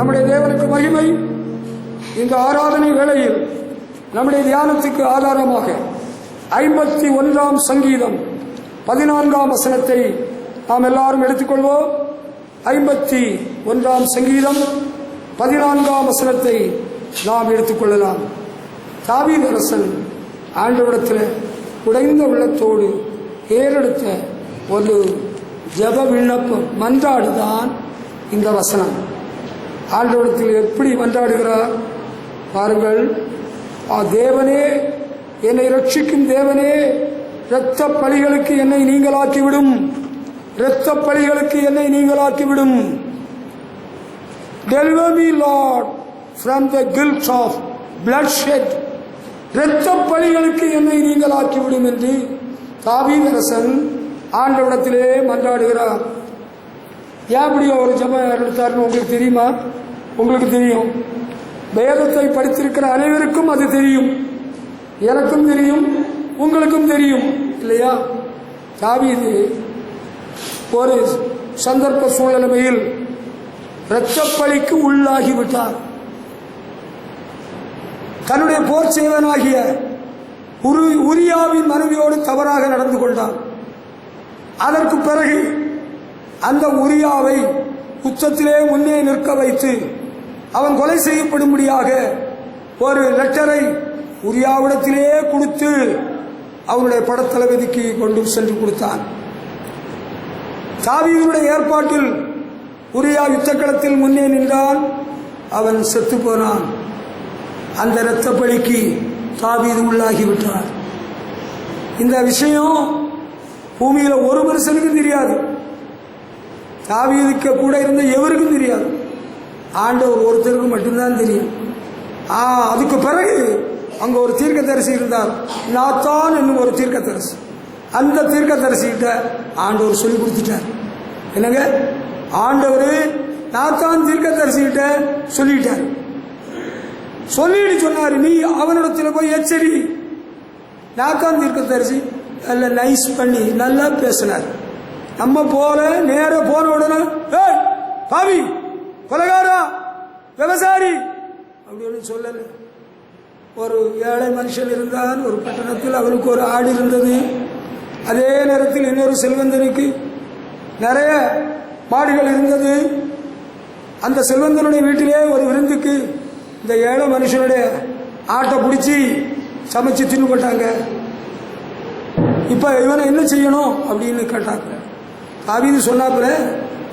நம்முடைய தேவனுக்கு மகிமை. இந்த ஆராதனை வேளையில் நம்முடைய தியானத்துக்கு ஆதாரமாக 51ஆம் சங்கீதம் 14ஆம் வசனத்தை நாம் எல்லாரும் எடுத்துக்கொள்வோம். 51ஆம் சங்கீதம் 14ஆம் வசனத்தை நாம் எடுத்துக்கொள்ளலாம். தாவீது அரசன் ஆண்டவரிடத்தில் உடைந்த உள்ளத்தோடு ஏறெடுத்த ஒரு ஜெப விண்ணப்பம் மன்றாடுதான் இந்த வசனம். ஆண்டவரிடத்தில் எப்படி மன்றாடுகிறார் பாருங்கள். தேவனே, என்னை ரட்சிக்கும் தேவனே, இரத்த பழிகளுக்கு என்னை நீங்களாக்கிவிடும், இரத்த பழிகளுக்கு என்னை நீங்களாக்கிவிடும். Deliver me, Lord, from the guilt of bloodshed. இரத்த பழிகளுக்கு என்னை நீங்களாக்கிவிடும் என்று தாவீது அரசன் ஆண்டவரிடத்திலே மன்றாடுகிறார். ஏன் ஒரு ஜெபம் எடுத்தார்னு உங்களுக்கு தெரியுமா? உங்களுக்கு தெரியும். வேதத்தை படித்திருக்கிற அனைவருக்கும் அது தெரியும். எனக்கும் தெரியும், உங்களுக்கும் தெரியும் இல்லையா? தாவீது ஒரு சந்தர்ப்ப சூழ்நிலையில் இரத்தப்பழிக்கு உள்ளாகிவிட்டார். தன்னுடைய போர் சேவனாகிய உரியாவின் மனைவியோடு தவறாக நடந்து கொண்டார். அதற்கு பிறகு அந்த உரியாவை உச்சத்திலே முன்னே நிற்க வைத்து அவன் கொலை செய்யப்படும்படியாக ஒரு லெட்டரை உரியாவிடத்திலே கொடுத்து அவனுடைய படத்தளபதிக்கு கொண்டு சென்று கொடுத்தான். தாவீதுடைய ஏற்பாட்டில் உரியா யுத்தக்களத்தில் முன்னே நின்றான். அவன் செத்து போனான். அந்த இரத்த பழிக்கு தாவீது உள்ளாகிவிட்டார். இந்த விஷயம் பூமியில ஒரு மனுஷனுக்கும் தெரியாது. தாவீதுக்கு கூட இருந்த எவருக்கும் தெரியாது. ஆண்டவர் ஒருத்தருக்கு மட்டும்தான் தெரியும். அதுக்கு பிறகு அங்க ஒரு தீர்க்கதரிசி இருந்தார், நாத்தான் என்னும் ஒரு தீர்க்கதரிசி. அந்த தீர்க்கதரிசிகிட்ட ஆண்டவர் சொல்லி கொடுத்துட்டார். என்னங்க, ஆண்டவர் நாத்தான் தீர்க்கதரிசிகிட்ட சொல்லிட்டார். சொல்லிட்டு சொன்னார், நீ அவனிடத்தில் போய் எச்சரி. நாத்தான் தீர்க்கதரிசி நல்ல நைஸ் பண்ணி நல்லா பேசினார். நம்ம போல நேர போன உடனே பாவி, கொலகாரா, விவசாயி அப்படின்னு சொல்லல. ஒரு ஏழை மனுஷன் இருந்தான் ஒரு பட்டணத்தில். அவனுக்கு ஒரு ஆடு இருந்தது. அதே நேரத்தில் இன்னொரு செல்வந்தனுக்கு நிறைய மாடுகள் இருந்தது. அந்த செல்வந்தனுடைய வீட்டிலே ஒரு விருந்துக்கு இந்த ஏழை மனுஷனுடைய ஆட்டை பிடிச்சி சமைச்சு தின்னு போட்டாங்க. இப்ப இவனை என்ன செய்யணும் அப்படின்னு கேட்டாங்க. தாவீது சொன்னாப்புல,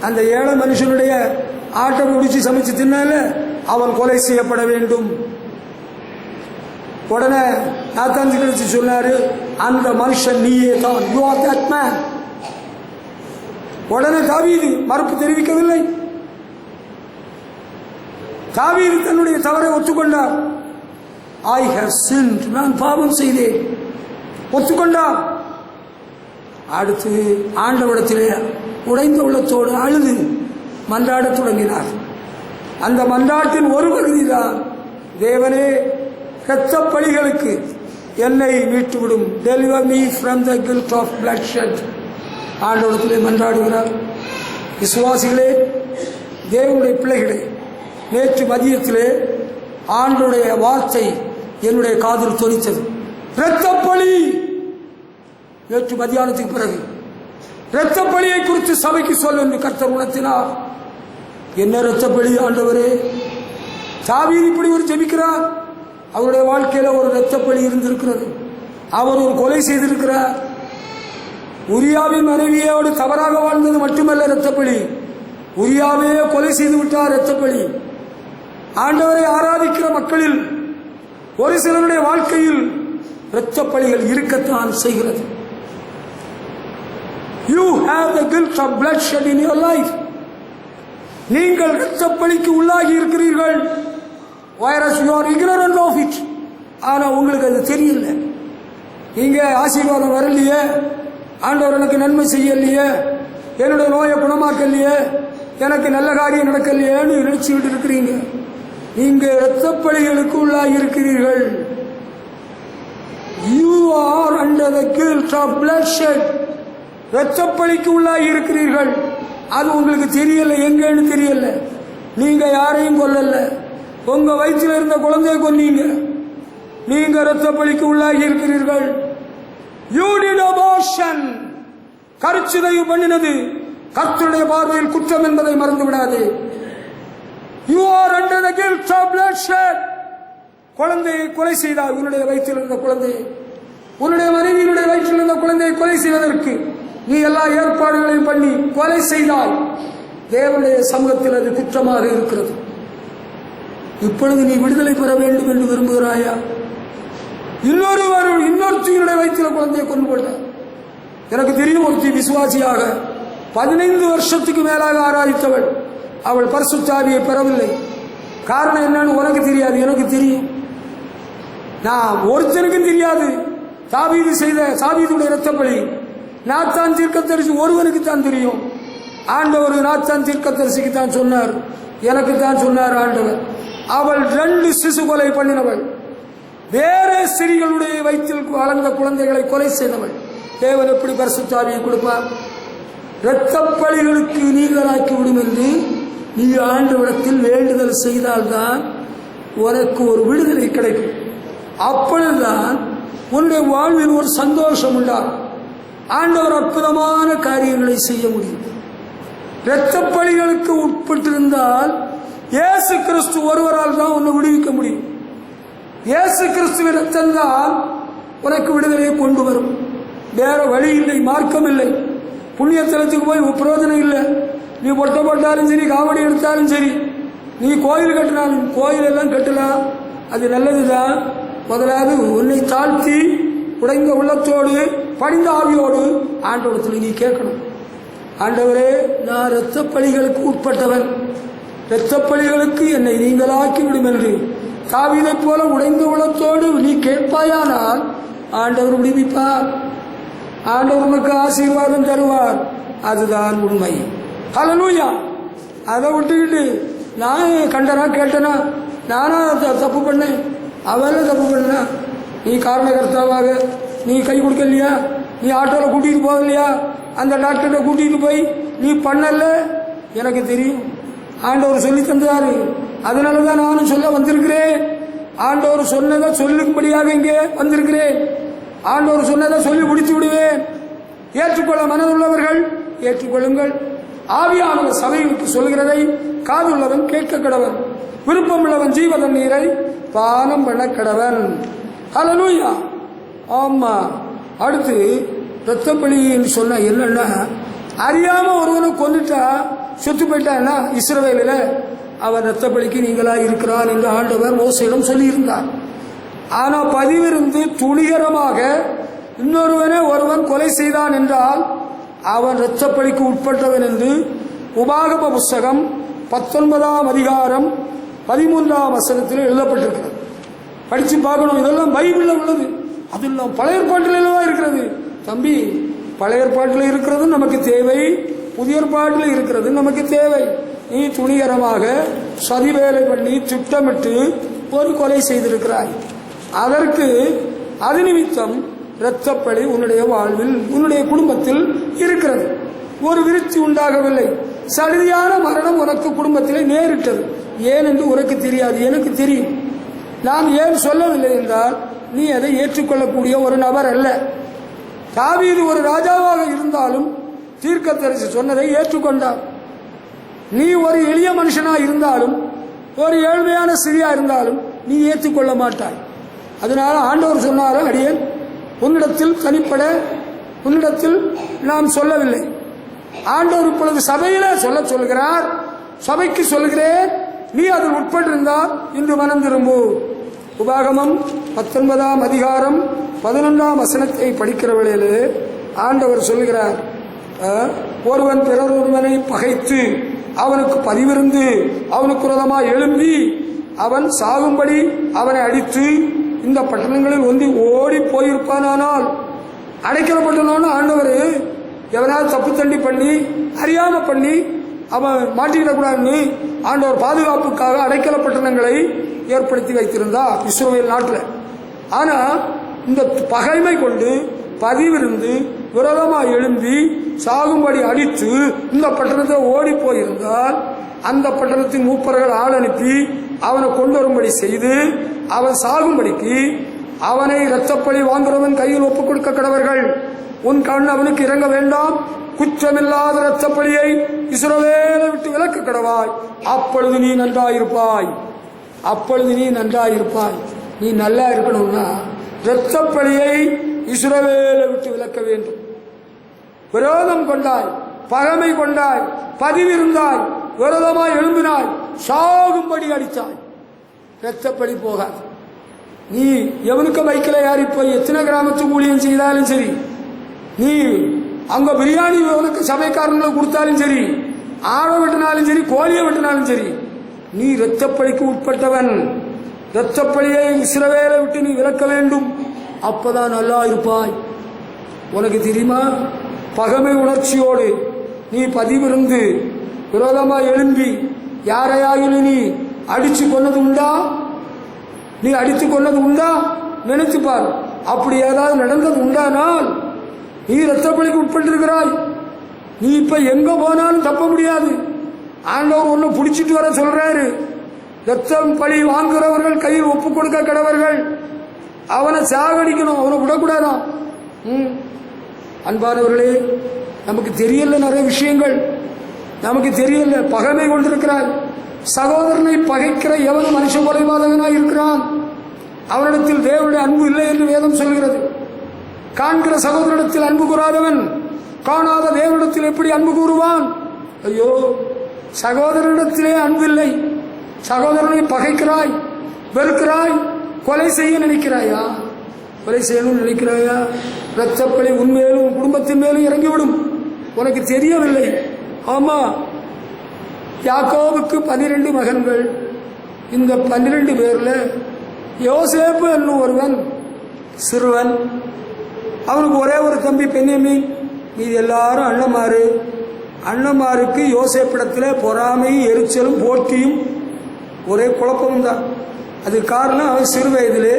அந்த ஏழை மனுஷனுடைய ஆட்டை பிடிச்சி சமைச்சு தின்னால அவன் கொலை செய்யப்பட வேண்டும். உடனே நாத்தான் தீர்க்கதரிசி சொன்னாரு, அந்த மனுஷன் நீயே தான், யூ ஆர் தட் மேன். உடனே தாவீது மறுப்பு தெரிவிக்கவில்லை. தாவீது தன்னுடைய தவறை ஒத்துக்கொண்டார். ஐ ஹவ் சின்ட், நான் பாவம் செய்தேன், ஒத்துக்கொண்டார். அடுத்து ஆண்டவரிடத்திலே உடைந்த உள்ளத்தோடு அழுது மன்றாடத் தொடங்கினார். அந்த மன்றாட்டின் ஒரு பகுதி தான், தேவனே, இரத்த பழிகளுக்கு என்னை மீட்டுவிடும், deliver me from the guilt of bloodshed. ஆண்டவரிடத்திலே மன்றாடுகிறார். விசுவாசிகளே, தேவனுடைய பிள்ளைகளே, நேற்று மதியத்திலே ஆண்டவருடைய வார்த்தை என்னுடைய காதில் தொனித்தது. இரத்தப்பழி. நேற்று மதியானத்துக்கு பிறகு இரத்தப்பழியை குறித்து சபைக்கு சொல் என்று கர்த்தர் உணர்த்தினார். என்ன இரத்தப்பழி ஆண்டவரே? தாவீது இப்படி ஒரு ஜெபிக்கிறார். அவருடைய வாழ்க்கையில ஒரு இரத்தப்பழி இருந்திருக்கிறது. அவர் ஒரு கொலை செய்திருக்கிறார். உரியாவின் மனைவியோடு தவறாக வாழ்ந்தது மட்டுமல்ல இரத்தப்பழி, உரியாவே கொலை செய்து விட்டார் இரத்தப்பழி. ஆண்டவரை ஆராதிக்கிற மக்களில் ஒரு சிலருடைய வாழ்க்கையில் இரத்தப்பழிகள் இருக்கத்தான் செய்கிறது. You have the guilt of bloodshed in your life. நீங்கள் இரத்தப்பழிக்கு உள்ளாகி இருக்கிறீர்கள். Whereas you are ignorant of it. ஆனா உங்களுக்கு அது தெரியல. நீங்க ஆசீர்வாதம் வரலையே, ஆண்டவர் எனக்கு நன்மை செய்யலையே, என்னுடைய நோயை குணமாக்கலையே, எனக்கு நல்ல காரியம் நடக்கலையேன்னு நினைச்சுக்கிட்டு இருக்கிறீங்க. நீங்க இரத்தப்பழிகளுக்கு உள்ளாகி இருக்கிறீர்கள். You are under the guilt of bloodshed. இரத்தப்பழிக்கு உள்ளாகி இருக்கிறீர்கள். அது உங்களுக்கு தெரியல, எங்கன்னு தெரியல. நீங்க யாரையும் கொல்லல, உங்க வயிற்றில் இருந்த குழந்தையை கொன்னீங்க. நீங்க இரத்த பலிக்கு உள்ளாகி இருக்கிறீர்கள். You did abortion. கருச்சிதைவு பண்ணினது கர்த்தருடைய பார்வையில் குற்றம் என்பதை மறந்து விடாது. You are under the guilt of bloodshed. குழந்தையை கொலை செய்தால், உன்னுடைய வயிற்றில் இருந்த குழந்தையை, உன்னுடைய மனைவியினுடைய வயிற்றில் இருந்த குழந்தையை கொலை செய்வதற்கு நீ எல்லா ஏற்பாடுகளையும் பண்ணி கொலை செய்தால் தேவனுடைய சமூகத்தில் அது குற்றமாக இருக்கிறது. இப்பொழுது நீ விடுதலை பெற வேண்டும் என்று விரும்புகிறாயா? இன்னொருத்தியுடைய வயிற்றில் குழந்தையை கொண்டு போட்டார். எனக்கு தெரியும், ஒருத்தி விசுவாசியாக 15 வருஷத்துக்கு மேலாக ஆராதித்தவள். அவள் பரிசுத்த ஆவியை பெறவில்லை. காரணம் என்னன்னு உனக்கு தெரியாது, எனக்கு தெரியும். நான் ஒருத்தனுக்கும் தெரியாது. தாவீதுடைய இரத்தப்பலி நாத்தான் தீர்க்கதரிசி ஒருவனுக்கு தான் தெரியும். ஆண்டவர் நாத்தான் தீர்க்கதரிசிக்கு தான் சொன்னார், எனக்கு தான் சொன்னார் ஆண்டவர். அவள் 2 சிசு கொலை பண்ணினவள். வேற ஸ்திரீகளுடைய வயிற்றில் வளர்ந்த குழந்தைகளை கொலை செய்தவள். தேவன் எப்படி பரிசுத்த ஆவியை கொடுப்பார்? இரத்தப்பலிகளுக்கு நீங்களாக்கி விடும் என்று நீ ஆண்டவரிடத்தில் வேண்டுதல் செய்தால்தான் உனக்கு ஒரு விடுதலை கிடைக்கும். அப்பொழுதுதான் உன்னுடைய வாழ்வில் ஒரு சந்தோஷம் உண்டாகும். ஆண்டவர் அற்புதமான காரியங்களை செய்ய முடியும். இரத்தப்பலிகளுக்கு உட்பட்டிருந்தால் இயேசு கிறிஸ்து ஒருவரால் தான் உன்னை விடுவிக்க முடியும். இயேசு கிறிஸ்துவின் ரத்தம்தான் உனக்கு விடுதலையை கொண்டு வரும். வேற வழி இல்லை, மார்க்கம் இல்லை. புண்ணியத்தலத்துக்கு போய் பிரயோஜனம் இல்லை. நீ பொட்டை போட்டாலும் சரி, காவடி எடுத்தாலும் சரி, நீ கோயில் கட்டினாலும், கோயில் எல்லாம் கட்டலாம், அது நல்லதுதான். முதலாவது உன்னை தாழ்த்தி உடைந்த உள்ளத்தோடு படிந்த ஆவியோடு ஆண்டவரத்தில் நீ கேட்கணும். ஆண்டவரே, நான் இரத்தப்பலிகளுக்கு உட்பட்டவன், இரத்தப்பலிகளுக்கு என்னை நீங்களாக்கி விடும் என்று தாவீதை போல உடைந்த உள்ளத்தோடு நீ கேட்பாயானால் ஆண்டவர் விடுவிப்பார். ஆண்டவர் உனக்கு ஆசீர்வாதம் தருவார். அதுதான் உண்மை. ஹல்லேலூயா. அதை விட்டுக்கிட்டு நான் கண்டனா கேட்டனா, நானா தப்பு பண்ணேன், அவளே தப்பு பண்ணா, நீ காரணகர்த்தாவாக நீ கை கொடுக்கலையா, நீ ஆட்டோவில் கூட்டிகிட்டு போகலையா, அந்த டாக்டரை கூட்டிகிட்டு போய் நீ பண்ணல, எனக்கு தெரியும். ஆண்டவர் சொல்லி தந்தாரு, அதனால தான் நானும் சொல்ல வந்திருக்கிறேன். ஆண்டவர் சொன்னதை சொல்லும்படியாக இங்கே வந்திருக்கிறேன். ஆண்டவர் சொன்னதை சொல்லி முடித்து விடுவேன். ஏற்றுக்கொள்ள மனதுள்ளவர்கள் ஏற்றுக்கொள்ளுங்கள். ஆவியானவர் சபைக்கு சொல்கிறதை காதுள்ளவன் கேட்க கடவன், விருப்பமுள்ளவன் ஜீவ தண்ணீரை பானம் பண்ண கடவன். ஹல்லேலூயா. ஆமா. அடுத்து இரத்தப்பலி என்று சொன்ன என்னன்னா, அறியாம ஒருவனை கொண்டுட்டா செத்து போயிட்டான்னா இஸ்ரவேலில் அவன் இரத்தப்பலிக்கு நீங்களா இருக்கிறான் என்று ஆண்டவர் மோசேயிடம் சொல்லியிருந்தார். ஆனா பதிவிருந்து துணிகரமாக இன்னொருவனை ஒருவன் கொலை செய்தான் என்றால் அவன் இரத்தப்பலிக்கு உட்பட்டவன் என்று உபாகம புஸ்தகம் 19ஆம் அதிகாரம் 13ஆம் வசனத்தில் எழுதப்பட்டிருக்கிறது. படிச்சு பார்க்கணும். இதெல்லாம் பைபிள்ல உள்ளது. அதெல்லாம் பழைய ஏற்பாட்டில் இருக்கிறது. தம்பி, பழைய ஏற்பாட்டில் இருக்கிறது நமக்கு தேவை, புதிய ஏற்பாட்டில் இருக்கிறது நமக்கு தேவை. நீ துணிகரமாக சதி வேலை பண்ணி திட்டமிட்டு ஒரு கொலை செய்திருக்கிறாய். அதற்கு அது நிமித்தம் இரத்தப்பலி உன்னுடைய வாழ்வில், உன்னுடைய குடும்பத்தில் இருக்கிறது. ஒரு விருத்தி உண்டாகவில்லை. சடுதியான மரணம் உனக்கு குடும்பத்திலே நேரிட்டது. ஏன் என்று உனக்கு தெரியாது, எனக்கு தெரியும். நான் ஏன் சொல்லவில்லை என்றால், நீ அதை ஏற்றுக்கொள்ளக்கூடிய ஒரு நபர் அல்ல. தாவீது ஒரு ராஜாவாக இருந்தாலும் தீர்க்கதரிசி சொன்னதை ஏற்றுக்கொண்டார். நீ ஒரு எளிய மனுஷனாக இருந்தாலும், ஒரு ஏழ்மையான ஸ்திரியா இருந்தாலும் நீ ஏற்றுக்கொள்ள மாட்டாய். அதனால ஆண்டவர் சொன்னாலும், அடியேன் உன்னிடத்தில் தனிப்பட உன்னிடத்தில் நாம் சொல்லவில்லை. ஆண்டவர் இப்பொழுது சபையில சொல்லுகிறார். சபைக்கு சொல்கிறேன், நீ அதில் உட்பட்டிருந்தால் இன்று மனம் திரும்பு. உபாகமம் 19ஆம் அதிகாரம் 11ஆம் வசனத்தை படிக்கிற வேளையில் ஆண்டவர் சொல்கிறார், ஒருவன் பிறரொருவனை பகைத்து அவனுக்கு பதிவிருந்து அவனுக்கு விரோதமாக எழும்பி அவன் சாகும்படி அவனை அடித்து இந்த பட்டணங்களில் ஒன்றி ஓடி போயிருப்பானால், அடைக்கப்பட்டனோன்னு ஆண்டவர் எவனாவது தப்பு தண்டி பண்ணி அறியாம பண்ணி அவன் மாட்டிக்கிடக்கூடாதுன்னு ஆண்டவர் பாதுகாப்புக்காக அடைக்கல பட்டணங்களை ஏற்படுத்தி வைத்திருந்தார் இஸ்ரவேல் நாட்டில். ஆனா இந்த பகைமை கொண்டு பதிவிருந்து விரோதமாக எழும்பி சாகும்படி அடித்து இந்த பட்டணத்தை ஓடி போயிருந்தால் அந்த பட்டணத்தின் மூப்பர்கள் ஆள் அனுப்பி அவனை கொண்டு வரும்படி செய்து அவன் சாகும்படிக்கு அவனை இரத்தப்பழி வாங்குறவன் கையில் ஒப்புக் கொடுக்க கடவர்கள். உன் கண் அவனுக்கு இறங்க வேண்டாம். குற்றமில்லாத இரத்தப்பழியை இஸ்ரவேலை விட்டு விலக்க கடவாய். அப்பொழுது நீ நன்றாயிருப்பாய். அப்பொழுது நீ நன்றாயிருப்பாய். நீ நல்லா இருக்கணும்னா இரத்தப்பழியை இஸ்ரவேலை விட்டு விலக்க வேண்டும். விரோதம் கொண்டாய், பகைமை கொண்டாய், பதிவிருந்தாய், விரோதமாய் எழும்பினாய், சாகும்படி அடித்தாய், இரத்தப்பழி போகாது. நீ எவனுக்கு வைக்கல யாரி போய் எத்தனை கிராமத்துக்கு ஊழியம் செய்தாலும் சரி, நீ அங்க பிரியாணி உனக்கு சபைக்காரங்களுக்கு கொடுத்தாலும் சரி, ஆழ வெட்டினாலும் சரி, கோழியை வெட்டினாலும் சரி, நீ இரத்தப்பழிக்கு உட்பட்டவன். இரத்தப்பழியை இஸ்ரவேலை விட்டு நீ விலக்க வேண்டும். அப்பதான் நல்லா இருப்பாய். உனக்கு தெரியுமா, பகைமை உணர்ச்சியோடு நீ பதிவிருந்து விரோதமாக எழும்பி யாரையாயிலும் நீ அடிச்சு கொண்டது உண்டா? நீ அடித்து கொண்டது உண்டா? நினைச்சுப்பார். அப்படி ஏதாவது நடந்தது உண்டானால் நீ இரத்தப்பழிக்கு உட்பட்டிருக்கிறாய். நீ இப்ப எங்க போனாலும் தப்ப முடியாது. ஆண்டவர் ஒன்னு பிடிச்சிட்டு வர சொல்றாரு. இரத்தம் பழி வாங்குறவர்கள் கையில் ஒப்பு கொடுக்க கடவர்கள். அவனை சாகடிக்கணும், அவனை விடக்கூடாதான். அன்பானவர்களே, நமக்கு தெரியல நிறைய விஷயங்கள், நமக்கு தெரியல. பகைமை கொண்டிருக்கிறார். சகோதரனை பகைக்கிற எவனும் மனுஷ கொலைபாதகனாய் இருக்கிறான். அவனிடத்தில் தேவனுடைய அன்பு இல்லை என்று வேதம் சொல்கிறது. காண்கிற சகோதரனிடத்தில் அன்பு கூறாதவன் காணாத தேவனிடத்தில் எப்படி அன்பு கூறுவான்? ஐயோ, சகோதரனிடத்திலே அன்பில்லை. சகோதரனை பகைக்கிறாய், வெறுக்கிறாய், கொலை செய்ய நினைக்கிறாயா? கொலை செய்யணும்னு நினைக்கிறாயா? இரத்தப்பழி உன்மேலும் உன் குடும்பத்தின் மேலும் இறங்கிவிடும். உனக்கு தெரியவில்லை. ஆமா, யாக்கோபுக்கு 12 மகன்கள். இந்த 12 பேர்ல யோசேப்பு என்னும் ஒருவன் சிறுவன். அவனுக்கு ஒரே ஒரு தம்பி பென்யமீன். மீது எல்லாரும் அண்ணமாறு. அண்ணமாருக்கு யோசேப்பிடத்தில் பொறாமையும் எரிச்சலும் போட்டியும் ஒரே குழப்பமும் தான். அதுக்கு காரணம் அவன் சிறு வயதிலே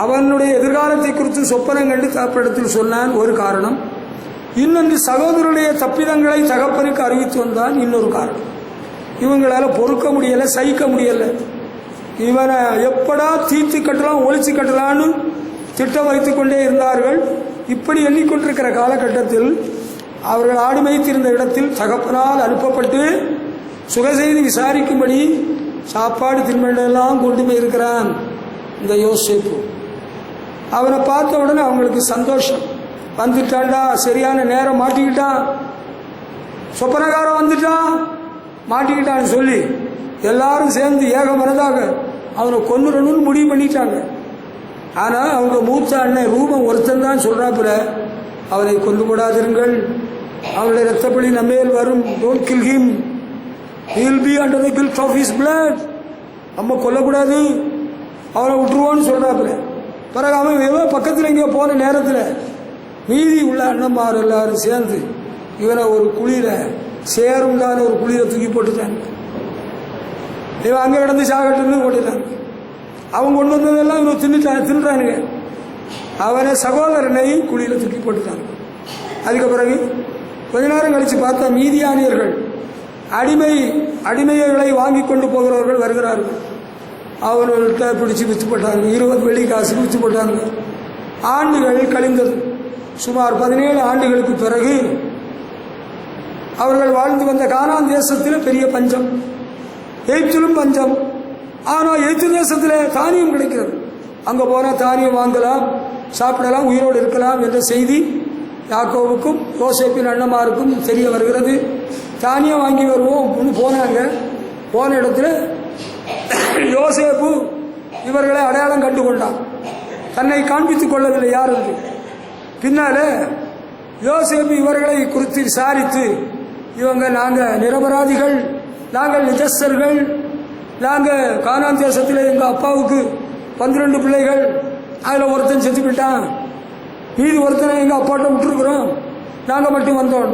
அவனுடைய எதிர்காலத்தை குறித்து சொப்பனம் கண்டு தகப்பனிடத்தில் சொன்னான், ஒரு காரணம். இன்னொன்று, சகோதரருடைய தப்பிதங்களை தகப்பனுக்கு அறிவித்து வந்தான், இன்னொரு காரணம். இவங்களால பொறுக்க முடியல, சகிக்க முடியல. இவனை எப்படா தீர்த்து கட்டலாம், ஒழிச்சு கட்டலான்னு திட்டம் வைத்துக் கொண்டே இருந்தார்கள். இப்படி எண்ணிக்கொண்டிருக்கிற காலகட்டத்தில் அவர்கள் ஆடு மேய்த்திருந்த இடத்தில் தகப்பனால் அனுப்பப்பட்டு சுகசெய்தி விசாரிக்கும்படி சாப்பாடு தின்பண்டெல்லாம் கொண்டு போயிருக்கிறான் இந்த யோசேப்பு. அவனை பார்த்த உடனே அவங்களுக்கு சந்தோஷம். வந்துட்டான்டா, சரியான நேரம், மாட்டிக்கிட்டான், சொப்பனகாரம் வந்துட்டான், மாட்டிக்கிட்டான்னு சொல்லி எல்லாரும் சேர்ந்து ஏக மனதாக அவனை கொன்னுடணும்னு முடிவு பண்ணிட்டாங்க. ஆனால் அவங்க மூத்த அண்ணன் ரூபன் ஒருத்தன் தான் சொல்றாப்புல, அவனை கொண்டு போடாதிருங்கள், அவனுடைய இரத்தப்பழி நம்மேல் வரும். Don't kill him, he will be under the guilt of his blood. நம்ம கொல்லக்கூடாது, அவனை விட்டுருவோன்னு சொல்றாப்புல. பிறகு அவன் ஏதோ பக்கத்தில் இங்கே போன நேரத்தில் மீதி உள்ள அண்ணன்மார் எல்லாரும் சேர்ந்து இவனை ஒரு குழியில, சேருண்டான ஒரு குழியில தூக்கி போட்டுட்டாங்க. இவன் அங்கே கிடந்து சாகட்டுன்னு போட்டுட்டாங்க. அவன் கொண்டு வந்ததெல்லாம் இவன் தின்னுட்டானுங்க. அவனை சகோதரனை குழியில தூக்கி போட்டுட்டாங்க. அதுக்கு பிறகு கொஞ்ச நேரம் கழிச்சு பார்த்தா மீதியானியர்கள், அடிமைகளை வாங்கி கொண்டு போகிறவர்கள் வருகிறார்கள். அவர்கள்ட்ட பிடிச்சி விற்று போட்டாங்க. 20 வெள்ளி காசுக்கு விற்று போட்டாங்க. ஆண்டுகள் கழிந்தது. சுமார் 17 ஆண்டுகளுக்கு பிறகு அவர்கள் வாழ்ந்து வந்த கானான் தேசத்தில் பெரிய பஞ்சம், எகிப்திலும் பஞ்சம். ஆனால் எகிப்து தேசத்தில் தானியம் கிடைக்கிறது. அங்கே போனால் தானியம் வாங்கலாம், சாப்பிடலாம், உயிரோடு இருக்கலாம் என்ற செய்தி யாக்கோவுக்கும் யோசேப்பின் அண்ணமாருக்கும் தெரிய வருகிறது. தானியம் வாங்கி வருவோம் போனாங்க. போன இடத்துல யோசேப்பு இவர்களை அடையாளம் கண்டு கொண்டான். தன்னை காண்பித்துக் கொள்ளவில்லை யார் என்று. பின்னால யோசேப்பு இவர்களை குறித்து விசாரித்து, இவங்க நாங்கள் நிரபராதிகள், நாங்கள் நிஜஸ்தர்கள், நாங்கள் கானான் தேசத்தில் எங்கள் அப்பாவுக்கு 12 பிள்ளைகள், அதில் ஒருத்தன் செத்து போயிட்டான், மீதி ஒருத்தனை எங்கள் அப்பாட்ட விட்டுருக்குறோம், நாங்கள் மட்டும் வந்தோம்,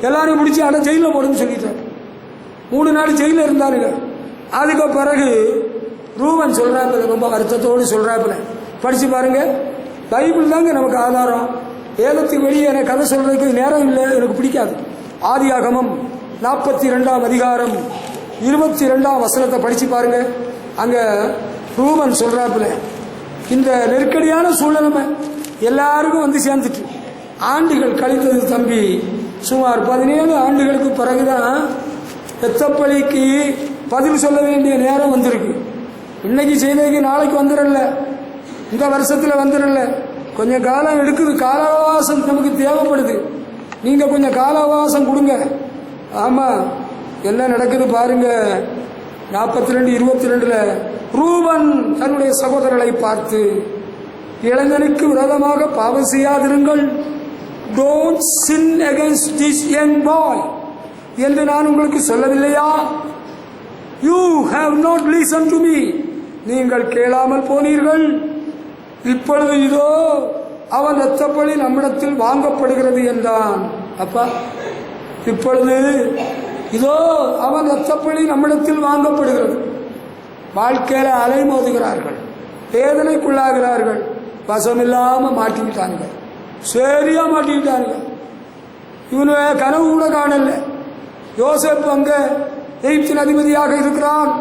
எல்லாரையும் பிடிச்சி அட ஜெயிலில் போடுன்னு சொல்லிட்டார். 3 நாள் ஜெயிலில் இருந்தாருங்க. அதுக்கு பிறகு ரூபன் சொல்றாப்புல, ரொம்ப வருத்தத்தோடு சொல்றாப்புல, படிச்சு பாருங்க, பைபிள் தாங்க நமக்கு ஆதாரம். வேதத்துக்கு வெளியே எனக்கு கதை சொல்றதுக்கு நேரம் இல்லை, எனக்கு பிடிக்காது. ஆதியாகமம் 42ஆம் அதிகாரம் 22ஆம் வசனத்தை படிச்சு பாருங்க. அங்க ரூபன் சொல்றாப்புல, இந்த நெருக்கடியான சூழ்நிலை எல்லாருக்கும் வந்து சேர்ந்துட்டு ஆண்டுகள் கழித்தது தம்பி. சுமார் 17 ஆண்டுகளுக்கு பிறகுதான் இரத்தப்பழிக்கு பதில் சொல்ல வேண்டிய நேரம் வந்திருக்கு. இன்னைக்கு செய்ததுக்கு நாளைக்கு வந்துடல, இந்த வருஷத்துல வந்துடல, கொஞ்சம் காலம் எடுக்குது. கால அவகாசம் நமக்கு தேவைப்படுது. நீங்க கொஞ்சம் கால அவகாசம் கொடுங்க. ஆமா, என்ன நடக்குது பாருங்க. 42:22 ரூபன் தன்னுடைய சகோதரர்களை பார்த்து, இளைஞனுக்கு விரோதமாக பாவம் செய்யாதிருங்கள், don't sin against this young boy என்று நான் உங்களுக்கு சொல்லவில்லையா? You have not listened to me. நீங்கள் கேளாமல் போனீர்கள். இப்பொழுது இதோ அவன் இரத்தப்பழி நம்மிடத்தில் வாங்கப்படுகிறது என்றான். அப்பா, இப்பொழுது இதோ அவன் இரத்தப்பழி நம்மிடத்தில் வாங்கப்படுகிறது. வாழ்க்கையில அலைமோதுகிறார்கள், வேதனைக்குள்ளாகிறார்கள், வசமில்லாம மாட்டிக்கிட்டாங்க, சரியா மாட்டிக்கிட்டாங்க. இவனு கனவு கூட காணல. யோசேப்பு அங்க எகிப்தின் அதிபதியாக இருக்கிறான்.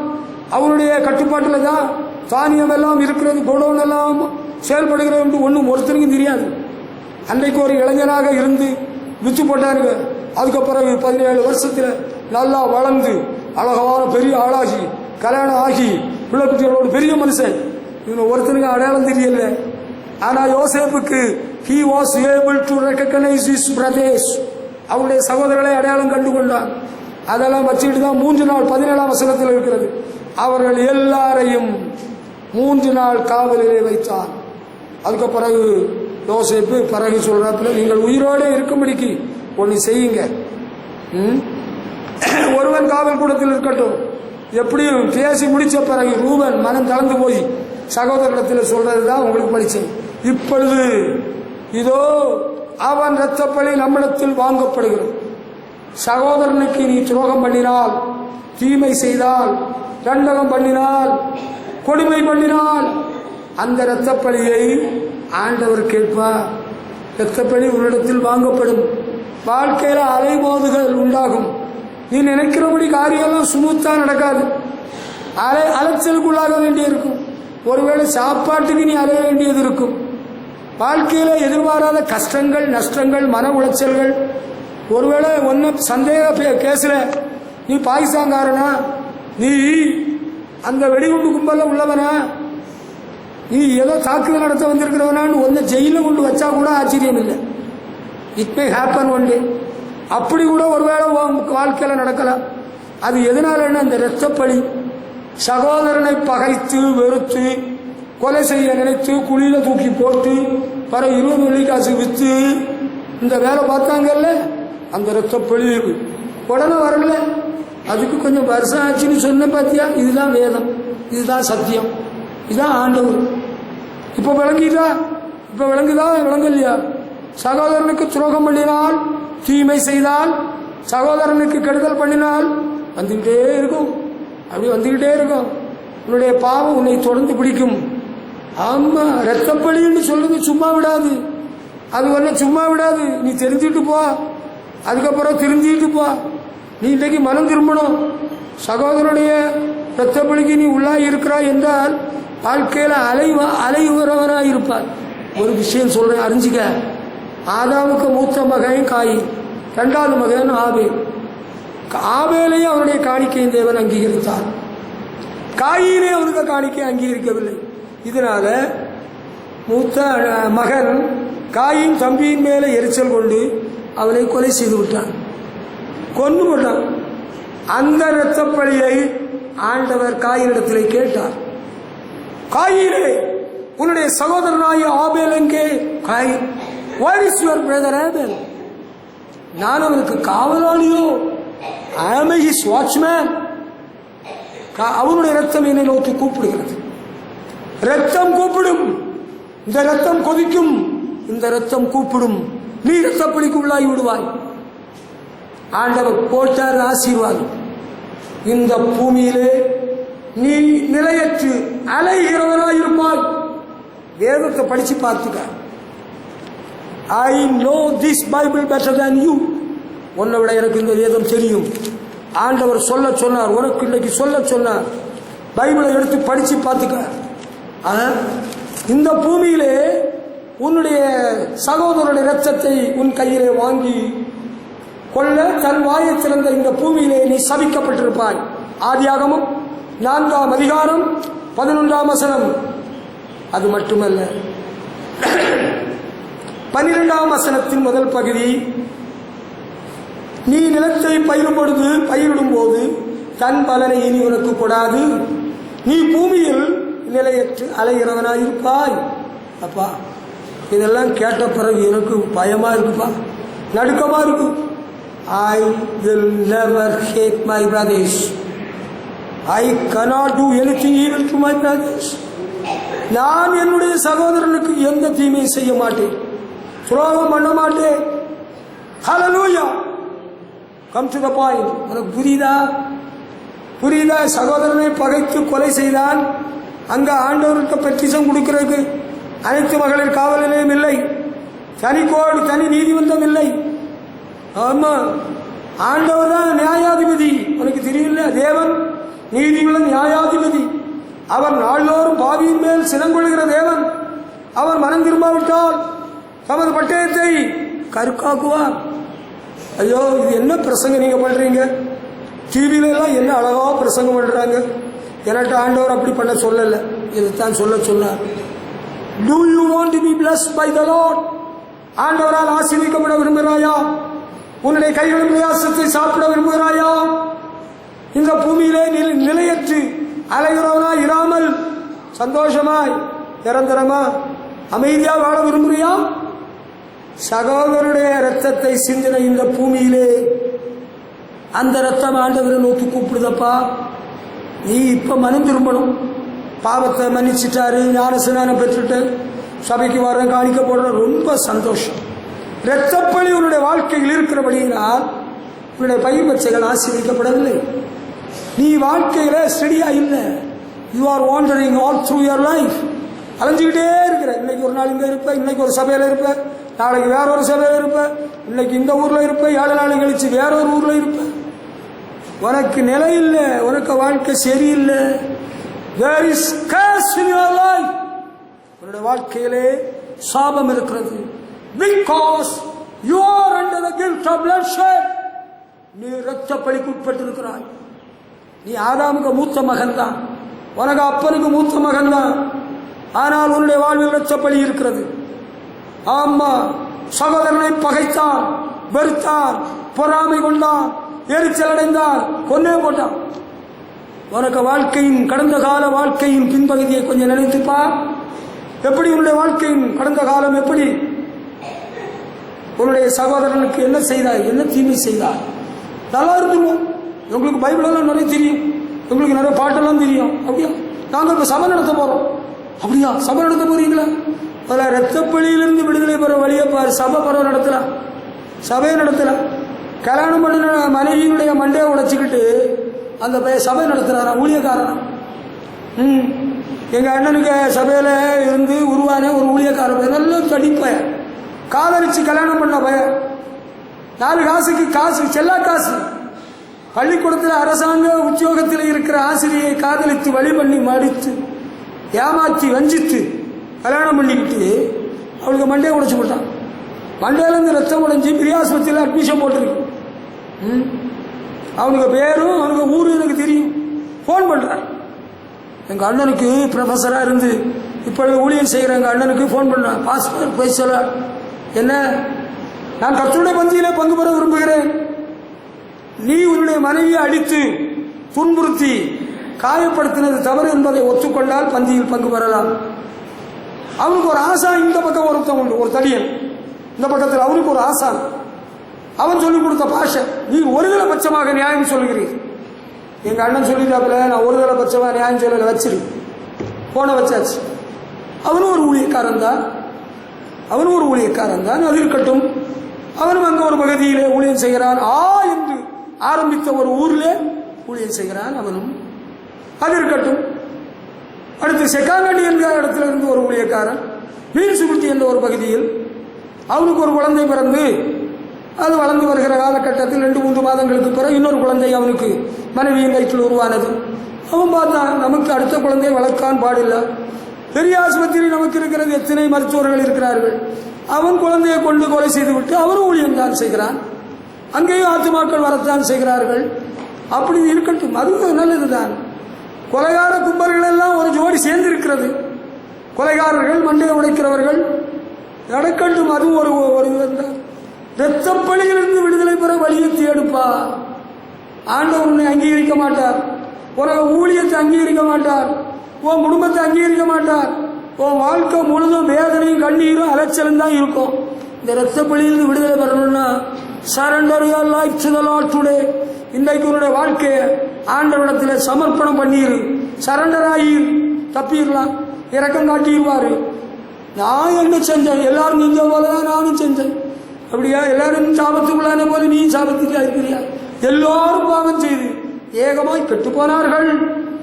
அவனுடைய கட்டுப்பாட்டில் தான் தானியம் எல்லாம் இருக்கிறது, குடோன் எல்லாம் செயல்படுகிறது என்று ஒன்றும் ஒருத்தருக்கும் தெரியாது. அன்றைக்கு ஒரு இளைஞனாக இருந்து வித்து போட்டாருங்க. அதுக்கு பிறகு 17 வருஷத்துல நல்லா வளர்ந்து அழகான பெரிய ஆளாகி கல்யாணம் ஆகி பிள்ளை குட்டிகளோட பெரிய மனுஷன். இவன் ஒருத்தனுக்கு அடையாளம் தெரியல. ஆனா யோசேப்புக்கு he was able to recognize his brothers. அவருடைய சகோதரர்களை அடையாளம் கண்டு கொண்டான். அதெல்லாம் வச்சுக்கிட்டு தான் 3 நாள் 17ஆம் வசனத்தில் இருக்கிறது. அவர்கள் எல்லாரையும் 3 நாள் காவலிலே வைத்தான். அதுக்கு பிறகு யோசேப்பு பிறகு சொல்றாப்புல, நீங்கள் உயிரோடு இருக்கும்படிக்கு ஒன்று செய்யுங்க. ஒருவன் காவல் கூடத்தில் இருக்கட்டும். எப்படியும் பேசி முடிச்ச பிறகு ரூபன் மனம் தளர்ந்து போய் சகோதரத்தில் சொல்றதுதான் உங்களுக்கு படிச்சேன். இப்பொழுது இதோ அவன் இரத்தப்பழி நம்மிடத்தில் வாங்கப்படுகிறது. சகோதரனுக்கு நீ துரோகம் பண்ணினால், தீமை செய்தால், தண்டகம் பண்ணினால், கொடுமை பண்ணினால் அந்த இரத்தப்பழியை ஆண்டவர் கேட்பார். இரத்தப்பழி உன்னிடத்தில் வாங்கப்படும். வாழ்க்கையில அலைமோதுகள் உண்டாகும். நீ நினைக்கிறபடி காரியெல்லாம் சுமூத்தா நடக்காது. அலைச்சலுக்குள்ளாக வேண்டியிருக்கும். ஒருவேளை சாப்பாட்டுக்கு நீ அலைய வேண்டியது இருக்கும். வாழ்க்கையில எதிர்பாராத கஷ்டங்கள், நஷ்டங்கள், மன உளைச்சல்கள். ஒருவேளை ஒன்னு சந்தேக கேஸ்ல நீ பாகிஸ்தான்காரனா, நீ அந்த வெடிகுண்டு கும்பல உள்ளவனா, நீ ஏதோ தாக்குதல் நடத்த வந்திருக்கிறவனான்னு ஒன்னு ஜெயில கொண்டு வச்சா கூட ஆச்சரியம் இல்லை. It may happen one day. அப்படி கூட ஒருவேளை வாழ்க்கையில நடக்கலாம். அது எதனால? அந்த இரத்தப்பழி. சகோதரனை பகைத்து வெறுத்து கொலை செய்ய நினைத்து குழியில தூக்கி போட்டு பிறகு 20 வெள்ளிக்காசு வித்து இந்த வேலை பார்த்தாங்கல்ல, அந்த இரத்தப்பழி உடனே வரல. அதுக்கு கொஞ்சம் வருஷம் ஆச்சுன்னு சொன்ன பாத்தியா? இதுதான் வேதம், இதுதான் சத்தியம், இதுதான் ஆண்டவர். இப்ப விளங்கிட்டா? இப்ப விளங்குதா? விளங்கலையா? சகோதரனுக்கு துரோகம் பண்ணினால், தீமை செய்தால், சகோதரனுக்கு கெடுதல் பண்ணினால் வந்துகிட்டே இருக்கும். அப்படி வந்துகிட்டே இருக்கும். உன்னுடைய பாவம் உன்னை தொடர்ந்து பிடிக்கும். ஆமா, இரத்தப்பழின்னு சொல்றது சும்மா விடாது. அது ஒன்ன சும்மா விடாது. நீ தெரிஞ்சுட்டு போ, அதுக்கப்புறம் திருந்திட்டு போ. நீ இன்றைக்கு மனம் திரும்பணும். சகோதரனுடைய இரத்தப்பழிக்கு நீ உள்ளாய் இருக்கிறாய் என்றால் வாழ்க்கையில அலைவுறவனாய் இருப்பார். ஒரு விஷயம் சொல்றேன், அறிஞ்சிக்க. ஆதாமுக்கு மூத்த மகன் காயின், 2வது மகன் ஆபேல். ஆபேலையும் அவனுடைய காணிக்கையின் தேவன் அங்கீகரித்தார். காயினே அவனுக்கு காணிக்கை அங்கீகரிக்கவில்லை. இதனால மூத்த மகன் காயின் தம்பியின் மேல எரிச்சல் கொண்டு அவனை கொலை செய்து விட்டான், கொண்டு விட்டான். அந்த இரத்தப்பழியை ஆண்டவர் காயினிடத்திலே கேட்டார். காயினே, உன்னுடைய சகோதரனாய ஆபேல் எங்கே? Coin, where is your brother Abel? நான் அவனுக்கு காவலாளியோ? I am his watchman. அவனுடைய ரத்தம் என்னை நோக்கி கூப்பிடுகிறது. ரத்தம் கூப்பிடும், இந்த ரத்தம் கொதிக்கும், இந்த ரத்தம் கூப்பிடும். நீ ரத்தப்பழிக்கு உள்ளாகி விடுவாய். ஆண்டவர் போட்டார் ஆசீர்வாதம். இந்த பூமியிலே நீ நிலையற்று அலைகிறவனாயிருப்பாய். வேதத்தை படிச்சு பார்த்துக்க. I know this Bible better than you. உன்னை விட எனக்கு இந்த வேதம் தெரியும். ஆண்டவர் சொல்ல சொன்னார், உனக்கு இன்னைக்கு சொல்ல சொன்னார். பைபிளை எடுத்து படிச்சு பார்த்துக்க. இந்த பூமியிலே உன்னுடைய சகோதரனுடைய இரத்தத்தை உன் கையிலே வாங்கி கொள்ள தன் வாயை திறந்த இந்த பூமியிலே நீ சபிக்கப்பட்டிருப்பாய். ஆதியாகமம் 4ஆம் அதிகாரம் 11ஆம் வசனம். அது மட்டுமல்ல, 12ஆம் வசனத்தின் முதல் பகுதி, நீ நிலத்தை பயிரிடும் போது தன் பலனை இனி உனக்கு கொடாது, நீ பூமியில் நிலையற்று அலைகிறவனாயிருப்பாய். அப்பா, இதெல்லாம் கேட்ட பிறகு எனக்கு பயமா இருக்குப்பா, நடுக்கமா இருக்கு. I will never hate my brothers. I cannot do anything evil to my brothers. நான் என்னுடைய சகோதரனுக்கு எந்த தீமையும் செய்ய மாட்டேன், துரோகம் பண்ண மாட்டேன். Hallelujah. Come to the point. உனக்கு புரியுதா? சகோதரனை பகைத்து கொலை செய்தான். அங்க ஆண்டவருக்கு பெட்டிஷன் கொடுக்கிறதுக்கு அனைத்து மகளிர் காவல் நிலையம் இல்லை, தனி கோடு, தனி நீதிமன்றம் இல்லை. ஆமா, ஆண்டவர் தான் நியாயாதிபதி. உனக்கு தெரியல? தேவன் நீதியுள்ள நியாயாதிபதி. அவர் நாள்தோறும் பாவியின் மேல் சினங்கொள்கிற தேவன். அவர் மனம் திரும்பாவிட்டால் தமது பட்டயத்தை கருக்காக்குவார். ஐயோ, இது என்ன பிரசங்கம் நீங்க பண்றீங்க? டிவில எல்லாம் என்ன அழகா பிரசங்கம் பண்றாங்க. என்கிட்ட ஆண்டவர் அப்படி பண்ண சொல்லல, இதுதான் சொல்ல சொன்னார். Do you want to be blessed by the Lord? ஆண்டவரால் ஆசீர்வதிக்கப்பட விரும்புகிறாயா? உன்னுடைய கைகளின் பிரயாசத்தை சாப்பிட விரும்புகிறாயா? இந்த பூமியிலே நிலையற்று அலைகிறவனா இராமல் சந்தோஷமாய் நிரந்தரமா அமைதியா வாழ விரும்புறியா? சகோதரனுடைய ரத்தத்தை சிந்தின இந்த பூமியிலே அந்த ரத்தம் ஆண்டவரை நோக்கி கூப்பிடுதப்பா. நீ இப்ப மனம் திரும்பணும். பாவத்தை மன்னிச்சிட்டாரு, ஞானஸ்நானம் பெற்றுட்டு சபைக்கு வர காணிக்க போடுற, ரொம்ப சந்தோஷம். இரத்தப்பழி உன்னுடைய வாழ்க்கையில் இருக்கிறபடியினால் உன்னுடைய பயிர் பச்சைகள் ஆசீர்வதிக்கப்படவில்லை. நீ வாழ்க்கையில ஸ்டடியா இல்லை. You are wandering all through your life. அலைஞ்சுக்கிட்டே இருக்கிற. இன்னைக்கு ஒரு நாள் இங்க இருப்ப, இன்னைக்கு ஒரு சபையில இருப்ப, நாளைக்கு வேற ஒரு சபையில இருப்ப, இன்னைக்கு இந்த ஊர்ல இருப்ப, 7 நாள் கழிச்சு வேற ஒரு ஊர்ல இருப்ப. உனக்கு நிலை இல்லை, உனக்கு வாழ்க்கை சரியில்லை. There is curse in your life. உன்னுடைய வாழ்க்கையிலே சாபம் இருக்கிறது. Because you are under the guilt of bloodshed. நீ இரத்த பழிக்கு உட்பட்டிருக்கிறாய். நீ ஆதாமுக்கு மூத்த மகன் தான், உனக்கு அப்பனுக்கு மூத்த மகன் தான். ஆனால் உன்னுடைய வாழ்வில் இரத்த பழி இருக்கிறது. ஆமா, சகோதரனை பகைத்தான், வெறுத்தான், பொறாமை கொண்டான், எரிச்சல் அடைந்தான், கொன்னே போட்டான். உனக்கு வாழ்க்கையின் கடந்த கால வாழ்க்கையின் பின்பகுதியை கொஞ்சம் நினைத்துப்பா. எப்படி உன்னுடைய வாழ்க்கையின் கடந்த காலம், எப்படி உன்னுடைய சகோதரனுக்கு என்ன செய்தாய், என்ன தீமை செய்தாய்? நல்லா இருந்துருவோம். உங்களுக்கு பைபிளெல்லாம் நிறைய தெரியும், உங்களுக்கு நிறைய பாட்டெல்லாம் தெரியும். அப்படியா? நாங்கள் இப்போ சபை நடத்த போறோம். அப்படியா? சபை நடத்த போறீங்களா? அதில் ரத்தப்பழியிலிருந்து விடுதலை பெற வழியை பாரு. சபை பரவ நடத்தலாம், சபையை நடத்தலாம். கல்யாணம் பண்ணின மனைவியுடைய மண்டையை உடைச்சிக்கிட்டு அந்த சபை நடத்துறாரா, ஊழியக்காரனா? எங்க அண்ணனுக்கு சபையில இருந்து உருவான ஒரு ஊழியக்காரன், நல்ல தடிப்பய, காதலிச்சு கல்யாணம் பண்ண பய, 4 காசுக்கு காசு, செல்லா காசு. பள்ளிக்கூடத்தில் அரசாங்க உத்தியோகத்தில் இருக்கிற ஆசிரியை காதலித்து வழி பண்ணி மடித்து ஏமாற்றி வஞ்சித்து கல்யாணம் பண்ணிக்கிட்டு அவளுக்கு மண்டையை உடைச்சு போட்டான். மண்டையிலேருந்து ரத்தம் உடைஞ்சி பிரியாஸ்பத்திரியில் அட்மிஷன் போட்டிருக்கு. அவனுக்கு பேரும் அவனுக்கு ஊரு எனக்கு தெரியும். ஃபோன் பண்றேன். எங்க அண்ணனுக்கு ப்ரொஃபஸரா இருந்து இப்பொழுது ஊழியர் செய்கிற எங்க அண்ணனுக்கு ஃபோன் பண்றேன். பாஸ்போர்ட் போய் சொல்ல, என்ன, நான் கர்த்தருடைய பந்தியிலே பங்கு பெற விரும்புகிறேன். நீ உன்னுடைய மனைவியை அடித்து துன்புறுத்தி காயப்படுத்தினது தவறு என்பதை ஒத்துக்கொண்டால் பந்தியில் பங்கு பெறலாம். அவனுக்கு ஒரு ஆசான் இந்த பக்கம் ஒருத்தன் உண்டு, ஒரு தடியன் இந்த பக்கத்தில். அவனுக்கு ஒரு ஆசான், அவன் சொல்லிக் கொடுத்த பாஷை. நீ ஒருதலை பட்சமாக நியாயம் சொல்லுகிறீர். எங்க அண்ணன் சொல்லிட்டாப்புல, நான் ஒருதலை பட்சமாக நியாயம் சொல்லல, வச்சிரு. போன வச்சாச்சு. அவனும் ஒரு ஊழியக்காரன் தான், அவனும் ஒரு ஊழியக்காரன் தான். அது இருக்கட்டும். அவனும் அங்க ஒரு பகுதியிலே ஊழியம் செய்கிறான். என்று ஆரம்பித்த ஒரு ஊரிலே ஊழியம் செய்கிறான் அவனும். அது இருக்கட்டும். அடுத்து செக்காங்கடி என்கிற இடத்துல இருந்து ஒரு ஊழியக்காரன், மீன்சுகுட்டி என்ற ஒரு பகுதியில் அவனுக்கு ஒரு குழந்தை பிறந்து அது வளர்ந்து வருகிற காலகட்டத்தில் 2-3 மாதங்களுக்கு பிறகு இன்னொரு குழந்தை அவனுக்கு மனைவியின் வயிற்றில் உருவானது. அவன் பார்த்தான், நமக்கு அடுத்த குழந்தையை வளர்க்கான் பாடில்லை. பெரிய ஆஸ்பத்திரி நமக்கு இருக்கிறது, எத்தனை மருத்துவர்கள் இருக்கிறார்கள். அவன் குழந்தையை கொண்டு கொலை செய்து விட்டு அவரும் ஊழியம் தான் செய்கிறான். அங்கேயும் ஆத்துமாக்கள் வரத்தான் செய்கிறார்கள். அப்படி இருக்கட்டும், அது நல்லதுதான். கொலைகார கும்பர்கள் எல்லாம் ஒரு ஜோடி சேர்ந்து இருக்கிறது. கொலைகாரர்கள், மண்டையை உடைக்கிறவர்கள் நடக்கட்டும். அதுவும் ஒரு இரத்தப்பழியிலிருந்து விடுதலை பெற வழியை தேடுப்பா. ஆண்டவர் உன்னை அங்கீகரிக்க மாட்டார், உனக்கு ஊழியத்தை அங்கீகரிக்க மாட்டார், உன் குடும்பத்தை அங்கீகரிக்க மாட்டார். உன் வாழ்க்கை முழுதும் வேதனையும் கண்ணீரும் அலைச்சலும் தான் இருக்கும். இந்த இரத்தப்பழியிலிருந்து விடுதலை பெறணும்னா surrender your life to the Lord today. இன்றைக்கு உன்னுடைய வாழ்க்கையை ஆண்டவரிடத்தில் சமர்ப்பணம் பண்ணிரு. சரண்டர் ஆகி தப்பிடலாம், இரக்கம் காட்டிடுவாரு. நான் என்ன செஞ்சேன், எல்லாரும் செஞ்ச போலதான் நானும் செஞ்சேன். அப்படியா? எல்லாரும் சாபத்துக்குள்ளான போது நீ சாபத்துக்கு இருக்கிறியா? எல்லாரும் பாவம் செய்து ஏகமாய் கெட்டு போனார்கள்,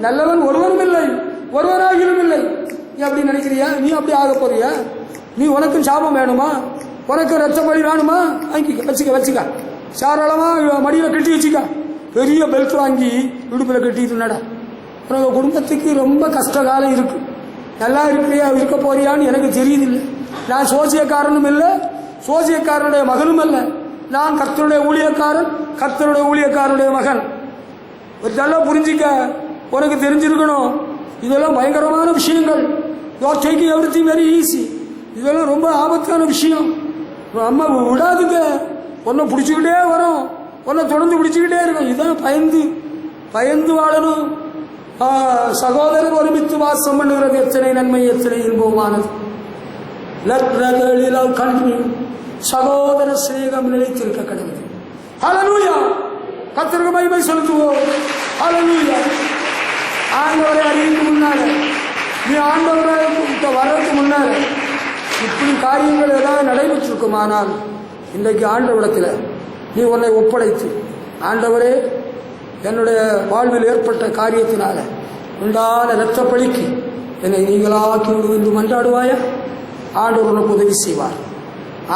நல்லவன் ஒருவரும் இல்லை, ஒருவராகிலும் இல்லை. நீ அப்படி நினைக்கிறியா? நீ அப்படி ஆக போறியா? நீ உனக்கும் சாபம் வேணுமா? உனக்கு ரத்த பலி வேணுமா? வச்சுக்க சாராளமா மடியில கட்டி வச்சுக்க. பெரிய பெல்ட் வாங்கி இடுப்புல கட்டிட்டு நட. உனக்கு குடும்பத்துக்கு ரொம்ப கஷ்ட காலம் இருக்கு. நல்லா இருக்கிறியா, இருக்க போறியான்னு எனக்கு தெரியுதில்லை. நான் சோசியக்காரனும் இல்லை, சோசியக்காரனுடைய மகனும் அல்ல. நான் கர்த்தருடைய ஊழியக்காரன், கர்த்தருடைய ஊழியக்காரனுடைய மகன். இதெல்லாம் புரிஞ்சிக்க, உனக்கு தெரிஞ்சிருக்கணும். இதெல்லாம் பயங்கரமான விஷயங்கள். You are taking everything very easy. இதெல்லாம் ரொம்ப ஆபத்தான விஷயம். அம்மா விடாதுங்க, உன்னை பிடிச்சிக்கிட்டே வரும், உன்னை தொடர்ந்து பிடிச்சிக்கிட்டே இருக்கும். இதான் பயந்து வாழணும். சகோதரர் ஒருமித்து வாசம் பண்ணுகிறது எத்தனை நன்மை, எத்தனை இன்பமானது. சகோதர சிநேகம் நிலைத்திருக்க கடவுள். ஹல்லேலூயா, கர்த்தருக்கு மகிமை செலுத்துவோம். ஹல்லேலூயா. ஆண்டவரை அறிவிக்கு முன்னால, நீ ஆண்டவரை வர்றதுக்கு முன்னால இப்படி காரியங்கள் ஏதாவது நடைபெற்றிருக்குமானால் இன்றைக்கு ஆண்டவரிடத்தில் நீ உன்னை ஒப்படைத்து, ஆண்டவரே என்னுடைய வாழ்வில் ஏற்பட்ட காரியத்தினால உண்டான இரத்த பழிக்கு என்னை நீங்களாக்கி விடுவது என்று மன்றாடுவாயா? ஆண்டவர் உனக்கு உதவி செய்வார்.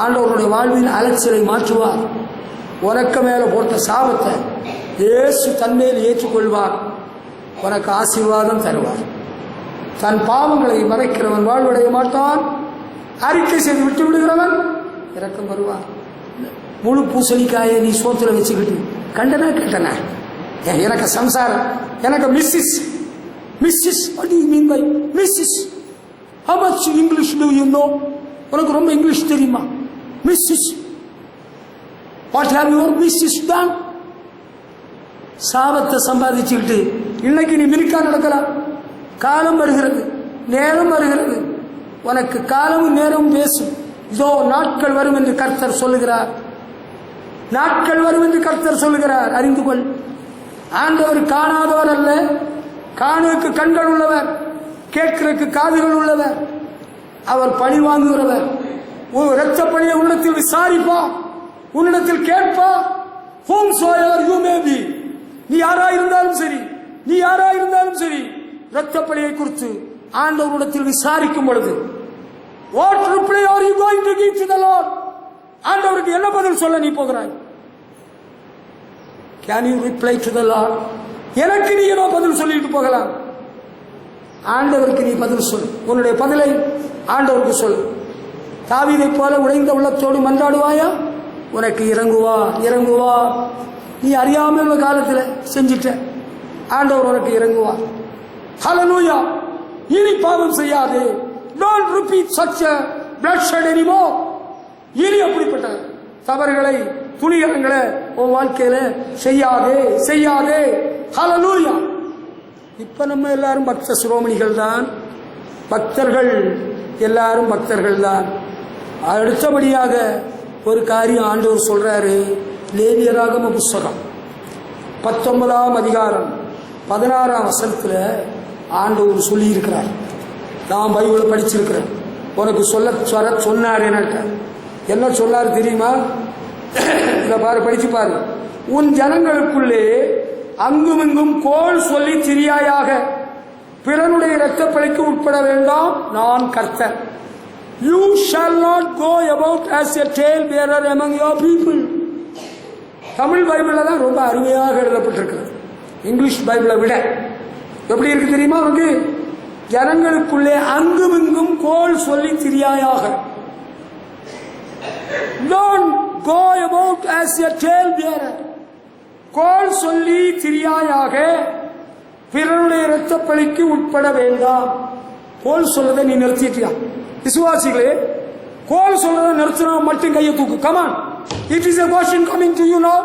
ஆண்டவருடைய வாழ்வில் அலைச்சலை மாற்றுவார். உனக்கு மேலே போட்ட சாபத்தை இயேசு தன்மேல் ஏற்றுக்கொள்வார். உனக்கு ஆசீர்வாதம் தருவார். தன் பாவங்களை மறைக்கிறவன் வாழ்வடைய மாட்டான். அறிக்கை செய்து விட்டு விடுகிறவன் இரக்கம் வருவார். முழு பூசணிக்காயை நீ சோத்துல வச்சுக்கிட்டு கண்டனா கேட்டனா, எனக்கு சம்சாரம், எனக்கு Mrs what do you mean by Mrs? how much English do you know? உனக்கு ரொம்ப இங்கிலீஷ் தெரியுமா? Mrs, what have your missus done? சாபத்தை சம்பாதிச்சுக்கிட்டு இன்னைக்கு நீ மினுக்கா நடக்கலாம். காலம் வருகிறது, நேரம் வருகிறது. உனக்கு காலமும் நேரமும் பேசும். இதோ நாட்கள் வரும் என்று கர்த்தர் சொல்லுகிறார். நாட்கள் வரும் என்று கர்த்தர் சொல்லுகிறார். அறிந்து கொள். ஆண்டவர் காணாதவர் அல்ல, காணுக்கு கண்கள் உள்ளவர், கேட்கிறதுக்கு காதுகள் உள்ளவர். அவர் பழி வாங்குகிறவர். இரத்த பழியை உன்னிடத்தில் விசாரிப்பா, உன்னிடத்தில் கேட்பா. whomsoever you may be, நீ யாராயிருந்தாலும் சரி, நீ யாராயிருந்தாலும் சரி, இரத்த பழியை குறித்து ஆண்டவரிடத்தில் விசாரிக்கும் பொழுது what reply are you going to give to the Lord? ஆண்டவருக்கு என்ன பதில் சொல்ல நீ போகிறாய்? Can you reply to the Lord? எனக்கு நீ என்ன பதில் சொல்லிட்டு போகலாம்? ஆண்டவருக்கு நீ பதில் சொல். உன்னுடைய பதிலை ஆண்டவருக்கு சொல். தாவீதை போல உடைந்த உள்ளத்தோடு மன்றாடுவாயா? உனக்கு இறங்குவா. நீ அறியாமல் உள்ள காலத்தில் செஞ்சிட்ட, ஆண்டவர் உனக்கு இறங்குவார். ஹல்லேலூயா. இனி பாவம் செய்யாதே. Don't repeat such a bloodshed anymore. இனி அப்படிப்பட்ட தவறுகளை, துணிகரங்களை உன் வாழ்க்கையில செய்யாதே. ஹல்லேலூயா. இப்ப நம்ம எல்லாரும் பக்த சிரோமணிகள் தான், பக்தர்கள், எல்லாரும் பக்தர்கள் தான். அடுத்தபடியாக ஒரு காரியம் ஆண்டவர் சொல்றாரு. லேவியராகம புஸ்தகம் 19ஆம் அதிகாரம் 16ஆம் வசனத்துல ஆண்டவர் சொல்லி இருக்கிறார். நான் பைபிளை படிச்சிருக்கிறேன். உனக்கு சொல்ல சொன்னார். என்ன சொன்னார் தெரியுமா? இதை பாரு, படிச்சு பாரு. உன் ஜனங்களுக்குள்ளே அங்குமிங்கும் கோல் சொல்லி திரியாயாக, பிறனுடைய இரத்த பழிக்கு உட்பட வேண்டாம், நான் கர்த்தர். You shall not go about as a tale bearer among your people. Tamil பைபிளில் தான் ரொம்ப அருமையாக எழுதப்பட்டிருக்கிறது, இங்கிலீஷ் பைபிளை விட. எப்படி இருக்கு தெரியுமா உனக்கு? ஜனங்களுக்குள்ளே அங்கும் இங்கும் கோல் சொல்லி திரியாயாக. Don't go about as a tale bearer. கோல் சொல்லி திரியாயாக, பிறருடைய இரத்தப்பழிக்கு உட்பட வேண்டாம். கோல் சொல்லதை நீ நிறுத்திட்டியா? விசுவாசிகளே, கோல் சொல்லதை நிறுத்தினா மட்டும் கையை தூக்கு. Come on, it is a question coming to you now.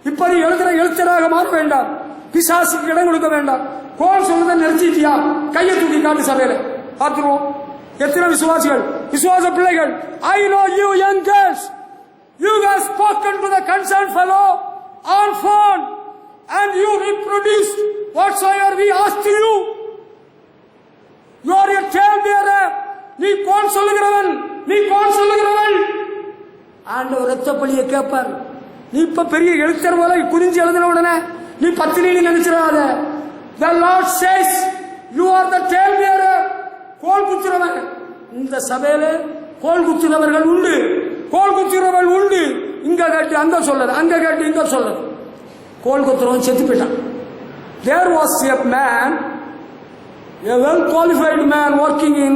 இப்படி எழுதுற எழுத்தராக மாற வேண்டாம், பிசாசுக்கு இடம் கொடுக்க வேண்டாம். கோல் சொல்லதை நிறுத்திட்டியா? கையை தூக்கி காட்டு சபையில பார்த்துருவோம். எத்தனை விசுவாசிகள், விசுவாச பிள்ளைகள்? I know you young girls, you have spoken to the concerned fellow on phone and you reproduced whatsoever we asked you. You are a tale bearer. நீ கோல் சொல்லுகிறவன், நீ கோல் சொல்லுகிறவன். ஆண்டவர் இரத்தப்பழியை கேட்பார். நீ இப்ப பெரிய எழுத்தர் போல குறிஞ்சி எழுதின உடனே நீ பத்தினி நினைச்சிடாத. The Lord says you are the tale bearer. கோல் குத்துறவன். இந்த சபையில கோல் குத்துறவர்கள் உண்டு, கோல் குத்துறவர்கள் உண்டு. இங்க கேட்டு அங்க சொல்றது, அங்க கேட்டு இங்க சொல்றது. கோல் குத்துறவன் செத்து போயிட்டான். There was a man, a well qualified man working in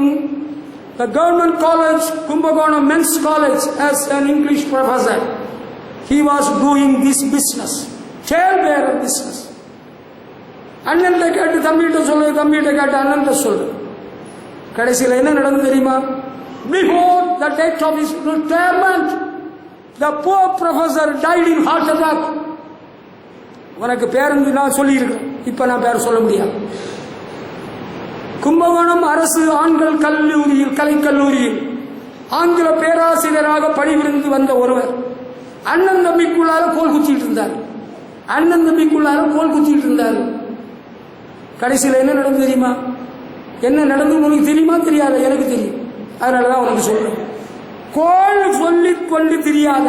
the government college, Kumbakonam Men's College, as an English professor. He was doing this business, tale bearer business. அண்ணன் கேட்டு தம்பிகிட்ட சொல்லு, தம்பிகிட்ட கேட்டு அண்ணன் சொல்லு. கடைசியில் என்ன நடந்து தெரியுமா? Before the date of his retirement, the poor professor died in heart attack. உனக்கு பேர் நான் சொல்லி இருக்கேன், இப்ப நான் பேர் சொல்ல முடியாது. கும்பகோணம் அரசு ஆண்கள் கல்லூரியில், கலைக்கல்லூரியில் ஆங்கில பேராசிரியராக பணிபுரிந்து வந்த ஒருவர் அண்ணன் தம்பிக்குள்ளார கோல் குத்திட்டு இருந்தார். அண்ணன் தம்பிக்குள்ளார கோல் குத்திட்டு இருந்தார். கடைசியில் என்ன நடந்து தெரியுமா? என்ன நடந்து உனக்கு தெரியுமா? தெரியாது, எனக்கு தெரியும். அதனாலதான் உனக்கு சொல்றேன். கோல் சொல்லிக் கொண்டு தெரியாத.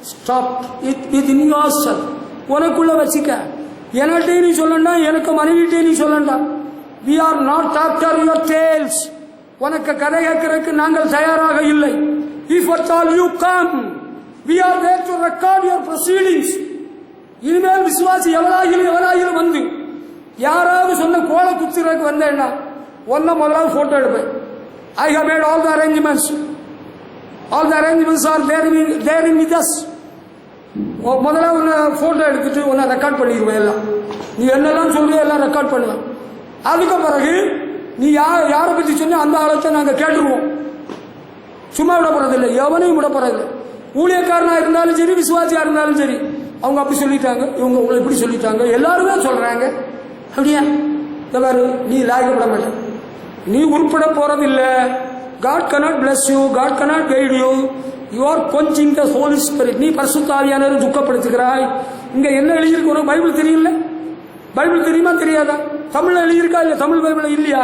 Stop it with yourself. உனக்குள்ள வச்சுக்க. எனக்கிட்டே நீ சொல்லண்டா, எனக்கு மனைவிட்டே நீ சொல்லண்டா. We are not after your tales. உனக்கு கதை கேட்கறதுக்கு நாங்கள் தயாராக இல்லை. If at all you come, we are there to record your proceedings. இனிமேல் விசுவாசி எவராகிலும் வந்து யாராவது சொன்ன கோலை குத்துறதுக்கு வந்தேன்னா ஒன்ன முதலாவது போட்டோ எடுப்பேன். I have made all the arrangements. All the arrangements are there with us. முதல்ல உன்னை போட்டோ எடுத்துட்டு உன்னை ரெக்கார்ட் பண்ணிடுவேன். எல்லாம் நீ என்னெல்லாம் சொல்றியோ எல்லாம் ரெக்கார்ட் பண்ணுவேன். அதுக்கு பிறகு நீ யாரை பற்றி சொன்ன அந்த ஆலோசனை நாங்கள் கேட்டுருவோம். சும்மா விட போறதில்லை, எவனையும் விட போறதில்லை. ஊழியக்காரனா இருந்தாலும் சரி, விசுவாசியா இருந்தாலும் சரி, அவங்க அப்படி சொல்லிட்டாங்க, இவங்க உங்களை இப்படி சொல்லிட்டாங்க, எல்லாருமே சொல்றாங்க. அப்படியா? இந்த மாதிரி நீ லாயக்கப்பட மாட்டேன், நீ உருப்பட போறதில்லை. God cannot bless you, God cannot guide you. You are quenching the Holy Spirit. நீ பரிசுத்த ஆவியானவரை துக்கப்படுத்துகிறாய். இங்க என்ன எழுதியிருக்கு உனக்கு? பைபிள் தெரியல? பைபிள் தெரியுமா தெரியாதா? தமிழ்ல எழுதியிருக்கா இல்ல? தமிழ் பைபிள் இல்லையா?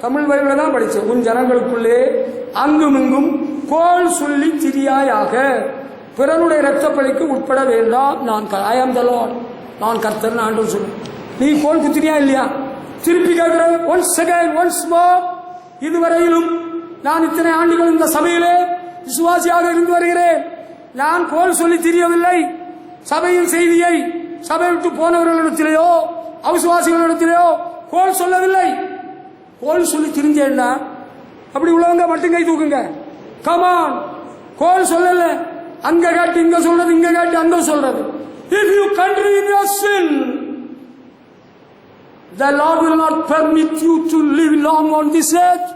தமிழ் பைபிள தான் படிச்சேன். உன் ஜனங்களுக்குள்ளே அங்கும் இங்கும் கோல் சொல்லி திரியாயாக, பிறனுடைய இரத்தப்பழிக்கு உட்பட வேண்டாம். நான் I am the Lord, நான் கர்த்தர் ஆண்டவர் சொல்லு. நீ கோல் குத்திரியா இல்லையா? திருப்பி கேட்கிற once again, once more. இதுவரையிலும் நான் இத்தனை ஆண்டுகள் இந்த சபையிலே விசுவாசியாக இருந்து வருகிறேன். நான் கோல் சொல்லி திரியவில்லை. சபையின் செய்தியை சபை விட்டு போனவர்களிடத்திலேயோ அவிசுவாசிகளிடத்திலேயோ கோல் சொல்லவில்லை. கோல் சொல்லி திரிஞ்சேன்னா அப்படி உள்ளவங்க மட்டும் கை தூக்குங்க. கமான், கோல் சொல்லல. அங்க காட்டி இங்க சொல்றது, இங்க காட்டி அங்க சொல்றது. If you continue in your sin, the Lord will not permit you to live long on this earth.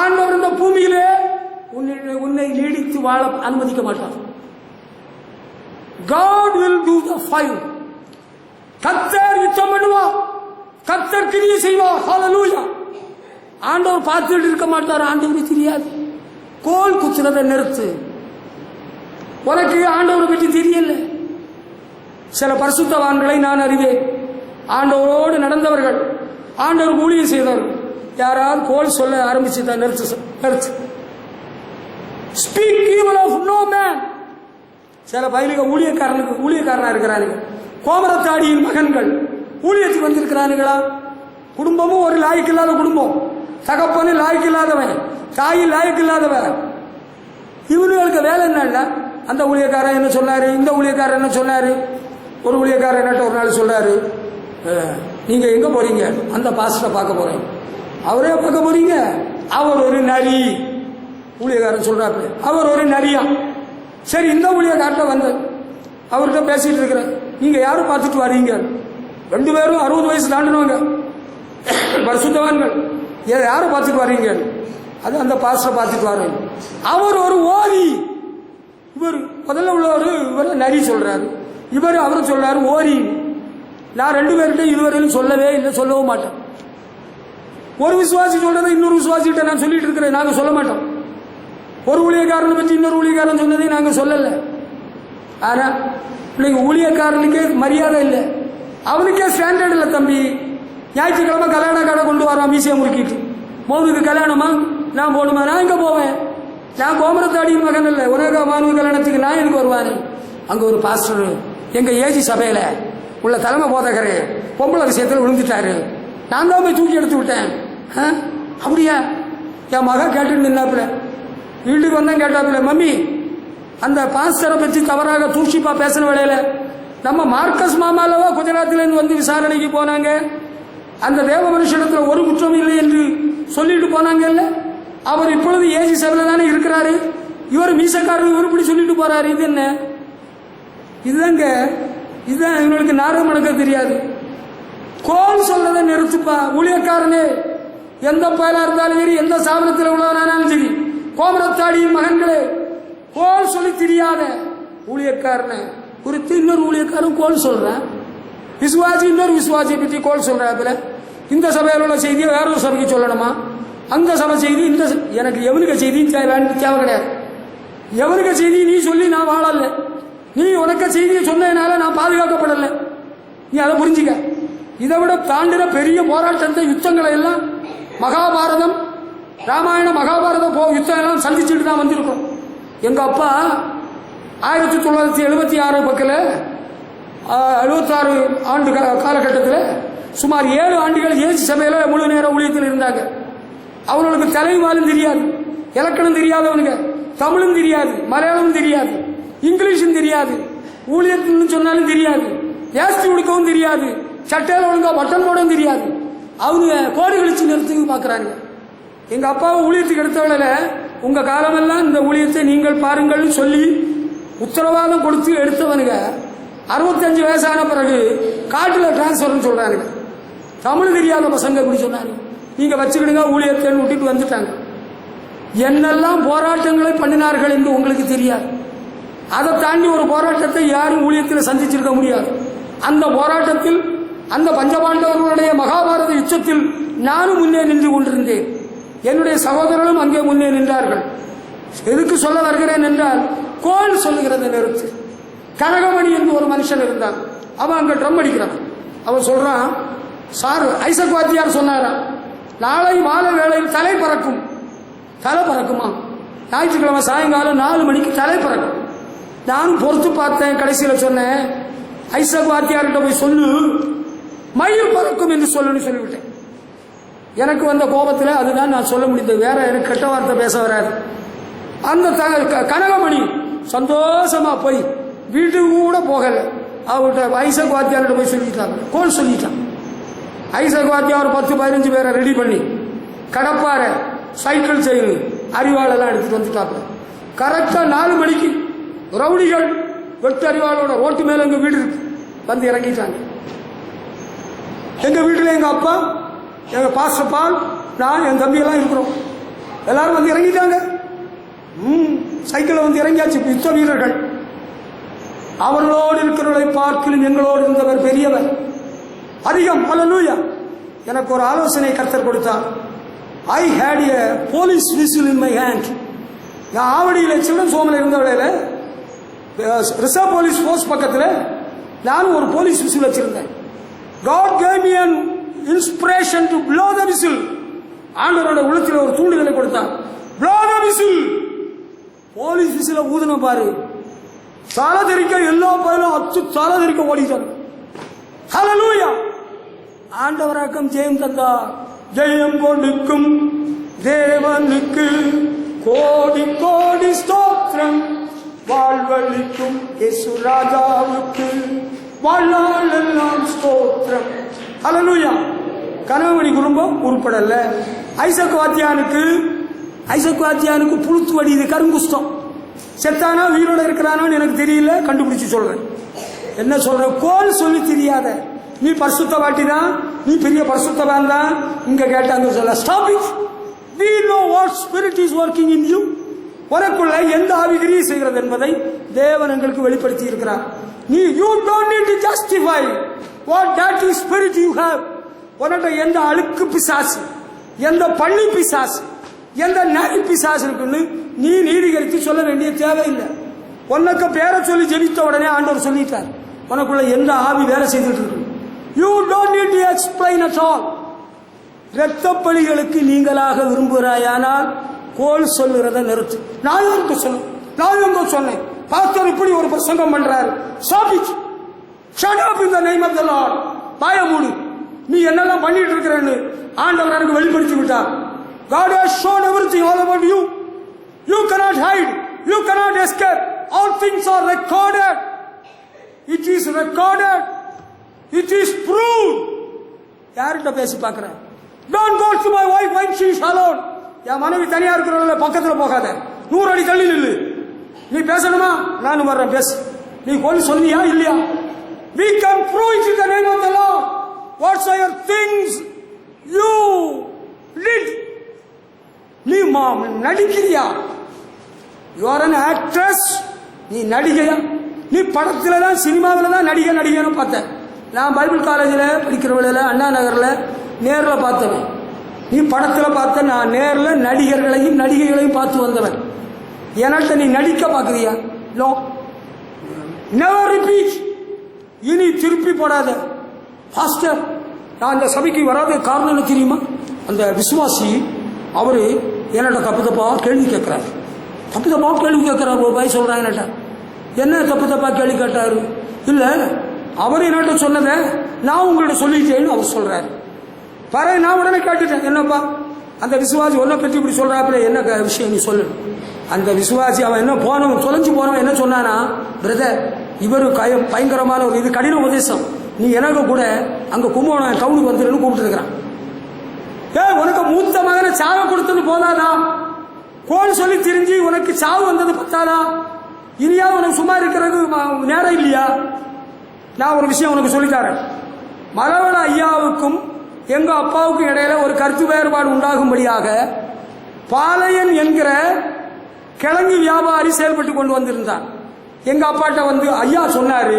ஆண்டவர் இந்த பூமியிலே உன்னை நீடித்து வாழ அனுமதிக்க மாட்டார். God will do the fight. கர்த்தர் யுத்தம் பண்ணுவார், கர்த்தர் கிரியை செய்வார். ஹல்லேலூயா. ஆண்டவர் பார்த்துட்டு இருக்க மாட்டார், ஆண்டவருக்கு தெரியாது. கோல் குத்துறதை நிறுத்து. உனக்கு ஆண்டவரை பற்றி தெரியல. சில பரிசுத்தவான்களை நான் அறிவேன், ஆண்டவரோடு நடந்தவர்கள், ஆண்டவர் ஊழியம் செய்தவர்கள். யாராவது கோல் சொல்ல ஆரம்பிச்சுதான் நிறுத்து. Speak evil of no man. சில பயிலுக ஊழியக்காரனா இருக்கிறானுங்க. கோமரத்தாடியின் மகன்கள் ஊழியத்துக்கு வந்திருக்கிறானுங்களா? குடும்பமும் ஒரு லாய்க்கு இல்லாத குடும்பம், தகப்பனு லாய்க்கு இல்லாதவன், தாய் லாய்க்கு இல்லாதவன். இவனுங்களுக்கு வேலை என்னன்னா அந்த ஊழியக்காரன் என்ன சொன்னாரு, இந்த ஊழியக்காரன் என்ன சொன்னாரு. ஒரு ஊழியக்காரன் என்ன ஒரு நாள் சொல்றாரு, நீங்க எங்க போறீங்க, அந்த பாஸ்டரை பார்க்க போறேன். அவரே பார்க்க போறீங்க, அவர் ஒரு நரி. ஊழியக்காரன் சொல்றாரு அவர் ஒரு நரியா. சரி, இந்த ஊழியக்கார்ட்ட வந்து அவர்கிட்ட பேசிட்டு இருக்கிறேன், நீங்க யாரும் பார்த்துட்டு வரீங்க. 2 பேரும் 60 வயசு தாண்டினவங்க, பரிசுத்தவான்கள். யாரை பார்த்துட்டு வர்றீங்க. அது அந்த பாஸ்டரை பார்த்துட்டு வர்றேன். அவர் ஒரு ஓரி. இவர் முதல்ல உள்ளவர் இவர் நரி சொல்றாரு, இவர் அவரு சொல்றாரு ஓரி. நான் 2 பேர்கிட்ட இதுவரையிலும் சொல்லவே இல்லை, சொல்லவும் மாட்டேன். ஒரு விசுவாசி சொல்றதை இன்னொரு விசுவாசிகிட்ட நான் சொல்லிட்டு இருக்கிறேன், நாங்க சொல்ல மாட்டோம். ஒரு ஊழியக்காரனை பற்றி இன்னொரு ஊழியக்காரன் சொன்னதை நாங்க சொல்லல. ஆனா இன்னைக்கு ஊழியக்காரனுக்கே மரியாதை இல்லை, அவனுக்கே ஸ்டாண்டர்ட் இல்லை. தம்பி ஞாயிற்றுக்கிழமை கல்யாண கடை கொண்டு வரான் மீசியை முறுக்கிட்டு, மௌனுக்கு கல்யாணமா, நான் போகணுமா, நான் எங்க போவேன், நான் கோமரத்தாடியின் மகன் இல்லை, உனக்கு மாணவ கல்யாணத்துக்கு நான் எதுக்கு வருவாரு. அங்க ஒரு பாஸ்டர் எங்க ஏஜி சபையில உள்ள தலைமை போதகரு பொம்பளை விஷயத்தில் விழுந்துட்டாரு, நான் தான் போய் தூக்கி எடுத்து விட்டேன். அப்படியா, என் மகா கேட்டுட்டு நின்னாப்புல, வீட்டுக்கு வந்தான் கேட்டாப்புல, மம்மி அந்த பாஸ்டரை பற்றி தவறாக தூஷிப்பா பேசின வேலையில நம்ம மார்க்கஸ் மாமாலவா குஜராத்திலிருந்து வந்து விசாரணைக்கு போனாங்க, அந்த தேவ மனுஷனத்தில் ஒரு குற்றம் இல்லை என்று சொல்லிட்டு போனாங்கல்ல, அவர் இப்பொழுது ஏஜி சபையில தானே இருக்கிறாரு, இவர் மீசக்காரர் இவர் இப்படி சொல்லிட்டு போறாரு. இது என்ன, இதுதாங்க, இதுதான் இவங்களுக்கு நாடகம் நடக்க தெரியாது. கோல் சொல்றதை நிறுத்துப்பா ஊழியக்காரனே, எந்த பயலா இருந்தாலும் சரி, எந்த சாபனத்தில் உள்ளவனாலும் சரி, கோமரத்தாடியின் மகன்களே, கோல் சொல்லி தெரியாத ஊழியக்காரனை குறித்து இன்னொரு ஊழியக்காரன் கோல் சொல்றேன், விசுவாசி இன்னொரு விசுவாசியை பற்றி கோல் சொல்றாப்புல. இந்த சபையில் உள்ள செய்தியை வேறொரு சபைக்கு சொல்லணுமா, அந்த சபை செய்தி இந்த எனக்கு எவனுக்கு செய்தி தேவை கிடையாது. எவனுக்கு செய்தி நீ சொல்லி நான் வாழல, நீ உனக்கு செய்தியை சொன்னதுனால நான் பாதுகாக்கப்படல, நீ அதை புரிஞ்சுக்க. இதை விட தாண்டின பெரிய போராட்டத்தை யுத்தங்களை எல்லாம் மகாபாரதம் ராமாயண மகாபாரத யுத்தம் எல்லாம் சந்திச்சுட்டு தான் வந்திருக்கோம். எங்க அப்பா 1976 பக்கத்தில் 76 ஆண்டு காலகட்டத்தில் சுமார் 7 ஆண்டுகள் ஏசி சபையில் முழு நேர ஊழியத்தில் இருந்தாங்க. அவர்களுக்கு தலைவாலும் தெரியாது, இலக்கணம் தெரியாதவனுங்க, தமிழும் தெரியாது, மலையாளமும் தெரியாது, இங்கிலீஷும் தெரியாது, ஊழியத்தில் சொன்னாலும் தெரியாது, ஏஸ்தி உடுக்கவும் தெரியாது, சட்டையில் ஒழுங்கா பட்டன் போடவும் தெரியாது. அவங்க கோடி கழிச்சு நிறுத்தி பார்க்குறாங்க. எங்க அப்பாவை ஊழியத்துக்கு எடுத்தவள, உங்க காலமெல்லாம் இந்த ஊழியத்தை நீங்கள் பாருங்கள் சொல்லி உத்தரவாதம் கொடுத்து எடுத்தவனுங்க 65 வயசான பிறகு காட்டில் டிரான்ஸ்பர்னு சொல்றாங்க. தமிழ் தெரியாத பசங்க இப்படி சொன்னாங்க, நீங்க வச்சுக்கிடுங்க ஊழியத்தை விட்டுட்டு வந்துட்டாங்க. என்னெல்லாம் போராட்டங்களை பண்ணினார்கள் என்று உங்களுக்கு தெரியாது. அதை தாண்டி ஒரு போராட்டத்தை யாரும் ஊழியத்தில் சந்திச்சிருக்க முடியாது. அந்த போராட்டத்தில், அந்த பஞ்சபாண்டவர்களுடைய மகாபாரத யுத்தத்தில் நானும் முன்னே நின்று கொண்டிருந்தேன், என்னுடைய சகோதரர்களும் அங்கே முன்னே நின்றார்கள். எதுக்கு சொல்ல வருகிறேன் என்றால், கோல் சொல்லுகிறது நிறுத்து. கனகமணி என்று ஒரு மனுஷன் இருந்தான், அவன் அங்க ட்ரம் அடிக்கிறான். அவன் சொல்றான், சார் ஐசக் வாத்தியார் சொன்னாரா, நாளை மாலை வேளையில் தலை பறக்கும். தலை பறக்குமா? ஞாயிற்றுக்கிழமை சாயங்காலம் 4 மணிக்கு தலை பறக்கும். நானும் பொறுத்து பார்த்தேன், கடைசியில் சொன்னேன், ஐசக் வாத்தியார்கிட்ட போய் சொல்லு, மயில் பறக்கும் என்று சொல்லுன்னு சொல்லிவிட்டேன். எனக்கு வந்த கோபத்தில் அதுதான் நான் சொல்ல முடிந்தது, வேற எனக்கு கெட்ட வார்த்தை பேச வராது. அந்த கனகமணி சந்தோஷமா போய் வீட்டுக்கு கூட போகல, அவர்கிட்ட ஐசக் வாத்தியார்கிட்ட போய் சொல்லிட்டாங்க, கோல் சொல்லிட்டான். ஐசக் வாத்தியார் 10-15 பேரை ரெடி பண்ணி கடப்பார சைக்கிள் செயின் அறிவாளெல்லாம் எடுத்துட்டு வந்துட்டாங்க. கரெக்டா 4 மணிக்கு ரவுடிகள் வெட்டு அறிவாளோட ரோட்டு மேல எங்க வீடு இருக்கு வந்து இறங்கிட்டாங்க. எங்க வீட்டுல எங்க அப்பா, எங்க பாஸ்டர் பால், நான், என் தம்பி எல்லாம் இருக்கிறோம். எல்லாரும் வந்து இறங்கிட்டாங்க. சைக்கிள் வந்து இறங்கியாச்சு யுத்த வீரர்கள். அவர்களோடு இருக்கிறவர்களை பார்க்கலும் எங்களோடு இருந்தவர் பெரியவர் அதிகம். அல்லேலூயா. எனக்கு ஒரு ஆலோசனை கர்த்தர் கொடுத்தார். I hate a police whistle in my hand. நான் ஆவடியில் சில்ட்ரன்ஸ் ஹோமில் இருந்த வேளையில ரிசர்வ் போலீஸ் போஸ்ட் பக்கத்தில் நானும் ஒரு போலீஸ் விசில் வச்சிருந்தேன். God gave me an inspiration to blow the whistle. ஆண்டவரோட உள்ளத்தில் ஒரு தூண்டுதலை கொடுத்தார். blow the whistle. போலீஸ் விசில ஊதுன பாரு, தலை தெரிக்க எல்லா பயிலும் அச்சு தலை தெரிக்க ஓடிட்டாங்க. ஹல்லேலூயா. ஆண்டவராக்கம் ஜெயம் தந்தா. ஜெயம் கொடுக்கும் தேவனுக்கு கோடி கோடி ஸ்தோத்திரம். வாழ்வளிக்கும் இயேசு ராஜாவுக்கு வாழ்நாள் எல்லாம் ஸ்தோத்திரம். ஹல்லேலூயா. கணவனி குடும்பம் உருப்படல. ஐசக் வாத்தியானுக்கு புழுத்து வடியுது, கருங்குஷ்டம். செத்தானா உயிரோட இருக்கிறானு எனக்கு தெரியல, கண்டுபிடிச்சு சொல்றேன். என்ன சொல்ற? கோல் சொல்லி தெரியாத நீ பரிசுத்தவாட்டி தான், நீ பெரிய பரிசுத்தவான் தான். இங்க கேட்டாங்க சொல்ல stop it. We know what spirit is working in you. உனக்குள்ள எந்த ஆவிகிரியை செய்கிறது என்பதை தேவன் எங்களுக்கு வெளிப்படுத்தி இருக்கிறார். நீ you don't need to justify what dirty spirit you have. உனக்கு எந்த அழுக்கு பிசாசு, எந்த பள்ளி பிசாசு, எந்த நரி பிசாசு இருக்குன்னு நீ நீதிகரித்து சொல்ல வேண்டிய தேவையில்லை. உனக்கு பேரை சொல்லி ஜெபித்த உடனே ஆண்டவர் சொல்லிட்டார் உனக்குள்ள எந்த ஆவி வேலை செய்துட்டு இருக்கு. You don't need to explain at all. இரத்த பலிகளுக்கு நீங்களாக விரும்புகிறாயானால் கோல் சொல்லுறத நிறுத்து. நான் எங்க சொன்னேன் பாஸ்டர் இப்படி ஒரு பிரசங்கம் பண்றாரு. Stop it. Shut up in the name of the Lord. வாய மூடு. நீ என்னெல்லாம் பண்ணிட்டு இருக்கிறேன்னு ஆண்டவர் எனக்கு வெளிப்படுத்தி விட்டார். God has shown everything all about you. You cannot hide. You cannot escape. All things are recorded. It is recorded. It is proved. யார்கிட்ட பேசி பார்க்கிறேன்? Don't go to my wife when she is alone. என் மனைவி தனியா இருக்கிறவங்கள பக்கத்துல போகாத, 100 அடி தள்ளி நில்லு. நீ பேசணுமா? நானும் வர்றேன், பேசு. நீ கொண்டு சொன்னியா இல்லையா? We can prove it in the name of the Lord. Whatsoever things you did. நீ நடிக்கிறியா? You are an actress. நீ நடிகையா? நீ படத்துல தான் சினிமாவில் தான் நடிகன்னு பார்த்தேன். நான் பைபிள் காலேஜில் படிக்கிற வேளையில் அண்ணா நகரில் நேரில் பார்த்தவன். நீ படத்தில் பார்த்த, நான் நேரில் நடிகர்களையும் நடிகைகளையும் பார்த்து வந்தவன். என்கிட்ட நீ நடிக்க பார்க்குறியா? No, never repeat. இனி திருப்பி போடாத. பாஸ்டர், நான் அந்த சபைக்கு வராத காரணம் என்ன தெரியுமா? அந்த விசுவாசி அவரு என்னோட தப்பா கேள்வி கேட்கிறாரு. ஒரு பாய் சொல்றாங்க என்னட்ட. என்ன தப்பா கேள்வி கேட்டாரு? இல்ல, அவர் என்னட்ட சொன்னதை நான் உங்கள்ட்ட சொல்லிட்டேன்னு அவர் சொல்றாரு. பாரு, நான் உடனே கேட்டுட்டேன், என்னப்பா அந்த விசுவாசி ஒன்ன பற்றி இப்படி சொல்றாப்புல, என்ன விஷயம் நீ சொல்லு. அந்த விசுவாசி அவன் என்ன தொலைஞ்சு போனவன் என்ன சொன்னானா, பிரதர் இவரு பயங்கரமான ஒரு இது கடின உபதேசம், நீ எனக்கு கூட அங்க கும்பகோணம் டவுனுக்கு வந்துருன்னு கூப்பிட்டு இருக்கிறான். உனக்கு மூத்த மகனை சாவை கொடுத்தது போதாதா? கோல் சொல்லி தெரிஞ்சு உனக்கு சாவு வந்தது பத்தாதா? இனியா உனக்கு சும்மா இருக்கிறது நேரம் இல்லையா? நான் ஒரு விஷயம் உனக்கு சொல்லித்தாரேன். மரவள ஐயாவுக்கும் எங்க அப்பாவுக்கும் இடையில ஒரு கருத்து வேறுபாடு உண்டாகும்படியாக பாளையன் என்கிற கிழங்கு வியாபாரி செயல்பட்டு கொண்டு வந்திருந்தான். எங்க அப்பாட்ட வந்து ஐயா சொன்னாரு,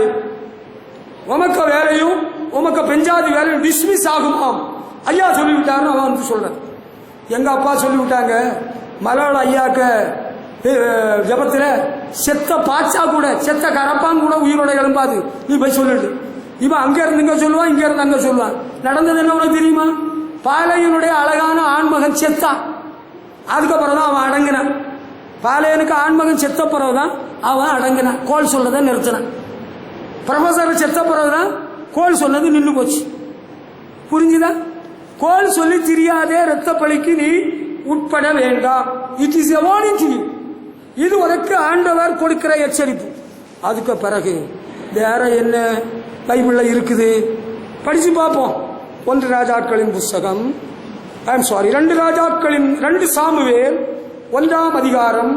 உமக்கு வேலையும் உமக்கு பெஞ்சாதி வேலையும் டிஸ்மிஸ் ஆகுமாம் ஐயா சொல்லிவிட்டாருன்னு அவன் வந்து சொல்றான். எங்க அப்பா சொல்லிவிட்டாங்க, மலவள ஐயாக்க ஜபத்துல செத்த பாட்சா கூட, செத்த கரப்பான் கூட உயிரோட எழும்பாது, நீ போய் சொல்லிடு. இவன் அங்க இருந்து இங்க சொல்லுவான், இங்க இருந்து அங்க சொல்லுவான். நடந்தது என்ன உனக்கு தெரியுமா? பாளையனுடைய அழகான ஆண்மகன் செத்தான். அதுக்கப்புறம் தான் அவன் அடங்கினான். பாளையனுக்கு ஆண்மகன் செத்த பிறகுதான் அவன் அடங்கினான், கோல் சொல்றதை நிறுத்தினான். ப்ரொஃபசர் செத்த பிறகுதான் கோல் சொன்னது நின்று போச்சு. புரிஞ்சுதா? கோல் சொல்லி தெரியாதே இரத்த பலிக்கு நீ உட்பட வேண்டாம். It is a warning to you. இது உனக்கு ஆண்டவர் கொடுக்கிற எச்சரிப்பு. அதுக்கு பிறகு வேற என்ன பைபிள்ல இருக்குது படிச்சு பார்ப்போம். 1 ராஜாக்களின் புஸ்தகம், 2 சாமுவேல் 1ஆம் அதிகாரம்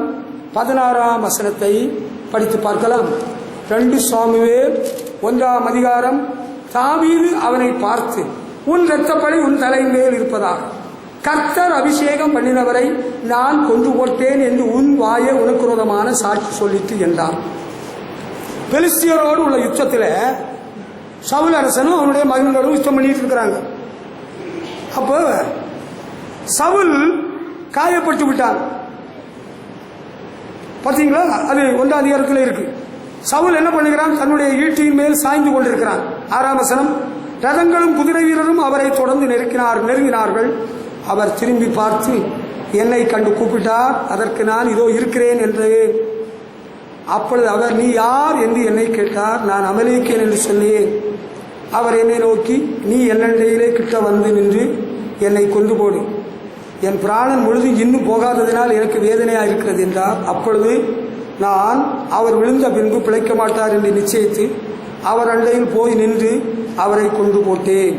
16ஆம் வசனத்தை படித்து பார்க்கலாம். 2 சாமுவேல் 1ஆம் அதிகாரம். தாவீது அவனை பார்த்து, உன் இரத்தப்பழி உன் தலையின் மேல் இருப்பதாக, கர்த்தர் அபிஷேகம் பண்ணினவரை நான் கொண்டு போட்டேன் என்று உன் வாயை உனக்கு விரோதமான சாட்சி சொல்லிட்டு என்றார். பெலிஸ்தியரோடு உள்ள யுத்தத்தில் சவுல் அரசனும் அவனுடைய மகன்களும் யுத்தம் பண்ணிட்டு இருக்கிறாங்க. அப்போ சவுல் காயப்பட்டு விட்டான். பார்த்தீங்களா? அது 1ஆம் அதிகாரத்தில் இருக்கு. சவுல் என்ன பண்ணுகிறான்? தன்னுடைய ஈட்டியின் மேல் சாய்ந்து கொண்டிருக்கிறான். 6ஆம் வசனம். ரதங்களும் குதிரை வீரரும் அவரை தொடர்ந்து நெருங்கினார்கள். அவர் திரும்பி பார்த்து என்னை கண்டு கூப்பிட்டார். அதற்கு நான் இதோ இருக்கிறேன் என்று. அப்பொழுது அவர், நீ யார் என்று என்னை கேட்டார். நான் அமலேக்கியன் என்று சொன்னேன். அவர் என்னை நோக்கி, நீ என்னண்டையிலே கிட்ட வந்து நின்று என்னை கொண்டு போடு, என் பிராணன் முழுது இன்னும் போகாததினால் எனக்கு வேதனையாக இருக்கிறது என்றார். அப்பொழுது நான் அவர் விழுந்த பின்பு பிழைக்க மாட்டார் என்று நிச்சயித்து அவர் அண்டையில் போய் நின்று அவரை கொண்டு போட்டேன்.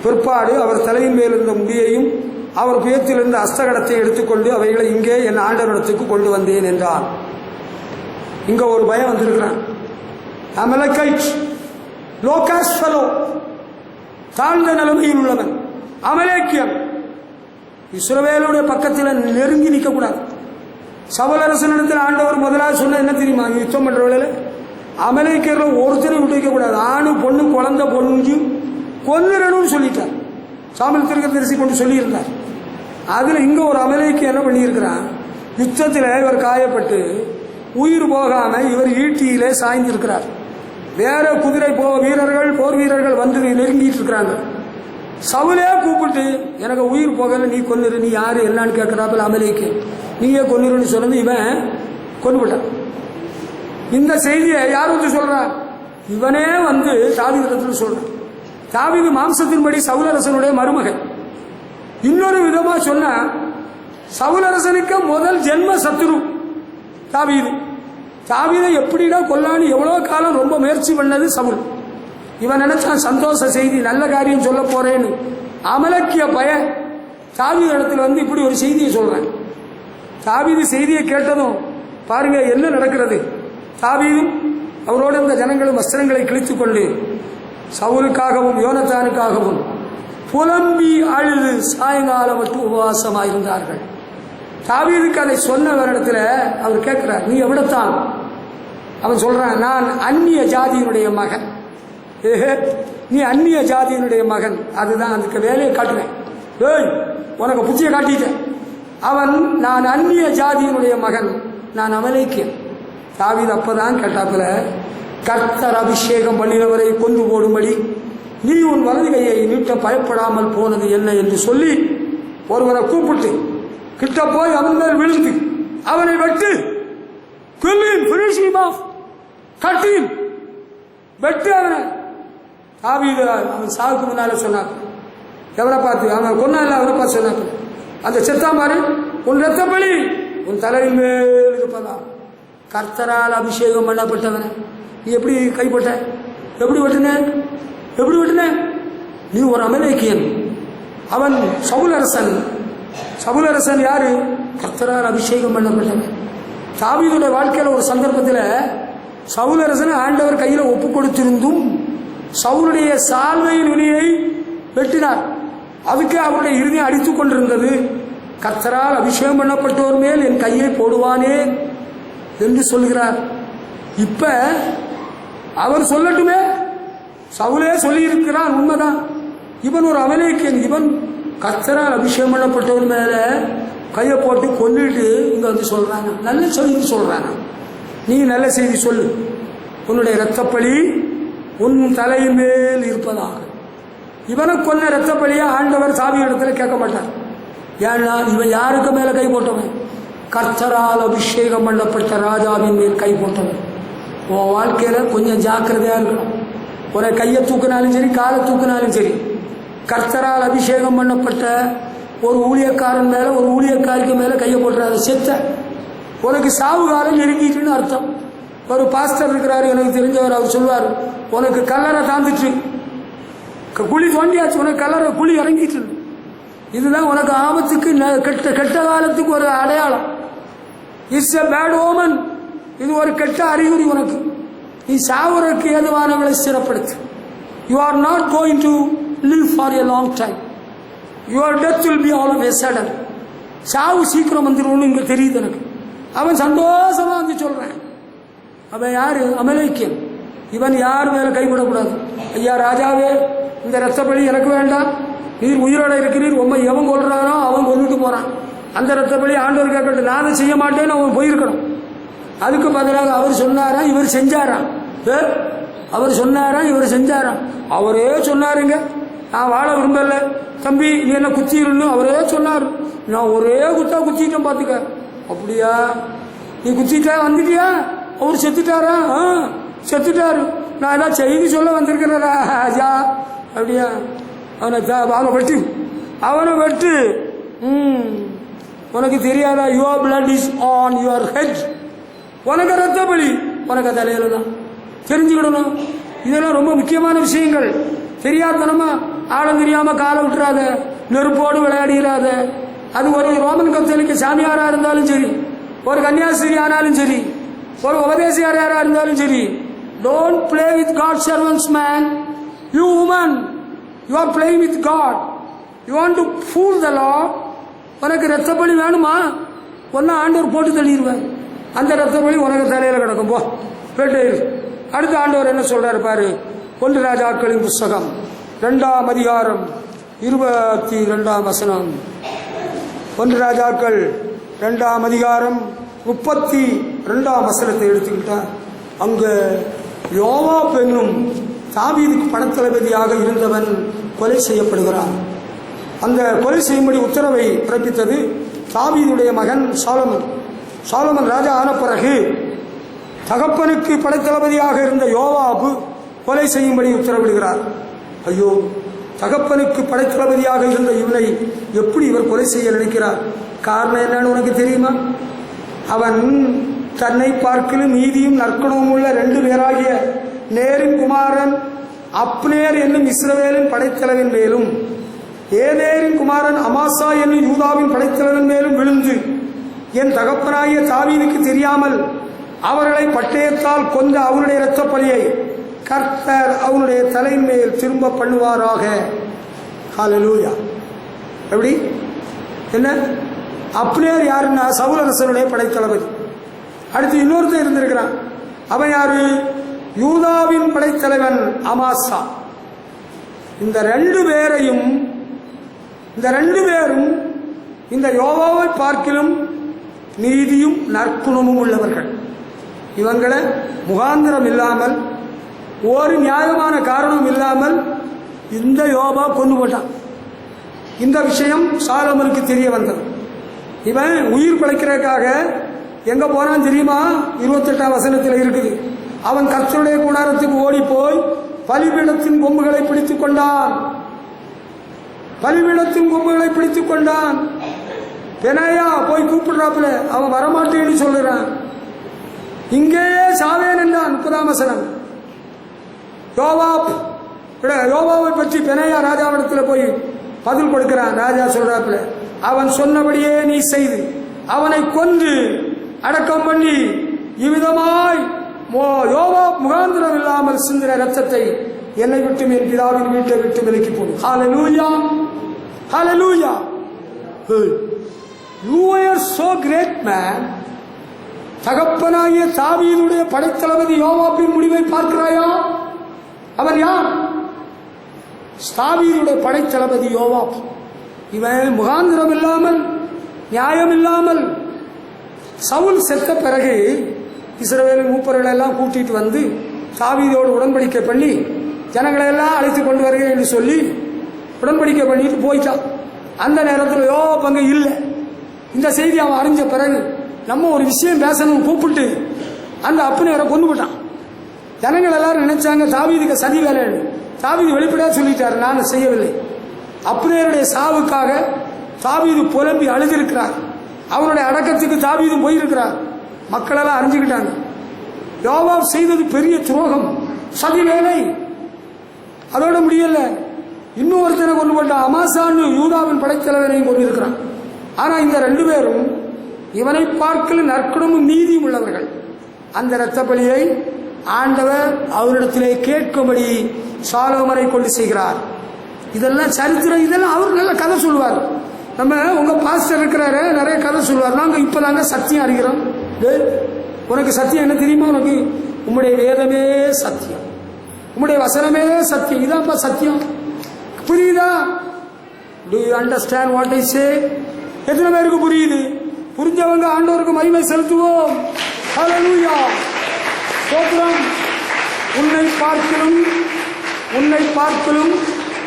பிற்பாடு அவர் தலையின் மேல் இருந்த முடியையும் அவர் புயத்திலிருந்த அஸ்தகடத்தை எடுத்துக்கொண்டு அவைகளை இங்கே என் ஆண்டவரிடத்துக்கு கொண்டு வந்தேன் என்றார். இங்க ஒரு பயம் வந்திருக்கிறான். அமலக்கைட், லோ காஸ்ட் ஃபெலோ, தாழ்ந்த நிலைமையில் உள்ளவன், அமலேக்கியன். இஸ்ரவேலுடைய பக்கத்தில் நெருங்கி நிற்கக்கூடாது. சவுலரசனிடத்தில் ஆண்டவர் முதலாக சொன்ன என்ன தெரியுமா? யுத்தம் பண்ற வேளையில அமலேக்கியர்கள் ஒருத்தரையும் விட்டு வைக்கக்கூடாது. ஆணு பொண்ணு குழந்தை பொண்ணு கொன்னுறணும்னு சொல்லிட்டார். சாமுவேல் தீர்க்கதரிசி கொண்டு சொல்லியிருந்தார். அதில் இங்கே ஒரு அமலேக்கியன் என்ன பண்ணியிருக்கிறான்? யுத்தத்தில் இவர் காயப்பட்டு உயிர் போகாம இவர் ஈட்டியிலே சாய்ந்திருக்கிறார். வேற குதிரை வீரர்கள் போர் வீரர்கள் வந்து நெருங்கிட்டு இருக்கிறாங்க. சவுலே கூப்பிட்டு எனக்கு உயிர் போகல, நீ கொன்னுரு, நீ யாரு என்னன்னு கேட்கிறாப்புல அமலேக்கியன். நீயே கொன்னுருன்னு சொன்னது இவன் கொன்னுவிட்டான். இந்த செய்தியை யார் வந்து சொல்றான்? இவனே வந்து தாவீதிடத்தில் சொல்றான். தாவீது மாம்சத்தின்படி சவுலரசனுடைய மருமகன். இன்னொரு விதமா சொன்ன சவுலரசனுக்கு முதல் ஜென்ம சத்துரு தாவீது. தாவீதை எப்படிடா கொல்லான்னு எவ்வளவு காலம் ரொம்ப முயற்சி பண்ணது சவுல். இவன் நினைச்சான் சந்தோஷ செய்தி, நல்ல காரியம் சொல்ல போறேன்னு. அமலக்கிய பையன் தாவீது இடத்துல வந்து இப்படி ஒரு செய்தியை சொல்றேன். தாவீது செய்தியை கேட்டதும் பாருங்க என்ன நடக்கிறது. தாவீதும் அவரோட இந்த ஜனங்களும் வஸ்திரங்களை கிழித்துக் கொண்டு சவுலுக்காகவும் யோனத்தானுக்காகவும் புலம்பி அழுது சாயங்காலம் மட்டும் உபவாசமாயிருந்தார்கள். தாவீதுக்கு அதை சொன்னவரிடத்துல அவர் கேட்கிறார், நீ எவ்வளத்தான்? அவன் சொல்றான், நான் அந்நிய ஜாதியினுடைய மகன். நீ அந்நிய ஜாதியினுடைய மகன், அதுதான் அதுக்கு வேலையை காட்டுவேன். ஏய், உனக்கு புத்திய காட்டிட்டேன். அவன் நான் அந்நிய ஜாதியினுடைய மகன், நான் அமலேக்கியன். தாவீது அப்பதான் கேட்டாப்புல, கர்த்தர் அபிஷேகம் பண்ணினவரை கொண்டு போடும்படி நீ உன் வலது கையை நீட்ட பயப்படாமல் போனது என்ன என்று சொல்லி ஒருவரை கூப்பிட்டு கிட்ட போய் அவன் மேல் விழுந்து அவனை வெட்டு, கட்டீன் வெட்டு அவனை. தாவீது அவன் சாவுக்கு முன்னால சொன்னார். எவனை பார்த்து? அவன் கொன்னால அவனை பார்த்து சொன்னார், அந்த செத்தாமாரு உன் ரத்த பலி உன் தலையின் மேல் இருப்பதா. கர்த்தரால் அபிஷேகம் பண்ணப்பட்டவன நீ எப்படி கைப்பட்ட? எப்படி வெட்டின? எப்படி வெட்டின? நீ ஒரு அமலேக்கியன். அவன் சவுலரசன். சவுலரசன் யாரு? கர்த்தரால் அபிஷேகம் பண்ணப்பட்டவன். தாவீதுடைய வாழ்க்கையில் ஒரு சந்தர்ப்பத்தில் சவுலரசன் ஆண்டவர் கையில் ஒப்பு கொடுத்திருந்தும் சவுலுடைய சால்வையின் நுனியை வெட்டினார். அதுக்கு அவருடைய இறுதியை அடித்துக் கொண்டிருந்தது. கர்த்தரால் அபிஷேகம் பண்ணப்பட்டோர் மேல் என் கையை போடுவானே என்று சொல்கிறார். இப்ப அவர் சொல்லட்டுமே, சவுலே சொல்லி இருக்கிறான், உண்மைதான். இவன் ஒரு அமலேக்கியன். இவன் கர்த்தரால் அபிஷேகம் பண்ணப்பட்டவர் மேல கையை போட்டு கொண்டுட்டு இங்க வந்து சொல்றாங்க, நல்ல செய்தி சொல்றாங்க. நீ நல்ல செய்தி சொல்லு, உன்னுடைய இரத்தப்பழி உன் தலை மேல் இருப்பதாக. இவனை கொன்ன இரத்தப்பழியா ஆண்டவர் சாவி இடத்துல கேட்க மாட்டார். ஏன்னா இவன் யாருக்கு மேல கை போட்டவன்? கர்த்தரால் அபிஷேகம் பண்ணப்பட்ட ராஜாவின் மேல் கை போட்டவன். உன் வாழ்க்கையில கொஞ்சம் ஜாக்கிரதையா இருக்கணும். ஒரு கையை தூக்கினாலும் சரி, காலை தூக்கினாலும் சரி, கர்த்தரால் அபிஷேகம் பண்ணப்பட்ட ஒரு ஊழியக்காரன் மேல ஒரு ஊழியக்காரிக்கு மேல கையை போட்டுறாரு. செத்த உனக்கு சாவு காலம் நெருங்கிட்டுன்னு அர்த்தம். ஒரு பாஸ்டர் இருக்கிறாரு, எனக்கு தெரிஞ்சவர், அவர் சொல்வார், உனக்கு கல்லறை தாந்துட்டு குழி தோண்டியாச்சு, உனக்கு கல்லறை குழி இறங்கிட்டு. இதுதான் உனக்கு ஆபத்துக்கு கெட்ட காலத்துக்கு ஒரு அடையாளம். It's a bad omen. இது ஒரு கெட்ட அறிகுறி உனக்கு. நீ சாவுறதுக்கு ஏதுவானவங்களை ஸ்திரப்படுத்து. You are not going to live for a long time. Your death will be all of a sudden. சாவு சீக்கிரம் வந்துடும் இங்க தெரியுது எனக்கு. அவன் சந்தோஷமா வந்து சொல்றேன். அவன் யாரு? அமலேக்கியன். இவன் யார் மேல கைவிடக்கூடாது. ஐயா ராஜாவே, இந்த ரத்தப்பழி எனக்கு வேண்டாம். நீர் உயிரோட இருக்கிறீர். உண்மை எவன் கொள்றானோ அவன் கொண்டுட்டு போறான். அந்த ரத்தப்பழி ஆண்டவர் கேட்கட்டும், நான் செய்ய மாட்டேன்னு அவன் போயிருக்கணும். அதுக்கு பதிலாக அவர் சொன்னாரா, இவர் செஞ்சாராம். அவர் சொன்னாரா, இவர் செஞ்சாராம். அவரே சொன்னாருங்க, நான் வாழ விரும்பல தம்பி, நீ என்ன குத்திருன்னு அவரே சொன்னார். நான் ஒரே குத்தா குத்திட்டேன் பாத்துக்க. அப்படியா? நீ குத்திட்டா வந்துட்டியா? அவர் செத்துட்டாரா? செத்துட்டாரு. நான் ஏதாவது செய்தி சொல்ல வந்திருக்கிறேன் ராஜா. அப்படியா? அவனை வெட்டு, அவனை வெட்டு. உனக்கு தெரியாதா? Your blood is on your head. உனக்கு ரத்த பலி உனக்கு தலையில தான். தெரிஞ்சுக்கிடணும். இதெல்லாம் ரொம்ப முக்கியமான விஷயங்கள். தெரியாதனமா ஆழம் தெரியாம காலை விட்டுறாத, நெருப்போடு விளையாடுகிறாத. அது ஒரு ரோமன் கத்தோலிக்க சாமியாரா இருந்தாலும் சரி, ஒரு கன்னியாஸ்திரி ஆனாலும் சரி, ஒரு உபதேசியாரா இருந்தாலும் சரி, don't play with God servants man. You woman, you are playing with God. You want to fool the Lord. உனக்கு ரத்த பலி வேணுமா? ஒன்னா ஆண்டவர் போட்டு தள்ளிடுவார். அந்த ரத்த பலி உனக்கு தலையில கிடக்கும். போ போயிட்டு. அடுத்த ஆண்டவர் என்ன சொல்றாரு பாரு. 1 ராஜாக்களின் புஸ்தகம் 2ஆம் அதிகாரம் 22ஆம் வசனம். 1 ராஜாக்கள் 2ஆம் அதிகாரம் 32ஆம் வசனத்தை எடுத்துக்கிட்டா, அங்க யோவாப் என்னும் தாவீதுக்கு படத்தளபதியாக இருந்தவன் கொலை செய்யப்படுகிறான். அந்த கொலை செய்யும்படி உத்தரவை பிறப்பித்தது தாவீதுடைய மகன் சாலமன். சாலமன் ராஜா ஆன பிறகு தகப்பனுக்கு படைத்தளபதியாக இருந்த யோவாபு கொலை செய்யும்படி உத்தரவிடுகிறார். ஐயோ, தகப்பனுக்கு படைத்தளபதியாக இருந்த இவனை எப்படி இவர் கொலை செய்ய நினைக்கிறார்? காரணம் என்னன்னு உனக்கு தெரியுமா? அவன் தன்னை பார்க்கலும் நீதியும் நற்குணமும் உள்ள 2 பேராகிய நேரின் குமாரன் அப்னேர் என்னும் இஸ்ரவேலின் படைத்தலைவன் மேலும் ஏதேரின் குமாரன் அமாசா என்னும் யூதாவின் படைத்தலைவன் மேலும் விழுந்து என் தகப்பனாகிய தாவீதுக்கு தெரியாமல் அவர்களை பட்டயத்தால் கொண்ட அவனுடைய இரத்த பலியை கர்த்தர் அவனுடைய தலையின் மேல் திரும்ப பண்ணுவாராக. ஹல்லேலூயா. எப்படி? என்ன? அப்னேர் யாருன்னா சவுல் அரசனுடைய படைத்தளபதி. அடுத்து இன்னொருத்தர் இருந்திருக்கிறான். அவன் யாரு? யூதாவின் படைத்தலைவன் அமாசா. இந்த 2 பேரையும் இந்த யோவாவை பார்க்கிலும் நீதியும் நற்குணமும் உள்ளவர்கள். இவங்களை முகாந்திரம் இல்லாமல், ஒரு நியாயமான காரணம் இல்லாமல் இந்த யோபா கொண்டு போட்டான். இந்த விஷயம் சாலமனுக்கு தெரிய வந்தது. இவன் உயிர் பிழைக்கிறதுக்காக எங்க போனான் தெரியுமா? 28ஆம் வசனத்தில் இருக்குது. அவன் கர்த்தருடைய கூடாரத்துக்கு ஓடி போய் பலிபீடத்தின் கொம்புகளை பிடித்துக் கொண்டான். பெனாயா போய் கூப்பிடுறாப்புல, அவன் வரமாட்டேன்னு சொல்லுறான். இங்கேயே சாவேன் என்றான். 30ஆம் வசனம். யோவாவை பற்றி பெனாயா ராஜாவிடத்தில் போய் பதில் கொடுக்கிறான். ராஜா சொல்றாப்புல, அவன் சொன்னபடியே நீ செய்து அவனை கொன்று அடக்கம் பண்ணி இவ்விதமாய் யோவாப் முகாந்திரம் இல்லாமல் சிந்தின ரத்தத்தை என்னை விட்டும் என் பிதாவின் வீட்டை விட்டு விலக்கி போடு. ஹல்லேலூயா, ஹல்லேலூயா. You are so great man. தகப்பனாகிய தாவீதுடைய படைத்தளபதி யோவாபின் முடிவை பார்க்கிறாயா? அவன் யார்? தாவீதுடைய படைத்தளபதி யோவாப். இவன் முகாந்திரம் இல்லாமல், நியாயம் இல்லாமல், சவுல் செத்த பிறகு இஸ்ரவேலின் மூப்பர்களை எல்லாம் கூட்டிட்டு வந்து தாவீதோடு உடன்படிக்கை பண்ணி ஜனங்களை எல்லாம் அழைத்து கொண்டு வருகிறேன் என்று சொல்லி உடன்படிக்கை பண்ணிட்டு போயிட்டான். அந்த நேரத்தில் யோவாப் அங்கே இல்லை. இந்த செய்தி அவன் அறிஞ்ச பிறகு நம்ம ஒரு விஷயம் பேசணும் கூப்பிட்டு அந்த அப்னேரை கொண்டு போட்டான். ஜனங்கள் எல்லாரும் நினைச்சாங்க தாவீதுக்கு சதி வேலை. தாவீது வெளிப்படையா சொல்லிட்டாரு, நான் செய்யவில்லை. அப்னேருடைய சாவுக்காக தாவீது புலம்பி அழுதிருக்கிறார். அவனுடைய அடக்கத்துக்கு தாவீது போயிருக்கிறார். மக்கள் எல்லாம் அறிஞ்சுக்கிட்டாங்க. யோவாப் செய்தது பெரிய துரோகம், சதி வேலை. அதோட முடியல, இன்னும் ஒருத்தனை கொண்டு போட்டான். அமாசான்னு யூதாவின் படைத்தலைவரையும் கொண்டு இருக்கிறான். ஆனா இந்த 2 பேரும் இவனை பார்க்கல நற்குணமும் நீதியும் உள்ளவர்கள். அந்த இரத்த பலியை ஆண்டவர் அவரிடத்திலே கேட்கும்படி சாலோமனை கொண்டு செய்கிறார். இதெல்லாம் சரித்திரம். இதெல்லாம் அவர் நல்ல கதை சொல்லுவார். நம்ம உங்க பாஸ்டர் இருக்கிறாரு, நிறைய கதை சொல்லுவார். நாங்க இப்பதாங்க சத்தியம் அறிகிறோம். உனக்கு சத்தியம் என்ன தெரியுமா? உனக்கு உம்முடைய வேதமே சத்தியம், உம்முடைய வசனமே சத்தியம். இதான்ப்பா சத்தியம். புரியுதா? Do you understand what I say? எத்தனை பேருக்கு புரியுது? புரிஞ்சவங்க ஆண்டவருக்கு மகிமை செலுத்துவோம். ஹல்லேலூயா. ஸ்தோத்திரம். உன்னை பார்க்கலும்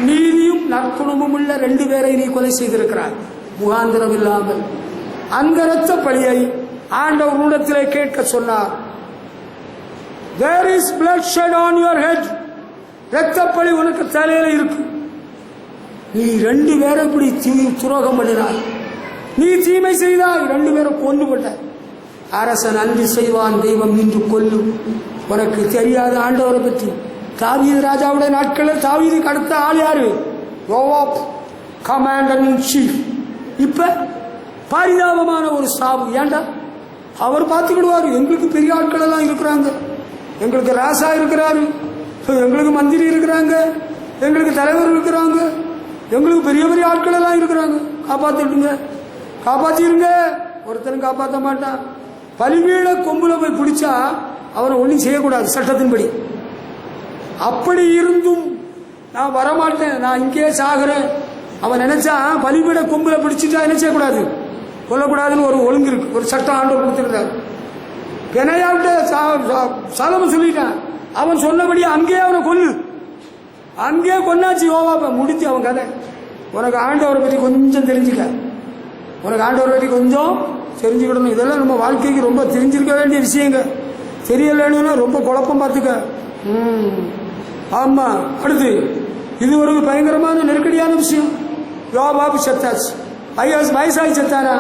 நீதியும் நற்குணமும் உள்ள 2 பேரை நீ கொலை செய்திருக்கிறார், முகாந்திரம் இல்லாமல். அந்த இரத்த பலியை ஆண்டவர் உன்னிடத்திலே கேட்க சொன்னார். There is blood shed on your head. இரத்த பலி உனக்கு தலையில இருக்கு. நீ 2 பேரை இப்படி துரோகம் பண்ணினாய், நீ தீமை செய்தாய், 2 பேரை கொண்டு போட்டாய். அரசன் அன்றி செய்வான் தெய்வம் இன்று கொல்லும். உனக்கு தெரியாத ஆண்டவரை பற்றி. தாவீது ராஜாவுடைய நாட்களில் தாவீதுக்கு அடுத்த ஆள் யாரு? யோவாப், கமாண்டர் இன் சீஃப். இப்ப பரிதாபமான ஒரு சாவு. ஏண்டா? அவர் பார்த்துக்கிடுவார். எங்களுக்கு பெரிய ஆட்கள் எல்லாம் இருக்கிறாங்க, எங்களுக்கு ராசா இருக்கிறாரு, எங்களுக்கு மந்திரி இருக்கிறாங்க, எங்களுக்கு தலைவர் இருக்கிறாங்க, எங்களுக்கு பெரிய பெரிய ஆட்கள் எல்லாம் இருக்கிறாங்க, காப்பாத்திடுங்க, காப்பாத்திருங்க. ஒருத்தரும் காப்பாற்ற மாட்டான். பலிபீட கொம்புல போய் பிடிச்சா அவனை ஒன்றும் செய்யக்கூடாது சட்டத்தின்படி. அப்படி இருந்தும் நான் வரமாட்டேன், நான் இங்கே சாகிறேன், அவன் நினைச்சா பலிபீட கொம்புல பிடிச்சிட்டா என்ன செய்யக்கூடாது? கொல்லக்கூடாதுன்னு ஒரு ஒழுங்கு இருக்கு, ஒரு சட்டம் ஆண்டவர் கொடுத்துருக்காரு. பெனையாவிட்ட சாலமன் சொல்லிட்டான், அவன் சொன்னபடி அங்கேயே அவனை கொல்லு. அங்கேயே கொன்னாச்சு யோவாப்ப, முடிச்சு அவன் கதை. உனக்கு ஆண்டவரை பற்றி கொஞ்சம் தெரிஞ்சுக்க, உனக்கு ஆண்டவரை பற்றி கொஞ்சம் தெரிஞ்சுக்கிடணும். இதெல்லாம் நம்ம வாழ்க்கைக்கு ரொம்ப தெரிஞ்சிருக்க வேண்டிய விஷயங்க. தெரியலன்னு ரொம்ப குழப்பம் பார்த்துக்க. ஆமா. அடுத்து இது ஒரு பயங்கரமான நெருக்கடியான விஷயம். யோவாபு செத்தாச்சு, வயசாகி செத்தாரா?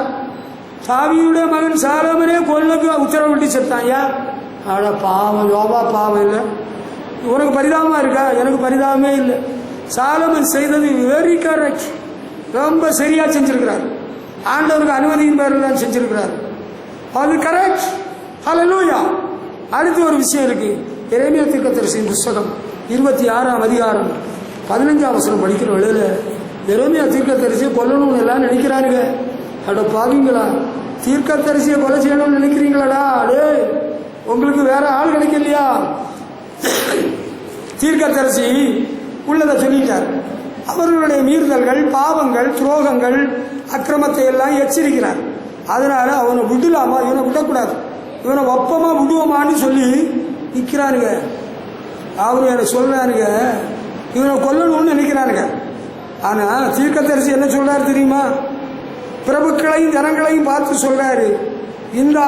தாவீதுடைய மகன் சாலமனே கொல்லுக்கு உத்தரவிட்டு செத்தான். ஏன்? ஆட பாவம், யோபா பாவம் இல்லை. உனக்கு பரிதாபமா இருக்கா? எனக்கு பரிதாபமே இல்லை. சாலமன் செய்தது வெரி கரெக்ட், ரொம்ப சரியா செஞ்சிருக்கிறார். ஆண்டவருக்கு அனுமதியின் பேரில் தான் செஞ்சிருக்கிறார். அது கரெக்ட். ஹல்லேலூயா. அடுத்து ஒரு விஷயம் இருக்கு. எரேமியா தீர்க்கதரிசியின் புத்தகம் 26ஆம் அதிகாரம் 15ஆம் வசனம் படிக்கிற வேளையில எரேமியா தீர்க்கதரிசியை கொல்லணும்னு எல்லாம் நினைக்கிறானுங்க. அட பாவீங்களா, தீர்க்கதரிசியை கொலை செய்யணும்னு நினைக்கிறீங்களாடா? அடே, உங்களுக்கு வேற ஆள் கிடைக்கலையா? தீர்க்கதரிசி உள்ளதை சொல்லிட்டார். அவர்களுடைய மீறுதல்கள், பாவங்கள், துரோகங்கள், அக்கிரமத்தை எல்லாம் எச்சரிக்கிறார். அதனால அவனை விடலாமா, இவனை விடக்கூடாது, இவனை ஒப்பமா விடுவோமான்னு சொல்லி நிற்கிறானுங்க. அவரு என்ன சொல்றானுங்க, இவனை கொல்லணும்னு நினைக்கிறானுங்க. ஆனா தீர்க்கதரிசி என்ன சொல்றாரு தெரியுமா? பிரபுக்களையும் ஜனங்களையும் பார்த்து சொல்றாரு, இந்த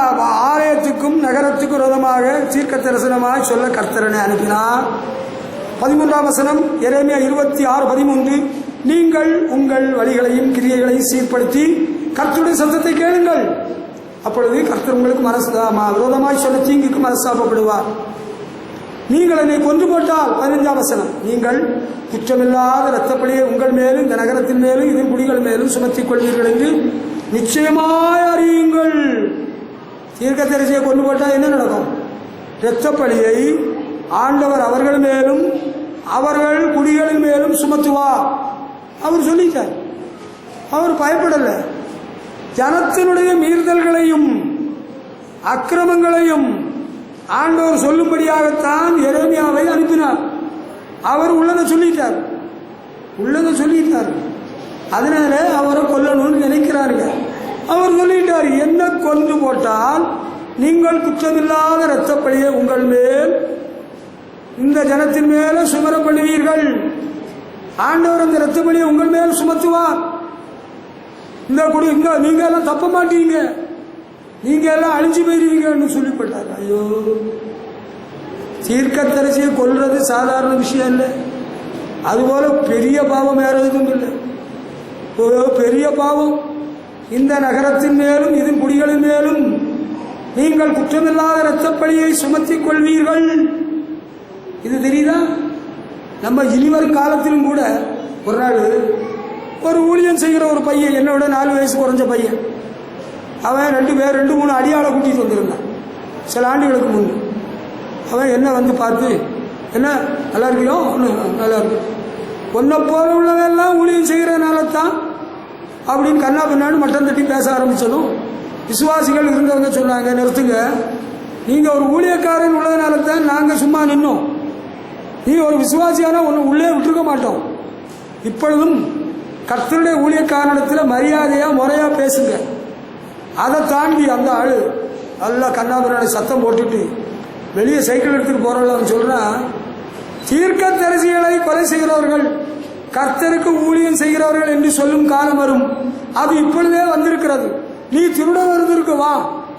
ஆலயத்துக்கும் நகரத்துக்கும் விரோதமாக தீர்க்க தரிசனமாக சொல்ல கர்த்தரனை அனுப்பினார். 13ஆம் வசனம் எரேமியா 26:13, நீங்கள் உங்கள் வழிகளையும் கிரியைகளையும் சீர்படுத்தி கர்த்தருடைய சத்தத்தை கேளுங்கள், அப்பொழுது கர்த்தர் உங்களுக்கு விரோதமாய் சொல்ல தீங்குக்கு மனஸ்தாபப்படுவார். நீங்கள் என்னை கொன்று போட்டால், 15ஆம் வசனம், நீங்கள் குற்றமில்லாத இரத்தப்படியை உங்கள் மேலும் இந்த நகரத்தின் மேலும் இதன் குடிகள் மேலும் சுமத்திக் கொள்வீர்கள் என்று நிச்சயமாய் அறியுங்கள். தீர்க்கதரிசியை கொண்டு போட்டால் என்ன நடக்கும்? இரத்தப்பழியை ஆண்டவர் அவர்கள் மேலும் அவர்கள் குடிகளின் மேலும் சுமத்துவார். அவர் சொல்லிட்டார். அவர் பயப்படல. ஜனத்தினுடைய மீறுதல்களையும் அக்கிரமங்களையும் ஆண்டவர் சொல்லும்படியாகத்தான் எரேமியாவை அனுப்பினார். அவர் உள்ளதை சொல்லிட்டார், உள்ளதை சொல்லிட்டார். அதனால அவரை கொல்லணும்னு நினைக்கிறாருங்க. அவர் சொல்லிட்டார், என்ன கொன்று போட்டால் நீங்கள் குற்றமில்லாத இரத்தப்பழியை உங்கள் மேல் இந்த ஜனத்தின் மேல சுமர பண்ணுவீர்கள். ஆண்டவர் அந்த இரத்தப்பழியை உங்கள் மேல் சுமத்துவார். இங்க நீங்க எல்லாம் தப்ப மாட்டீங்க, நீங்க எல்லாம் அழிஞ்சு போயிருவீங்கன்னு சொல்லிப்பட்டார். ஐயோ, தீர்க்கதரிசியை கொல்றது சாதாரண விஷயம் இல்லை. அதுபோல பெரிய பாவம் வேற எதுவும் இல்லை. பெரிய பாவம். இந்த நகரத்தின் மேலும் இதன் குடிகளின் மேலும் நீங்கள் குற்றமில்லாத இரத்தப்பழியை சுமத்திக் கொள்வீர்கள். இது தெரியுதா? நம்ம இனிவரும் காலத்திலும் கூட ஒரு நாள் ஒரு ஊழியம் செய்கிற ஒரு பையன், என்னோட 4 வயசு குறைஞ்ச பையன், அவன் 2-3 அடியாளை கூட்டிட்டு வந்திருந்தான் சில ஆண்டுகளுக்கு முன்பு. அவன் என்ன வந்து பார்த்து, என்ன நல்லா இருக்கியோ? நல்லா இருக்கு, ஒன்றை போல உள்ளதெல்லாம் ஊழியம் செய்கிறனால தான் அப்படின்னு கண்ணா பின்னான்னு மட்டம் தட்டி பேச ஆரம்பிச்சதும் விசுவாசிகள் இருந்தவங்க சொன்னாங்க, நிறுத்துங்க, நீங்க ஒரு ஊழியக்காரன் உள்ளதுனால தான் நாங்கள் சும்மா நின்னோம், நீ ஒரு விசுவாசியான ஒன்று உள்ளே விட்டுருக்க மாட்டோம். இப்பொழுதும் கர்த்தருடைய ஊழியக்காரனிடத்தில் மரியாதையா முறையா பேசுங்க. அதை தாண்டி அந்த ஆளு நல்லா கண்ணாபிரான சத்தம் போட்டுட்டு வெளியே சைக்கிள் எடுத்துட்டு போறவங்க சொல்றான், தீர்க்கதரிசிகளை கொலை செய்கிறவர்கள் கர்த்தருக்கு ஊழியம் செய்கிறவர்கள் என்று சொல்லும் காலம் வரும், அது இப்பொழுதே வந்திருக்கிறது, நீ திருட வருவதற்கு வா,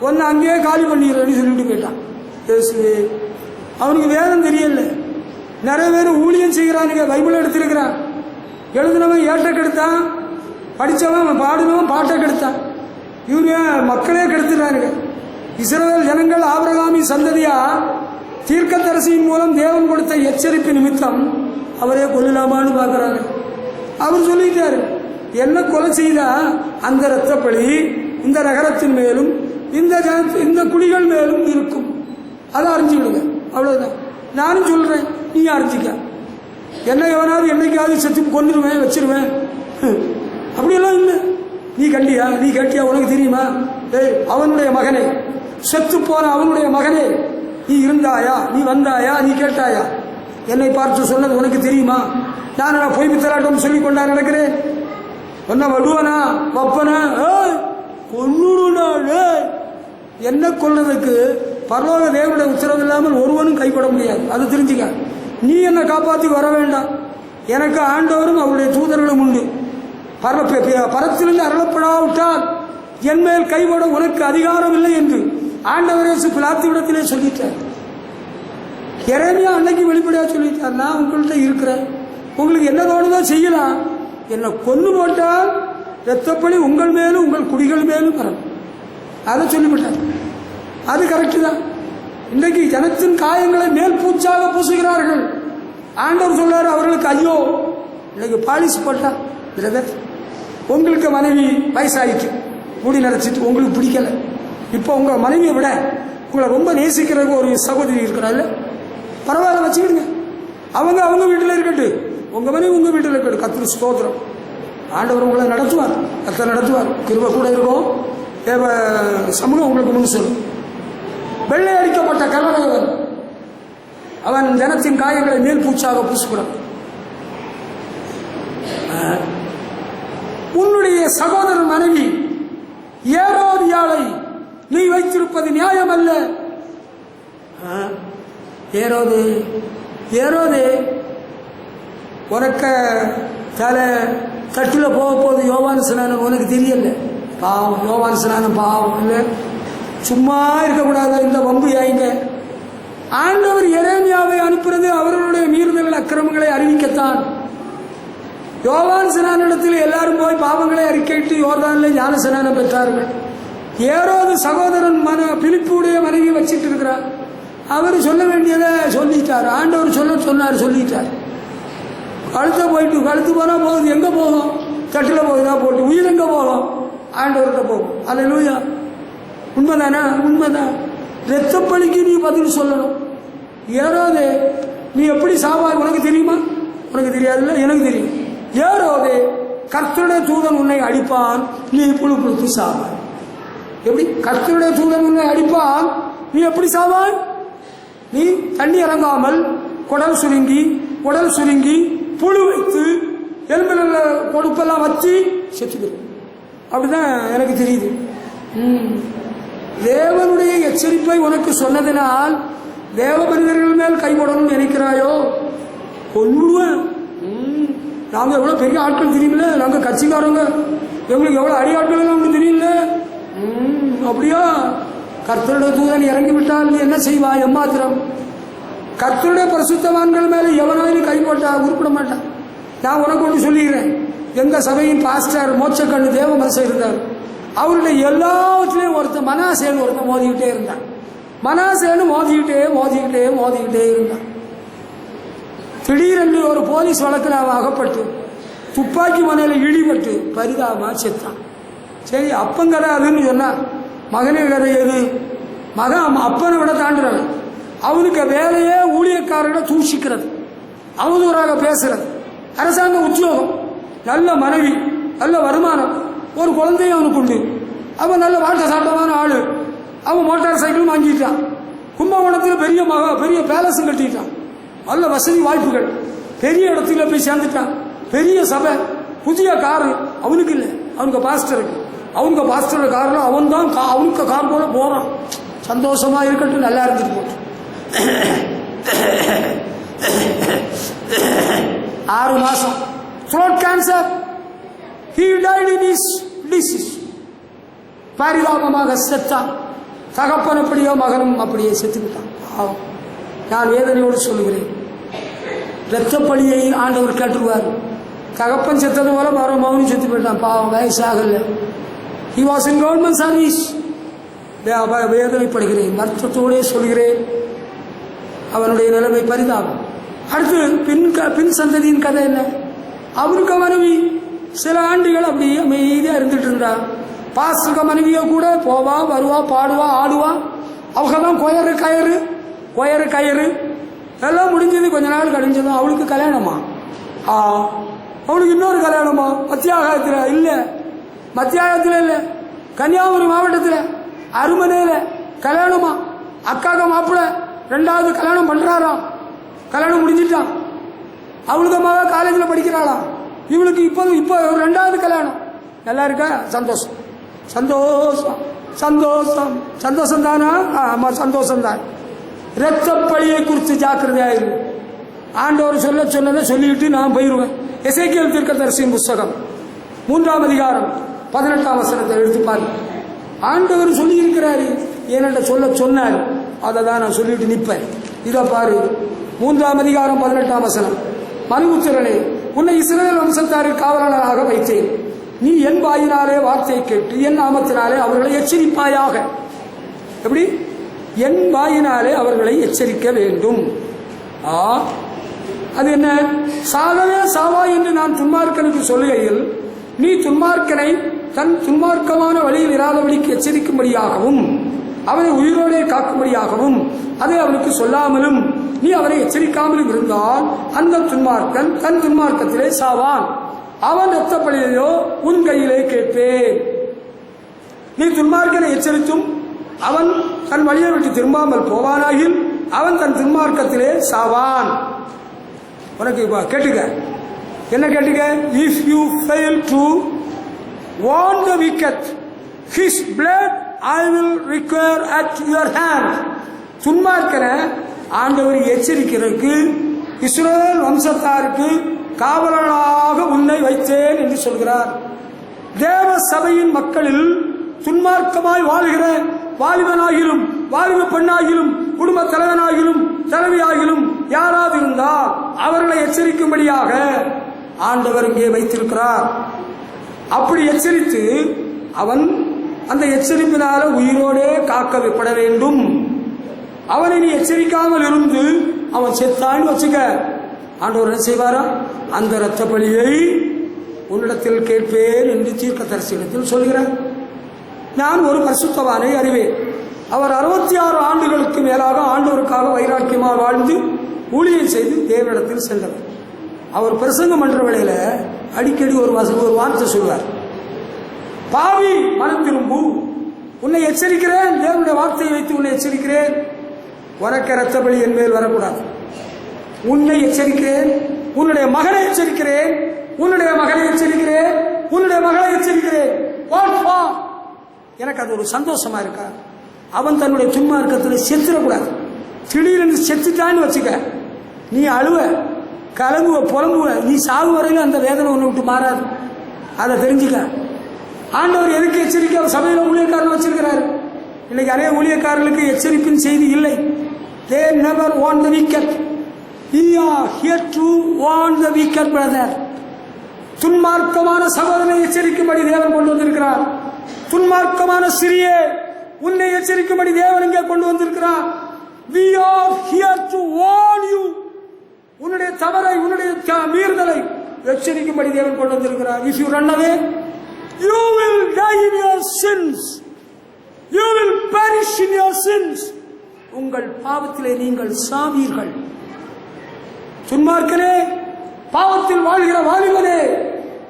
ஒன்னு அங்கேயே காலி பண்ணிடுறேன்னு சொல்லிட்டு போயிட்டான். பேசுவே அவனுக்கு வேதம் தெரியல. நிறைய பேர் ஊழியம் செய்கிறானுங்க, பைபிள் எடுத்திருக்கிறான், எழுதுனவன் ஏற்ற கெடுத்தான், படித்தவன் பாடுனவன் பாட்டை கெடுத்தான், இவங்க மக்களே கெடுத்துறானுங்க. இஸ்ரவேல் ஜனங்கள் ஆபிரகாமின் சந்ததியா தீர்க்கதரிசியின் மூலம் தேவன் கொடுத்த எச்சரிப்பு நிமித்தம் அவரே கொல்லலாமான்னு பார்க்குறாங்க. அவர் சொல்லிட்டாரு, என்ன கொலை செய்தா அந்த இரத்தப்பழி இந்த நகரத்தின் மேலும் இந்த குடிகள் மேலும் இருக்கும். அதை அறிஞ்சுக்கிடுங்க, அவ்வளவுதான். நானும் சொல்றேன், நீ அறிஞ்சிக்க. என்ன எவனாவது என்னைக்காவது செத்து கொண்டுருவேன் வச்சிருவேன் அப்படியெல்லாம் இல்லை. நீ கண்டியா, நீ கேட்டியா, உனக்கு தெரியுமா? அவனுடைய மகனே, செத்து போன அவனுடைய மகனே, நீ இருந்தாயா, நீ வந்தாயா, நீ கேட்டாயா? என்னை பார்த்து சொன்னது உனக்கு தெரியுமா? நான் பொய் பித்தலாட்டம் சொல்லிக் கொண்டா நடக்கிறேன்? ஒன்ன வடுவனா வப்பனா கொன்னுடுனாலே என்ன கொள்றதுக்கு பரலோக தேவனுடைய உத்தரவு இல்லாமல் ஒருவனும் கைப்பட முடியாது. அது தெரிஞ்சுக்க. நீ என்னை காப்பாற்றி வர வேண்டாம். எனக்கு ஆண்டவரும் அவருடைய தூதர்களும் உண்டு. பரத்திலிருந்து அருளப்படாவிட்டால் என் மேல் கைப்பட உனக்கு அதிகாரம் இல்லை என்று ஆண்டவரே பிலாத்துவிடத்திலே சொல்லிட்டார். எரேமியா அன்னைக்கு வெளிப்படையாக சொல்லிட்டார், நான் உங்கள்கிட்ட இருக்கிறேன், உங்களுக்கு என்ன தோணுதோ செய்யலாம், என்னை கொண்டு போட்டால் இரத்தப்பழி உங்கள் மேலும் உங்கள் குடிகள் மேலும் வரும். அதை சொல்லிவிட்டார். அது கரெக்டு தான். இன்றைக்கு ஜனத்தின் காயங்களை மேல் பூச்சாக பூசுகிறார்கள். ஆண்டவர் சொல்றாரு அவர்களுக்கு, ஐயோ இன்னைக்கு பாலிஷ் போட்டா பிரதர், உங்களுக்கு மனைவி வயசாயிட்டு முடி நினைச்சிட்டு உங்களுக்கு பிடிக்கல, இப்போ உங்க மனைவியை விட உங்களை ரொம்ப நேசிக்கிறதுக்கு ஒரு சகோதரி இருக்கிறாள், பரவாயில்ல வச்சுக்கிடுங்க, அவங்க அவங்க வீட்டில் இருக்கட்டு, உங்க மனைவி உங்க வீட்டில் இருக்கட்டும். கர்த்தருக்கு ஸ்தோத்திரம். ஆண்டவர் உங்களை நடத்துவார், கர்த்தர் நடத்துவார், கிருபை கூட இருக்கும். தேவ சமூகம் உங்களுக்கு முன் சொல்லும். வெள்ளை அடிக்கப்பட்ட கல்லறையவன் அவன் ஜனத்தின் காயங்களை மேல் பூச்சாக பூசுகிறான். உன்னுடைய சகோதரன் மனைவி ஏரோதியாளை நீ வைத்திருப்பது நியாயம் அல்ல. ஏரோது ஏரோது உனக்க தலை தட்டில் போக போகுது. யோவான் ஸ்நானம் உனக்கு தெரியல. பாவம், யோவான் ஸ்நானம் பாவம் இல்லை. சும்மா இருக்கக்கூடாது, இந்த வம்பு ஏங்க. ஆண்டவர் எரேமியாவை அனுப்புறது அவர்களுடைய மீறுதல் அக்கிரமங்களை அறிவிக்கத்தான். யோவான் ஸ்நானத்தில் எல்லாரும் போய் பாவங்களை அறிக்கையிட்டு யோர்தானில் ஞான ஸ்நானம் பெற்றார்கள். ஏரோது சகோதரன் பிலிப்புடைய மனைவி வச்சிட்டு இருக்கிறார். அவர் சொல்ல வேண்டியதை சொல்லிட்டார். ஆண்டவர் சொன்னார் சொல்லிட்டார். கழுத்து போனால் போகுது, எங்கே போகும்? தட்டில் போகுதா போட்டு, உயிர் எங்கே போகும்? ஆண்டவர்கிட்ட போகும். அல்லேலூயா. உண்மைதானா? உண்மைதான். இரத்தப்பழிக்கு நீ பதில் சொல்லணும். ஏரோது நீ எப்படி சாவாய் உனக்கு தெரியுமா? உனக்கு தெரியாதுல்ல, எனக்கு தெரியும். ஏரோது கர்த்தருடைய தூதன் உன்னை அடிப்பான், நீ புழு சாவாய். எப்படி? கர்த்தருடைய தூதன் உன்னை அடிப்பான், நீ எப்படி சாவாய்? நீ தண்ணி இறங்காமல் குடல் சுருங்கி புழு வைத்து எலும்பில் கொழுப்பெல்லாம் வச்சு செத்துக்கிறோம். அப்படிதான் எனக்கு தெரியுது. தேவனுடைய எச்சரிப்பை உனக்கு சொன்னதினால் தேவ மனிதர்கள் மேல் கைப்படணும்னு நினைக்கிறாயோ? கொன்னுடுவேன். நாங்கள் எவ்வளோ பெரிய ஆட்கள் தெரியுமில்ல, நாங்கள் கட்சிக்காரங்க, எங்களுக்கு எவ்வளோ அடி ஆட்கள் நமக்கு தெரியல. அப்படியா? கர்த்தருடைய தூதன் இறங்கி விட்டால் நீ என்ன செய்வாய்? எம்மாத்திரம். கர்த்தருடைய பரிசுத்தவான்கள் மேலே எவனாலும் கை போட்டா உருப்பிட மாட்டான். நான் உனக்கு ஒன்று சொல்லிடுறேன். எங்க சபையின் பாஸ்டர் மோட்சக்கண்ணு தேவ மனுஷன் இருந்தார். அவருடைய எல்லாவற்றிலையும் ஒருத்தன் மனாசேன்னு ஒருத்தன் மோதிக்கிட்டே இருந்தான். மனாசேன்னு மோதிக்கிட்டே இருந்தான். திடீரென்று ஒரு போலீஸ் வழக்கில் அவன் அகப்பட்டு துப்பாக்கி மனையில் இடிபட்டு பரிதாபமா செத்தான். சரி, அப்பங்கதை அதுன்னு சொன்னா மகனே கதை எது? மகன் அப்பனை விட தாண்டுறான். அவனுக்கு வேலையே ஊழியக்காரர்களை தூஷிக்கிறது, அவதூறாக பேசுறது, அரசாங்க உத்தியோகம், நல்ல மனைவி, நல்ல வருமானம், ஒரு குழந்தையும் அவனுக்கு உண்டு. அவன் நல்ல வாழ்க்கை சாப்பிட்டமான ஆளு. அவன் மோட்டார் சைக்கிளும் வாங்கிட்டான். கும்பகோணத்தில் பெரிய பேலஸும் கட்டிட்டான். நல்ல வசதி வாய்ப்புகள், பெரிய இடத்துல போய் சேர்ந்துட்டான். பெரிய சபை, புதிய காரு அவனுக்கு இல்லை, அவனுக்கு பாஸ்டருக்கு. அவங்க பாஸ்டரோட காரில் அவன் தான் அவனுக்கு கார் போல போறான். சந்தோஷமா இருக்கட்டும், நல்லா இருந்துட்டு போட்டு. 6 மாசம் throat cancer. He died in his disease. பரிதாபமாக செத்தான். தகப்பன் எப்படியோ மகனும் அப்படியே செத்துக்கிட்டான். நான் வேதனையோடு சொல்லுகிறேன், இரத்தப்பழியை ஆண்டவர் கேட்டுருவார். தகப்பன் செத்தது போல மகனும் செத்து போயிட்டான். பாவம், வயசாகல. He was in government service. வேதனைப்படுகிறேன், வருத்தத்தோடே சொல்கிறேன். அவனுடைய நிலைமை பரிதாபம். அடுத்து பின் சந்ததியின் கதை என்ன? அவருக்கு மனைவி சில ஆண்டுகள் அப்படியே அமைதியாக இருந்துட்டு இருந்தா. பாசுக மனைவியோ கூட போவா வருவா பாடுவா ஆடுவா. அவங்க தான் கொயரு கயிறு எல்லாம் முடிஞ்சது. கொஞ்ச நாள் கழிஞ்சதும் அவளுக்கு கல்யாணமா? அவளுக்கு இன்னொரு கல்யாணமா? மத்தியாகத்தில் இல்லை, மத்தியாகத்தில் இல்லை, கன்னியாகுமரி மாவட்டத்தில் அருமனையில் கல்யாணமா. அக்காக மாப்பிள்ள 2வது கல்யாணம் பண்றாராம். கல்யாணம் முடிஞ்சிட்டான். அவளுக்கு மக காலேஜில் படிக்கிறாளாம். இவளுக்கு இப்போ 2வது கல்யாணம். நல்லா இருக்கா? சந்தோஷம் சந்தோஷம் சந்தோஷம் சந்தோஷம் தானா? ஆமா சந்தோஷம் தான். இரத்தப்பழியை குறித்து ஜாக்கிரதையாயிரு. ஆண்டவர் சொன்னதை சொல்லிட்டு நான் போயிடுவேன். எசேக்கியேல் தீர்க்கதரிசியின் புஸ்தகம் 3ஆம் அதிகாரம் 18ஆம் வசனத்தை எடுத்து பாருங்க. ஆண்டவர் சொல்லி இருக்கிறாரு, ஏனென்ற சொன்னார். அதை தான் நான் சொல்லிட்டு நிற்பேன். இதை பாரு, 3ஆம் அதிகாரம் 18ஆம் வசனம். மனுபுத்திரனே, உன்னை இஸ்ரவேல் வம்சத்தாரின் காவலனாக வைத்தேன். நீ என் வாயினாலே வார்த்தையை கேட்டு என் நாமத்தினாலே அவர்களை எச்சரிப்பாயாக. எப்படி? என் வாயினாலே அவர்களை எச்சரிக்க வேண்டும். அது என்ன? சாகவே சாவா என்று நான் துன்மார்க்கனுக்கு சொல்லுகையில் நீ துன்மார்க்கனை தன் துன்மார்க்கமான வழியில் இராதபடிக்கு எச்சரிக்கும்படியாகவும் அவனை உயிரோடே காக்கும்படியாகவும் அதை அவனுக்கு சொல்லாமலும் நீ அவனை எச்சரிக்காமலும் இருந்தால் அந்த துன்மார்க்கன் தன் துன்மார்க்கத்திலே சாவான். அவன் இரத்தப்பழியையோ உன் கையிலே கேட்பேன். நீ துன்மார்க்கனை எச்சரித்தும் அவன் தன் வழியை விட்டு திரும்பாமல் போவானாகில் அவன் தன் துன்மார்க்கத்திலே சாவான். உனக்கு கேட்டுக்க, என்ன கேட்டுக்க? If you fail to warn the wicked, his blood I will require at your hand. துன்மார்க்கனை ஆண்டவர் எச்சரிக்கிறதுக்கு இஸ்ரவேல் வம்சத்தாருக்கு காவலனாக உன்னை வைத்தேன் என்று சொல்கிறார். தேவ சபையின் மக்களில் துன்மார்க்கமாய் வாழ்கிற வாலிபனாகிலும் வாலிப பெண்ணாகிலும் குடும்ப தலைவனாகிலும் தலைவியாகிலும் யாராவது இருந்தால் அவர்களை எச்சரிக்கும்படியாக ஆண்டவர் இங்கே வைத்திருக்கிறார். அப்படி எச்சரித்து அவன் அந்த எச்சரிப்பினால உயிரோடே காக்கப்பட வேண்டும். அவனை நீ எச்சரிக்காமல் இருந்து அவன் செத்தான்னு வச்சுக்க, ஆண்டவர் என்ன செய்வாரா? அந்த இரத்த பலியை உன்னிடத்தில் கேட்பேன் என்று தீர்க்கதரிசியிடத்தில் சொல்கிறார். நான் ஒரு பரிசுத்தவானை அறிவேன். அவர் 66 ஆண்டுகளுக்கு மேலாக ஆண்டவருக்காக வைராக்கியமாக வாழ்ந்து ஊழியம் செய்து தேவனிடத்தில் சென்றவர். அவர் பிரசங்கம் பண்ற வேளையில அடிக்கடி ஒரு வார்த்தை சொல்வார். பாவி மனம் திரும்பு, உன்னை எச்சரிக்கிறேன், தேவனுடைய வார்த்தையை வைத்து உன்னை எச்சரிக்கிறேன், உனக்கு இரத்த பலி என் மேல் வரக்கூடாது. உன்னை எச்சரிக்கிறேன், உன்னுடைய மகனை எச்சரிக்கிறேன், உன்னுடைய மகனை எச்சரிக்கிறேன், உன்னுடைய மகளை எச்சரிக்கிறேன். எனக்கு அது ஒரு சந்தோஷமா இருக்கா? அவன் தன்னுடைய துன்மார்க்கத்தில் செத்துடக்கூடாது. திடீரென்று செத்துட்டான்னு வச்சுக்க, நீ அழுவ, கலங்குவ, புலம்புவ, நீ சாகு வரையிலும் அந்த வேதனை ஒன்று விட்டு மாறாது. அதை தெரிஞ்சுக்க. ஆண்டவர் எதுக்கு எச்சரிக்கை சபையில் ஊழியக்காரன் வச்சிருக்கிறாரு. இன்னைக்கு அநேக ஊழியக்காரர்களுக்கு எச்சரிப்பின் செய்தி இல்லை. They never warn the wicked. We are here to warn the wicked brother. துன்மார்க்கமான சகோதரனை எச்சரிக்கும்படி தேவன் கொண்டு வந்திருக்கிறார். துன்மார்க்கமான சிறியே உன்னை எச்சரிக்கும்படி தேவன் இங்கே கொண்டு வந்திருக்கிறார். We are here to warn you. உன்னுடைய தவறை, உன்னுடைய மீறுதலை எச்சரிக்கும்படி தேவன் கொண்டு வந்திருக்கிறார். If you run away, you will die in your sins. You will perish in your sins. உங்கள் பாவத்திலே நீங்கள் சாவீர்கள். துன்மார்க்கனே, பாவத்தில் வாழ்கிற வாலிபனே,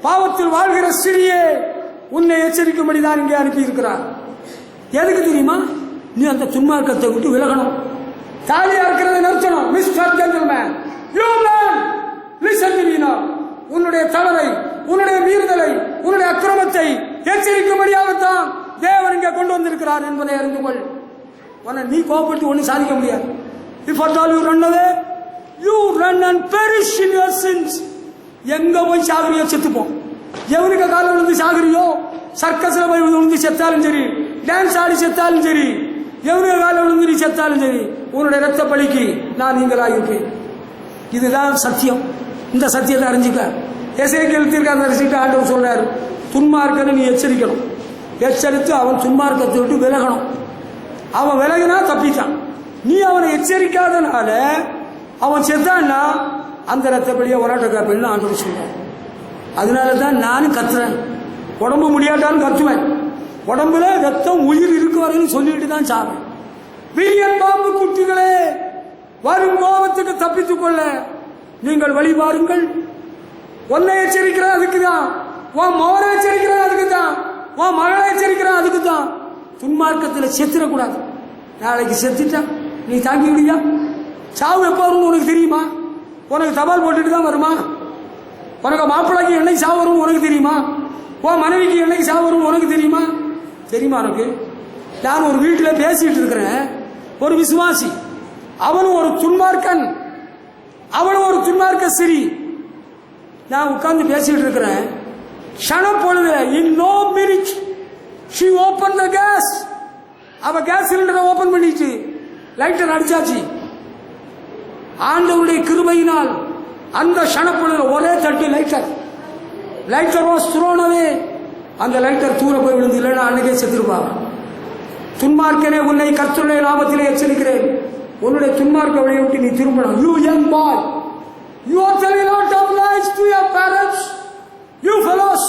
பாவத்தில் வாழ்கிற சிறியே, உன்னை எச்சரிக்கும்படி தான் இங்கே அனுப்பி இருக்கிறார். எதுக்கு தெரியுமா? நீ அந்த துன்மார்க்கத்தை விட்டு விலகணும். தாலியா இருக்கிறதை நிறுத்தணும். Mister gentleman, you man, listen to me now. உன்னுடைய தவறை, உன்னுடைய மீறுதலை, உன்னுடைய அக்கிரமத்தை எச்சரிக்கும்படியாகத்தான் தேவன் இங்கே கொண்டு வந்திருக்கிறார் என்பதை அறிந்து கொள். நீ கோபப்பட்டு ஒன்றும் சாதிக்க முடியாது. If at all you run away, you run and perish in your sins. எங்க போய் சாகுறியோ செத்துப்போம். எவனுக்கு காலம் விழுந்து சாகுறியோ, சர்க்கஸ்ல போய் விழுந்து செத்தாலும் சரி, டான்ஸ் ஆடி செத்தாலும் சரி, எவனுக்கு காலம் விழுந்து நீ செத்தாலும் சரி, உன்னுடைய ரத்த பலிக்கு நான் நீங்களாக இருப்பேன். இதுதான் சத்தியம். இந்த சத்தியத்தை அறிஞ்சிக்க. எசேக்கியேல் தீர்க்கதரிசிட்ட ஆண்டவர் சொல்றாரு, துன்மார்க்கனை நீ எச்சரிக்கணும். எச்சரித்து அவன் துன்மார்க்கத்தை விட்டு விலகணும். அவன் விலகினா தப்பிட்டான். நீ அவனை எச்சரிக்காதனால அவன் செத்தான்னா அந்த ரத்த பலியை உராட்ட காப்பீன்னு ஆண்டவர் சொல்றான். அதனால தான் நானும் கத்துறேன். உடம்பு முடியாட்டாலும் கத்துவேன். உடம்புல ரத்தம் உயிர் இருக்கு வரையும் சொல்லிட்டு தான் சாவேன். விரியன் பாம்பு குட்டிகளே, வரும் கோபத்துக்கு தப்பித்துக் கொள்ள நீங்கள் வழி பாருங்கள். உன்னை எச்சரிக்கிற அதுக்கு தான், உன் மகனை எச்சரிக்கிற அதுக்கு தான், உன் மகளை எச்சரிக்கிற அதுக்கு தான். துன்மார்க்கத்தில் செத்துடக்கூடாது. நாளைக்கு செத்துட்டா நீ தாங்கி விடுவியா? சாவு எப்போ வரும்னு உனக்கு தெரியுமா? உனக்கு தபால் போட்டுட்டு தான் வருமா? உனக்கு மாப்பிள்ளைக்கு என்னைக்கு சாவு வரும் உனக்கு தெரியுமா? உன் மனைவிக்கு என்னைக்கு சாவு வரும் உனக்கு தெரியுமா? தெரியுமா உனக்கு? நான் ஒரு வீட்டில் பேசிட்டு இருக்கிறேன். ஒரு விசுவாசி, அவனும் ஒரு துன்மார்க்கன், அவனும் ஒரு துன்மார்க்க சிறி. நான் உட்கார்ந்து பேசிட்டு இருக்கிறேன். க்ஷணம் பொழுது in no minute she opened the gas. அவ கேஸ் சிலிண்டரை ஓபன் பண்ணிட்டு லைட்டர் அடிச்சாச்சு. ஆண்டவருடைய கிருபையினால் அந்த க்ஷணப்பொழுது ஒரே தட்டு லைட்டர் வாஸ் thrown away. அந்த லைட்டர் தூர போய் விழுந்து, இல்லைன்னா அன்னைக்கே செத்துருப்பாங்க. துன்மார்க்கனே, உன்னை கர்த்தருடைய நாமத்திலே எச்சரிக்கிறேன். உன்னுடைய துன்மார்க்க வழியை விட்டு நீ திரும்பணும். You young boy, you are telling a lot of lies to your parents. You fellows,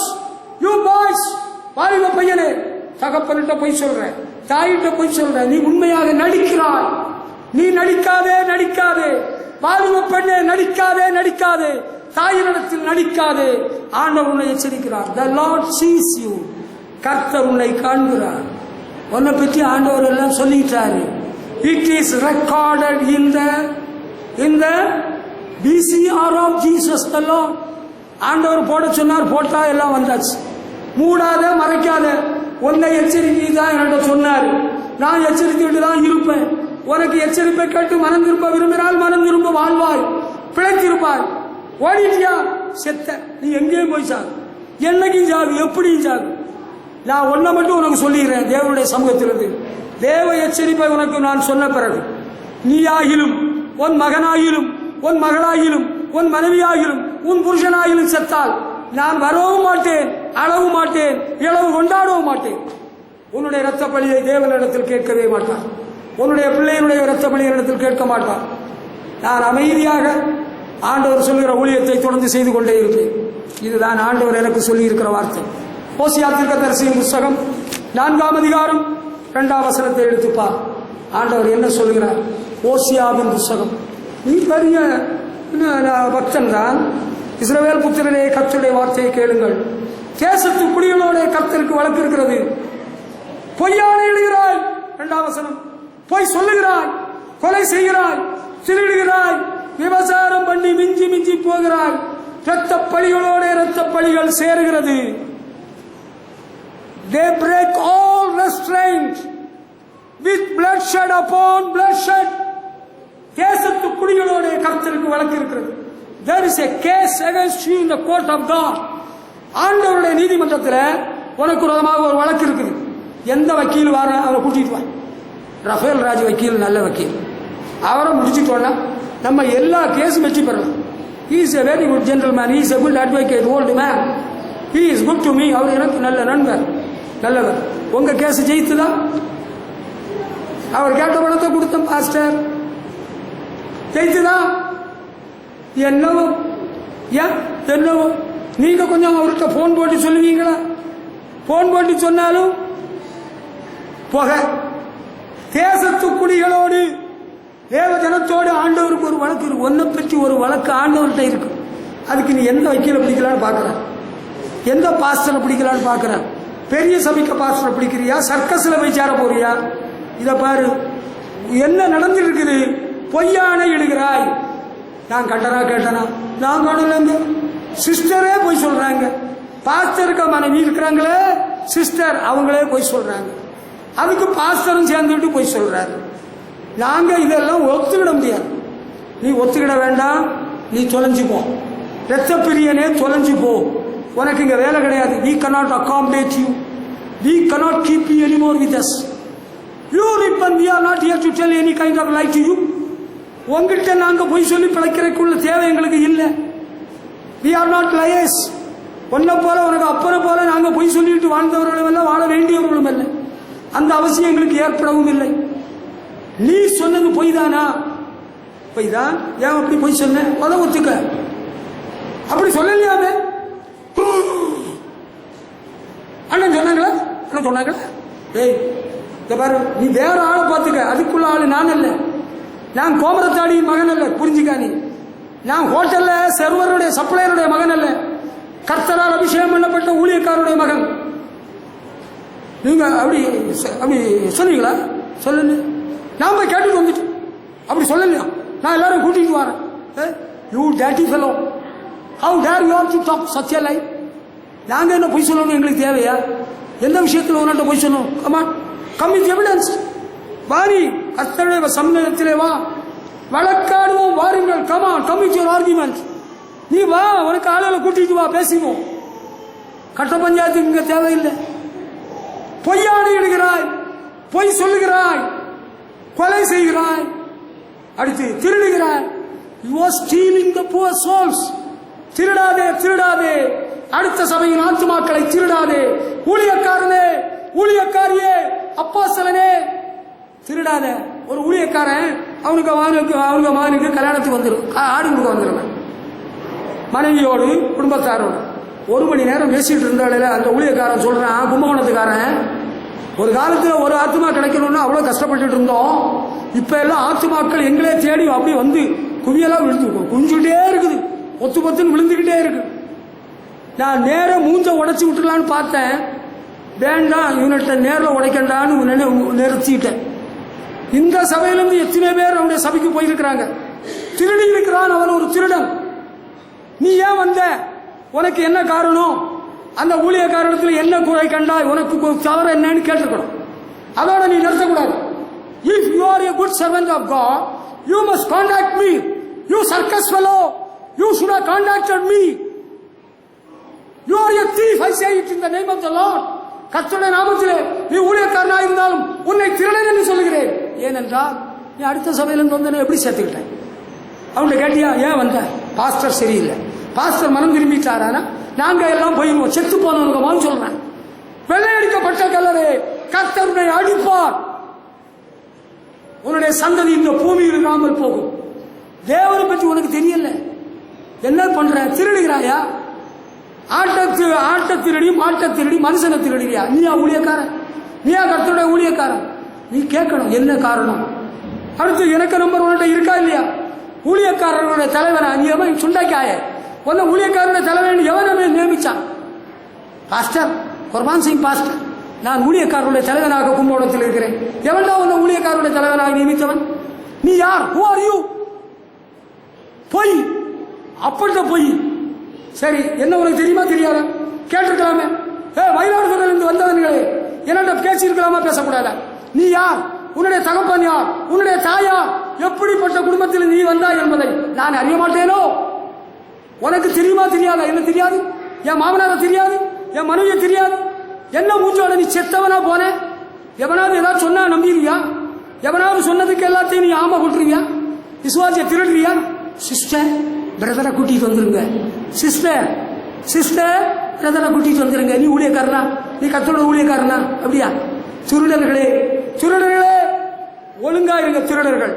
you boys, வாலிப பையனே, தகப்பன்கிட்ட போய் சொல்ற, தாயிட்ட போய் சொல்ற, நீ உண்மையாக நடிக்கிறாய். நீ நடிக்காதே. வாலிப பெண்ணே, நடிக்காதே. தாயினிடத்தில் நடிக்காதே. ஆண்டவர் உன்னை எச்சரிக்கிறார். The Lord sees you. கர்த்தர் உன்னை காண்கிறார். உன்னை பற்றி ஆண்டவர் எல்லாம் சொல்லிட்டாரு. It is recorded in the BCR of Jesus the Lord. ஆண்டவர் போட சொன்னார், போட்டா எல்லாம் வந்தாச்சு. மூடாத, மறைக்காத. உன்னை எச்சரிக்கை தான் என்கிட்ட சொன்னார். நான் எச்சரித்துட்டு தான் இருப்பேன். உனக்கு எச்சரிப்பை கேட்டு மனம் திரும்ப விரும்பினால் மனம் திரும்ப வாழ்வாய், பிழைத்திருப்பாய். ஓடிட்டியா, செத்த. நீ எங்கேயும் போய் சாகு, என்னைக்கும் சாகு, எப்படியும் சாகு. நான் ஒன்றை மட்டும் உனக்கு சொல்லிடுறேன். தேவனுடைய சமூகத்திலிருந்து தேவ எச்சரிப்பை உனக்கு நான் சொன்ன பிறகு, நீ ஆகிலும், உன் மகனாகிலும், உன் மகளாகிலும், உன் மனைவியாகிலும், உன் புருஷனாகிலும் செத்தால் நான் வரவும் மாட்டேன், அழவும் மாட்டேன், இளவு கொண்டாடவும் மாட்டேன். உன்னுடைய இரத்த பலியை தேவனிடத்தில் கேட்கவே மாட்டான். உன்னுடைய பிள்ளையினுடைய இரத்த பலியினிடத்தில் கேட்க மாட்டான். நான் அமைதியாக ஆண்டவர் சொல்லுகிற ஊழியத்தை தொடர்ந்து செய்து கொண்டே இருப்பேன். இதுதான் ஆண்டவர் எனக்கு சொல்லி இருக்கிற வார்த்தை. ஓசியா தீர்க்கதரிசியின் புஸ்தகம் 4ஆம் அதிகாரம் 2ஆம் வசனத்தை எடுத்துப்பார். ஆண்டவர் என்ன சொல்லுகிறார்? ஓசியாவின் புஸ்தகம். நீ பெரிய பக்தன் தான். இஸ்ரவேல் புத்திரனே, கர்த்தருடைய வார்த்தையை கேளுங்கள். தேசத்து குடிகளோட கர்த்தருக்கு வழக்கு இருக்கிறது. பொய்யான எழுகிறாய். 2ஆம் வசனம். பொய் சொல்லுகிறாய், கொலை செய்கிறாய், திருடுகிறாய், விபசாரம் பண்ணி மிஞ்சி போகிறாய். இரத்த பழிகளோட இரத்த பழிகள் சேருகிறது. They break all restraint with bloodshed upon bloodshed. தேசத்து குடிகளோட கர்த்தருக்கு வழக்கு இருக்கிறது. There is a case against you in the court of God. ஆண்டவருடைய நீதிமன்றத்தில் உனக்கு விரோதமாக ஒரு வழக்கு இருக்குது. எந்த வக்கீல் வர அவரை கூட்டிட்டு வா. ரஃபேல் ராஜ் வக்கீல் நல்ல வக்கீல். அவரை முடிச்சுட்டோன்னா நம்ம எல்லா கேஸும் வெற்றி பெறலாம். He is a very good gentleman. He is a good advocate, old man. He is good to me. அவர் எனக்கு நல்ல நண்பர், நல்லவர். உங்க கேஸ் ஜெயித்துதான். அவர் கேட்ட பணத்தை கொடுத்த பாஸ்டர் ஜெயித்துதான். என்னவோ நீங்க கொஞ்சம் அவர்கிட்ட போன் போட்டு சொல்லுவீங்களா? போன் போட்டு சொன்னாலும் போக. தேசத்து குடிகளோடு தேவ ஜனத்தோடு ஆண்டவருக்கு ஒரு வழக்கு இருக்கு. ஒன்றை பற்றி ஒரு வழக்கு ஆண்டவர்கிட்ட இருக்கு. அதுக்கு நீ எந்த வக்கீலை பிடிக்கலான்னு பார்க்குற, எந்த பாஸ்டரை பிடிக்கலான்னு பார்க்குற. பெரிய சபைக்க பாஸ்டரை பிடிக்கிறியா? சர்க்கஸில் போய் சேர போறியா? இதை பாரு, என்ன நடந்துட்டு இருக்குது. பொய்யான எழுகிறாய். நான் கண்டனா கேட்டனா? நான் காணலங்க. சிஸ்டரே போய் சொல்றாங்க. பாஸ்டருக்கு மனைவி இருக்கிறாங்களே சிஸ்டர், அவங்களே போய் சொல்றாங்க. அதுக்கு பாஸ்டரும் சேர்ந்துட்டு போய் சொல்றாரு. நாங்க இதெல்லாம் ஒத்துக்கிட முடியாது. நீ ஒத்துக்கிட வேண்டாம். நீ தொலைஞ்சுப்போ. இரத்த பிரியனே தொலைஞ்சு போ. உனக்கு இங்க வேலை கிடையாது. We cannot accommodate you. We cannot keep you anymore with us. You repent. We are not here to tell any kind of lie to you. உங்ககிட்ட நாங்க போய் சொல்லி பிழைக்கிறதுக்குள்ள தேவை எங்களுக்கு இல்லை. We are not liars. ஒன்ன போல உனக்கு அப்பனை போல நாங்க போய் சொல்லிட்டு வாழ்ந்தவர்களும் இல்லை, வாழ வேண்டியவர்களும் இல்லை. அந்த அவசியம் எங்களுக்கு ஏற்படவும் இல்லை. நீ சொன்னது பொய் தானா? பொய் தான். ஏன் அப்படி பொய் சொன்ன? ஒத்துக்க. அப்படி சொல்லலையாமே. அண்ணன் சொன்னாங்களா? அண்ணன் சொன்னாங்களா? ஏய் இத பாரு, நீ வேற ஆளை பார்த்துக்க. அதுக்குள்ள ஆளு நான் அல்ல. நான் கோமரத்தாடியின் மகன் அல்ல, புரிஞ்சுக்கா நீ. நான் ஹோட்டல்ல சர்வருடைய சப்ளையருடைய மகன் அல்ல, கர்த்தரால் அபிஷேகம் பண்ணப்பட்ட ஊழியக்காரருடைய மகன். நீங்க அப்படி அப்படி சொன்னீங்களா? சொல்லு. நான் போய் கேட்டுட்டு வந்துட்டு அப்படி சொல்லலையா? நான் எல்லாரும் கூட்டிட்டு வரேன். யூ டேட்டி fellow, how dare you are to talk such a life? நாங்க என்ன பொய் சொல்லணும்? எங்களுக்கு தேவையா? எந்த விஷயத்தில் உன்னிட்ட பொய் சொல்லணும்? Come on, come with evidence. வாரி, கர்த்தருடைய சம்மேளனத்திலே வா, வழக்காடுவோம், வாருங்கள். Come on, come with your argument. நீ வா, உனக்கு ஆளுகளை கூட்டிட்டு வா, பேசிவோம். கட்ட பஞ்சாயத்துக்கு இங்க தேவையில்லை. பொய்யாடி இடுகிறாய், பொய் சொல்லுகிறாய், கொலை செய்கிறாய், அடுத்து திருடுகிறாய். You are stealing the poor souls. திருடாதே, திருடாதே. அடுத்த சபையின் ஆத்துமாக்களை திருடாதே. ஊழியக்காரனே, ஊழியக்காரியே, அப்போஸ்தலனே, திருடாத. ஒரு ஊழியக்காரன் அவங்க மகனுக்கு கல்யாணத்துக்கு வந்துடும், ஆடு கொடுக்க வந்துடுவேன். மனைவியோடு குடும்பத்தாரோடு 1 மணி நேரம் பேசிட்டு இருந்தால அந்த ஊழியக்காரன் சொல்றான், கும்பகோணத்துக்காரன், ஒரு காலத்தில் ஒரு ஆத்துமா கிடைக்கணும்னா அவ்வளோ கஷ்டப்பட்டு இருந்தோம். இப்ப எல்லாம் ஆத்துமாக்கள் எங்களே தேடி அப்படி வந்து குவியெல்லாம் விழுந்து குஞ்சுட்டே இருக்குது, பொத்துன்னு விழுந்துகிட்டே இருக்கு. நான் நேர மூஞ்ச உடைச்சி விட்டுலான்னு பார்த்தேன். வேண்டாம், இவன்கிட்ட நேரில் உடைக்கண்டான்னு நிறுத்திட்டேன். இந்த சபையிலிருந்து எத்தனை பேர் அவனுடைய சபைக்கு போயிருக்கிறாங்க. திருடி இருக்கிறான், அவன் ஒரு திருடன். நீ ஏன் வந்த? உனக்கு என்ன காரணம்? அந்த ஊழியக்காரத்தில் என்ன குறை கண்டாய்? உனக்கு தவறு என்னன்னு கேட்டுக்கணும். அதோட நீ நிறுத்தக்கூடாது. If you are a good servant of God, you must contact me. You circus fellow, you should have contacted me. You are a thief, I say it in the name of the Lord. கர்த்தருடைய நாமத்திலே நீ ஊழியக்காரனாக இருந்தாலும் உன்னை திருடன் என்று சொல்லுகிறேன். ஏனென்றால் நீ அடுத்த சபையிலிருந்து வந்து எப்படி சேர்த்துக்கிட்டேன்? அவன்கிட்ட கேட்டியா ஏன் வந்த? பாஸ்டர் சரியில்லை, பாஸ்டர் மனம் திரும்பிட்டாரானா நாங்க எல்லாம் போயிடுவோம், செத்து போனவங்க சொல்றேன். வெள்ளையடிக்கப்பட்ட கல்லறை கர்த்தருடைய அடிப்பார். உன்னுடைய சந்ததி இந்த பூமியில் இல்லாமல் போகும். தேவனை பற்றி உனக்கு தெரியல. என்ன பண்ற? திருடுகிறாயா? ஆட்ட திருடி, மாட்ட திருடி, மனுஷனை திருடுறியா? நீயா ஊழியக்காரன்? நீயா கர்த்தருடைய ஊழியக்காரன்? நீ கேட்கணும் என்ன காரணம். அடுத்து எனக்கு நம்பர் உன்கிட்ட இருக்கா இல்லையா? ஊழியக்காரர்களுடைய தலைவனா நீ எவன் சுண்டைக்காய? உன்ன ஊழியக்காரனுடைய தலைவன் எவன் நியமிச்சான்? பாஸ்டர் குர்பான் சிங் பாஸ்டர், நான் ஊழியக்காரருடைய தலைவனாக கும்பகோணத்தில் இருக்கிறேன். எவன்டா உன்ன ஊழியக்காரருடைய தலைவனாக நியமித்தவன்? நீ யார்? Who are you? பொய், அப்படித்த பொய். சரி, என்ன உனக்கு தெரியுமா தெரியாத? கேட்டிருக்கலாமே. மயிலாடுதுறையிலிருந்து வந்தவன்களே, என்னோட பேசியிருக்கலாமா? பேசக்கூடாத? நீ யார்? உன்னுடைய தகப்பன் யார்? உன்னுடைய தாயா? எப்படிப்பட்ட குடும்பத்தில் நீ வந்தாய் என்பதை நான் அறிய மாட்டேனோ? உனக்கு தெரியுமா தெரியாதா? என்ன தெரியாது? என் மாமனார தெரியாது, என் மனைவியை தெரியாது. என்ன மூஞ்சோட நீ செத்தவனா போன? எவனாவது ஏதாவது சொன்னா நம்பிடுவியா? எவனாவது சொன்னதுக்கு எல்லாத்தையும் நீ ஆமா கொட்டுருவியா? விசுவாசிய திருடுறியா? சிஸ்டர் பிரதரை கூட்டிட்டு வந்துருங்க. சிஸ்டர் பிரதரை கூட்டிட்டு வந்துருங்க. நீ ஊழியக்காரனா? நீ கர்த்தரோட ஊழியக்காரனா? அப்படியா? திருடர்களே, திருடர்களே ஒழுங்கா இருங்க. திருடர்கள்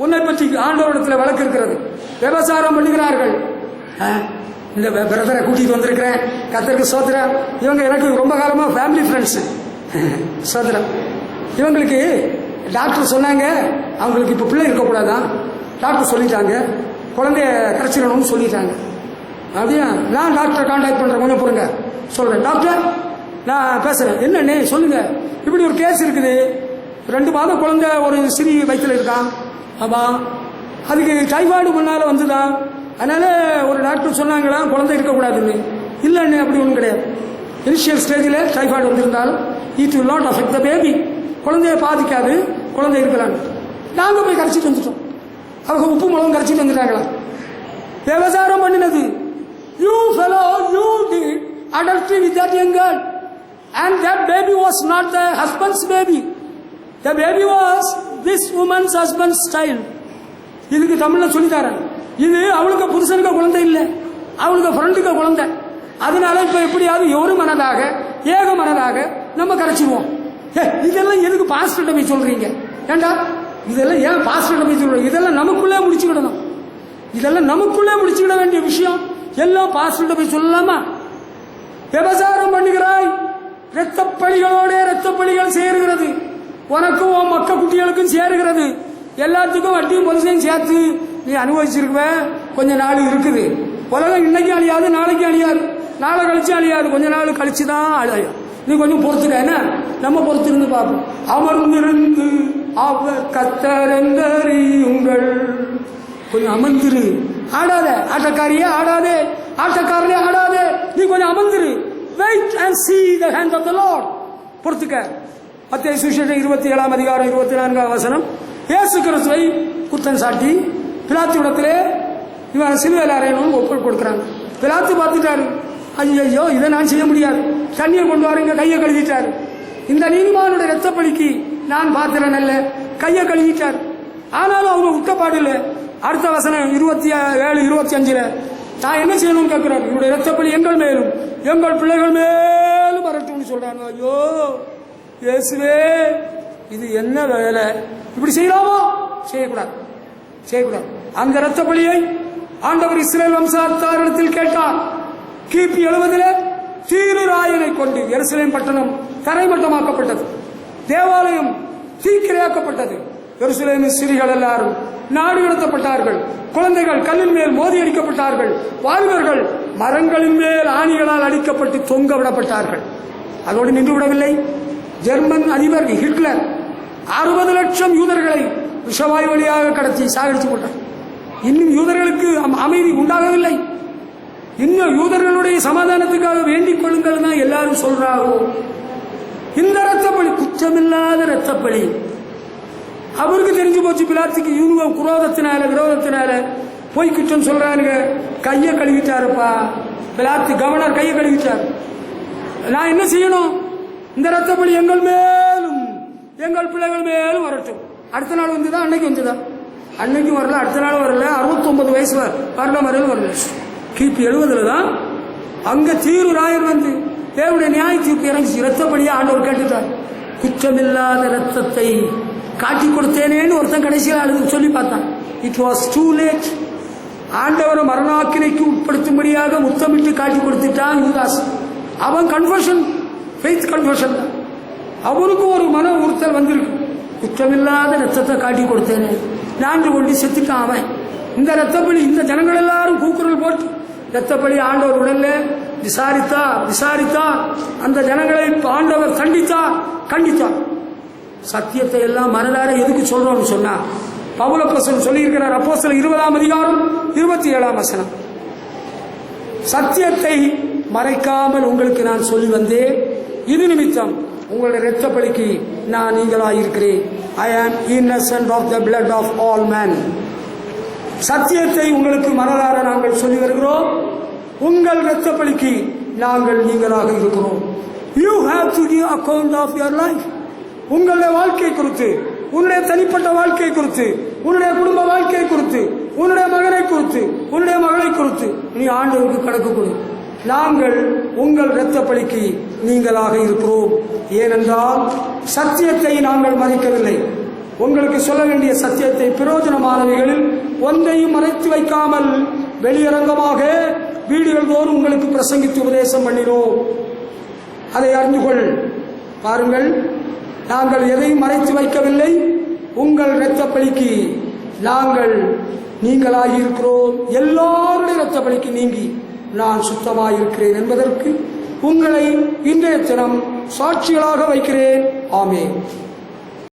உன்னை பற்றி ஆண்டவரிடத்தில் வழக்கு இருக்கிறது. விபசாரம் பண்ணுகிறார்கள். இந்த பிரதரை கூட்டிட்டு வந்திருக்கிறேன், கர்த்தருக்கு சோத்திரம். இவங்க எனக்கு ரொம்ப காலமா ஃபேமிலி ஃப்ரெண்ட்ஸ். சோத்திரம். இவங்களுக்கு டாக்டர் சொன்னாங்க, அவங்களுக்கு இப்போ பிள்ளை இருக்கக்கூடாதான் டாக்டர் சொல்லிட்டாங்க, குழந்தைய கரைச்சிடணும்னு சொல்லிட்டாங்க. அப்படியா? நான் டாக்டரை கான்டாக்ட் பண்றேன், கொஞ்சம் பொறுங்க சொல்றேன். டாக்டர் நான் பேசுறேன். என்னன்னு சொல்லுங்க. இப்படி ஒரு கேஸ் இருக்குது. 2 மாதம் குழந்தை ஒரு சிறிய வயிற்றுல இருக்கான். ஆமா, அதுக்கு டைபாய்டு முன்னால வந்துதான். அதனால ஒரு டாக்டர் சொன்னாங்களா குழந்தை இருக்கக்கூடாதுன்னு. இல்லைன்னு அப்படி ஒன்றும் கிடையாது. இனிஷியல் ஸ்டேஜில் டைபாய்டு வந்திருந்தாலும் it will not affect the baby. குழந்தைய பாதிக்காது, குழந்தை இருக்கலான்னு. நாங்கள் போய் கரைச்சிட்டு வந்துட்டோம். அவங்க உப்பு மிளகும் கரைச்சிட்டு வந்துட்டாங்களா? விபசாரம் பண்ணினது. You fellow, you did adultery with that young girl, and that baby was not the husband's baby. The baby was this woman's husband's child. இதுக்கு தமிழ்ல சொல்லித்தாரன். இது அவளுக்கு புருஷனுக்கு குழந்தை இல்லை, அவளுக்கு ஃப்ரெண்டுக்கு குழந்தை. அதனால இப்ப எப்படியாவது ஒரு மனதாக ஏக மனதாக நம்ம கரைச்சிடுவோம். இதெல்லாம் எதுக்கு பாஸ்டர்கிட்ட போய் சொல்றீங்க? ஏண்டா இதெல்லாம் ஏன் பாஸ்டர் போய் சொல்றோம்? இதெல்லாம் நமக்குள்ளே முடிச்சுக்கிடணும். இதெல்லாம் நமக்குள்ளே முடிச்சுக்கிட வேண்டிய விஷயம். எல்லாம் பாஸ்டர் போய் சொல்லலாமா? விபசாரம் பண்ணுகிறாய், இரத்த பலிகளோட இரத்த பலிகள் சேருகிறது, உனக்கும் உன் மக்க குட்டிகளுக்கும் சேருகிறது. எல்லாத்துக்கும் வட்டியும் பொலிசையும் சேர்த்து நீ அனுபவிச்சிருக்குவ. கொஞ்ச நாள் இருக்குது. உலகம் இன்னைக்கு அழியாது, நாளைக்கு அழியாது, நாளை கழிச்சு அழியாது, கொஞ்ச நாள் கழிச்சு தான் அழியும். நீ கொஞ்சம் பொறுத்துக்க. என்ன நம்ம பொறுத்திருந்து பார்ப்போம். அமர்ந்திருந்து அவர் கத்தரந்தறியுங்கள். கொஞ்சம் அமர்ந்துரு. ஆடாத, ஆட்டக்காரியே ஆடாதே, ஆட்டக்காரனே ஆடாதே, நீ கொஞ்சம் அமர்ந்துரு. Wait and see the hand of the Lord. பொறுத்துக்க. மத்தேயு சுவிசேஷம் 27 அதிகாரம் 24 வசனம். இயேசு கிறிஸ்துவை குற்றம் சாட்டி பிலாத்துவிடத்திலே இவன் சிலுவையில் அறையணும்னு ஒப்பு கொடுக்குறாங்க. பிலாத்து பார்த்துட்டாரு, ஐயோ இதை நான் செய்ய முடியாது, தண்ணீர் கொண்டு வரீங்க, கையை கழுவிட்டாரு. இந்த நீதிமானுடைய இரத்த பலிக்கு நான் பாத்திரன் அல்ல, கையை கழுவிட்டார். ஆனாலும் அவங்க விட்டப்பாடு இல்லை. அடுத்த வசனம் 27, 25 நான் என்ன செய்யணும்னு கேட்கிறார். இவருடைய இரத்த பலி எங்கள் மேலும் எங்கள் பிள்ளைகள் மேலும் வரட்டும்னு சொல்றாங்க. ஐயோ இயேசுவே, இது என்ன வேலை? இப்படி செய்யலாமா? செய்யக்கூடாது, செய்யக்கூடாது. அந்த இரத்த பலியை ஆண்டவர் இஸ்ரேல் வம்சாத்தாரிடத்தில் கேட்டார். கிபி 70 தீருராயனை கொண்டு எருசலேம் பட்டணம் தரைமட்டமாக்கப்பட்டது, தேவாலயம் தீக்கிரையாக்கப்பட்டது. எருசலேமின் சிறிகள் எல்லாரும் நாடு கடத்தப்பட்டார்கள். குழந்தைகள் கல்லின் மேல் மோதி அடிக்கப்பட்டார்கள். வாலிபர்கள் மரங்களின் மேல் ஆணிகளால் அடிக்கப்பட்டு தொங்க விடப்பட்டார்கள். அதோடு நின்று விடவில்லை. ஜெர்மன் அதிபர் ஹிட்லர் 60 லட்சம் யூதர்களை விஷவாயு வழியாக கடத்தி சாகடித்து போட்டார். இன்னும் யூதர்களுக்கு அமைதி உண்டாகவில்லை. இன்னும் யூதர்களுடைய சமாதானத்துக்காக வேண்டிக் கொள்ளுங்கள் தான் எல்லாரும் சொல்றாங்க. இந்த இரத்தப்பலி குற்றமில்லாத இரத்தப்பலி. அவருக்கு தெரிஞ்சு போச்சு பிலாத்துக்கு. இவங்க குரோதத்தினால விரோதத்தினால போய் குற்றம் சொல்றானுங்க. கையை கழுவிட்டாருப்பா பிலாத்து, கவர்னர் கையை கழுவிட்டார். நான் என்ன செய்யணும்? இந்த இரத்தப்பலி எங்கள் மேலும் எங்கள் பிள்ளைகள் மேலும் வரட்டும். அடுத்த நாள் வந்துதான், அன்னைக்கு வந்துதான். அன்னைக்கு வரல, அடுத்த நாள் வரல, 69 வயசு வருடம் வரையில் வரல. கிபி 70 தான் அங்க தீருராயர் வந்து தேவனுடைய நியாய தீர்ப்பு இறங்கிச்சு. இரத்தப்பலியா ஆண்டவர் கேட்டுட்டார். குற்றமில்லாத இரத்தத்தை காட்டி கொடுத்தேனேன்னு ஒருத்தன் கடைசியில் அழுது சொல்லி பார்த்தான். It was too late. ஆண்டவரை மரணாக்கினைக்கு உட்படுத்தும்படியாக முத்தமிட்டு காட்டி கொடுத்துட்டான் யூதாஸ். அவன் கன்வர்ஷன், ஃபெய்த் கன்வர்ஷன் தான். அவனுக்கு ஒரு மன உறுத்தல் வந்திருக்கு. குற்றமில்லாத ரத்தத்தை காட்டி கொடுத்தேனே, நான்கு கொண்டு செத்துட்டான் அவன். இந்த ரத்தப்பலி, இந்த ஜனங்கள் எல்லாரும் கூக்குரல் போட்டு ரத்தப்பலி ஆண்டவர் உடல்ல விசாரித்தார். அந்த ஜனங்களை ஆண்டவர் கண்டித்தார். சத்தியத்தை எல்லாம் மனதார எதுக்கு சொல்றோம்னு சொன்னா, பவுலப்போஸ்தலன் சொல்லியிருக்கிறார். அப்போஸ்தலர் 20 அதிகாரம் 27 வசனம். சத்தியத்தை மறைக்காமல் உங்களுக்கு நான் சொல்லி வந்தேன், இது நிமித்தம் உங்களுடைய இரத்தப்பலிக்கு நான் நீங்களாயிருக்கிறேன். I am innocent of the blood of all man. சத்தியத்தை உங்களுக்கு மனதார நாங்கள் சொல்லி வருகிறோம். உங்கள் இரத்தப்பலிக்கு நாங்கள் நீங்களாக இருக்கிறோம். You have to give account of your life. உங்களுடைய வாழ்க்கை குறித்து, உன்னுடைய தனிப்பட்ட வாழ்க்கை குறித்து, உன்னுடைய குடும்ப வாழ்க்கை குறித்து, உன்னுடைய மகனை குறித்து, உன்னுடைய மகளை குறித்து நீ ஆண்டவருக்கு கணக்கு கொடு. நாங்கள் உங்கள் இரத்தப்பலிக்கு நீங்களாக இருக்கிறோம். ஏனென்றால் சத்தியத்தை நாங்கள் மறைக்கவில்லை. உங்களுக்கு சொல்ல வேண்டிய சத்தியத்தை பிரயோஜனமானவைகளில் ஒன்றையும் மறைத்து வைக்காமல் வெளியரங்கமாக வீடுகள் தோறும் உங்களுக்கு பிரசங்கித்து உபதேசம் பண்ணினோம். அதை அறிந்து கொள். பாருங்கள், நாங்கள் எதையும் மறைத்து வைக்கவில்லை. உங்கள் இரத்தப்பலிக்கு நாங்கள் நீங்களாயிருக்கிறோம். எல்லாருடைய இரத்தப்பலிக்கு நீங்கி நான் சுத்தமாயிருக்கிறேன் என்பதற்கு உங்களை இன்றைய தினம் சாட்சிகளாக வைக்கிறேன். ஆமென்.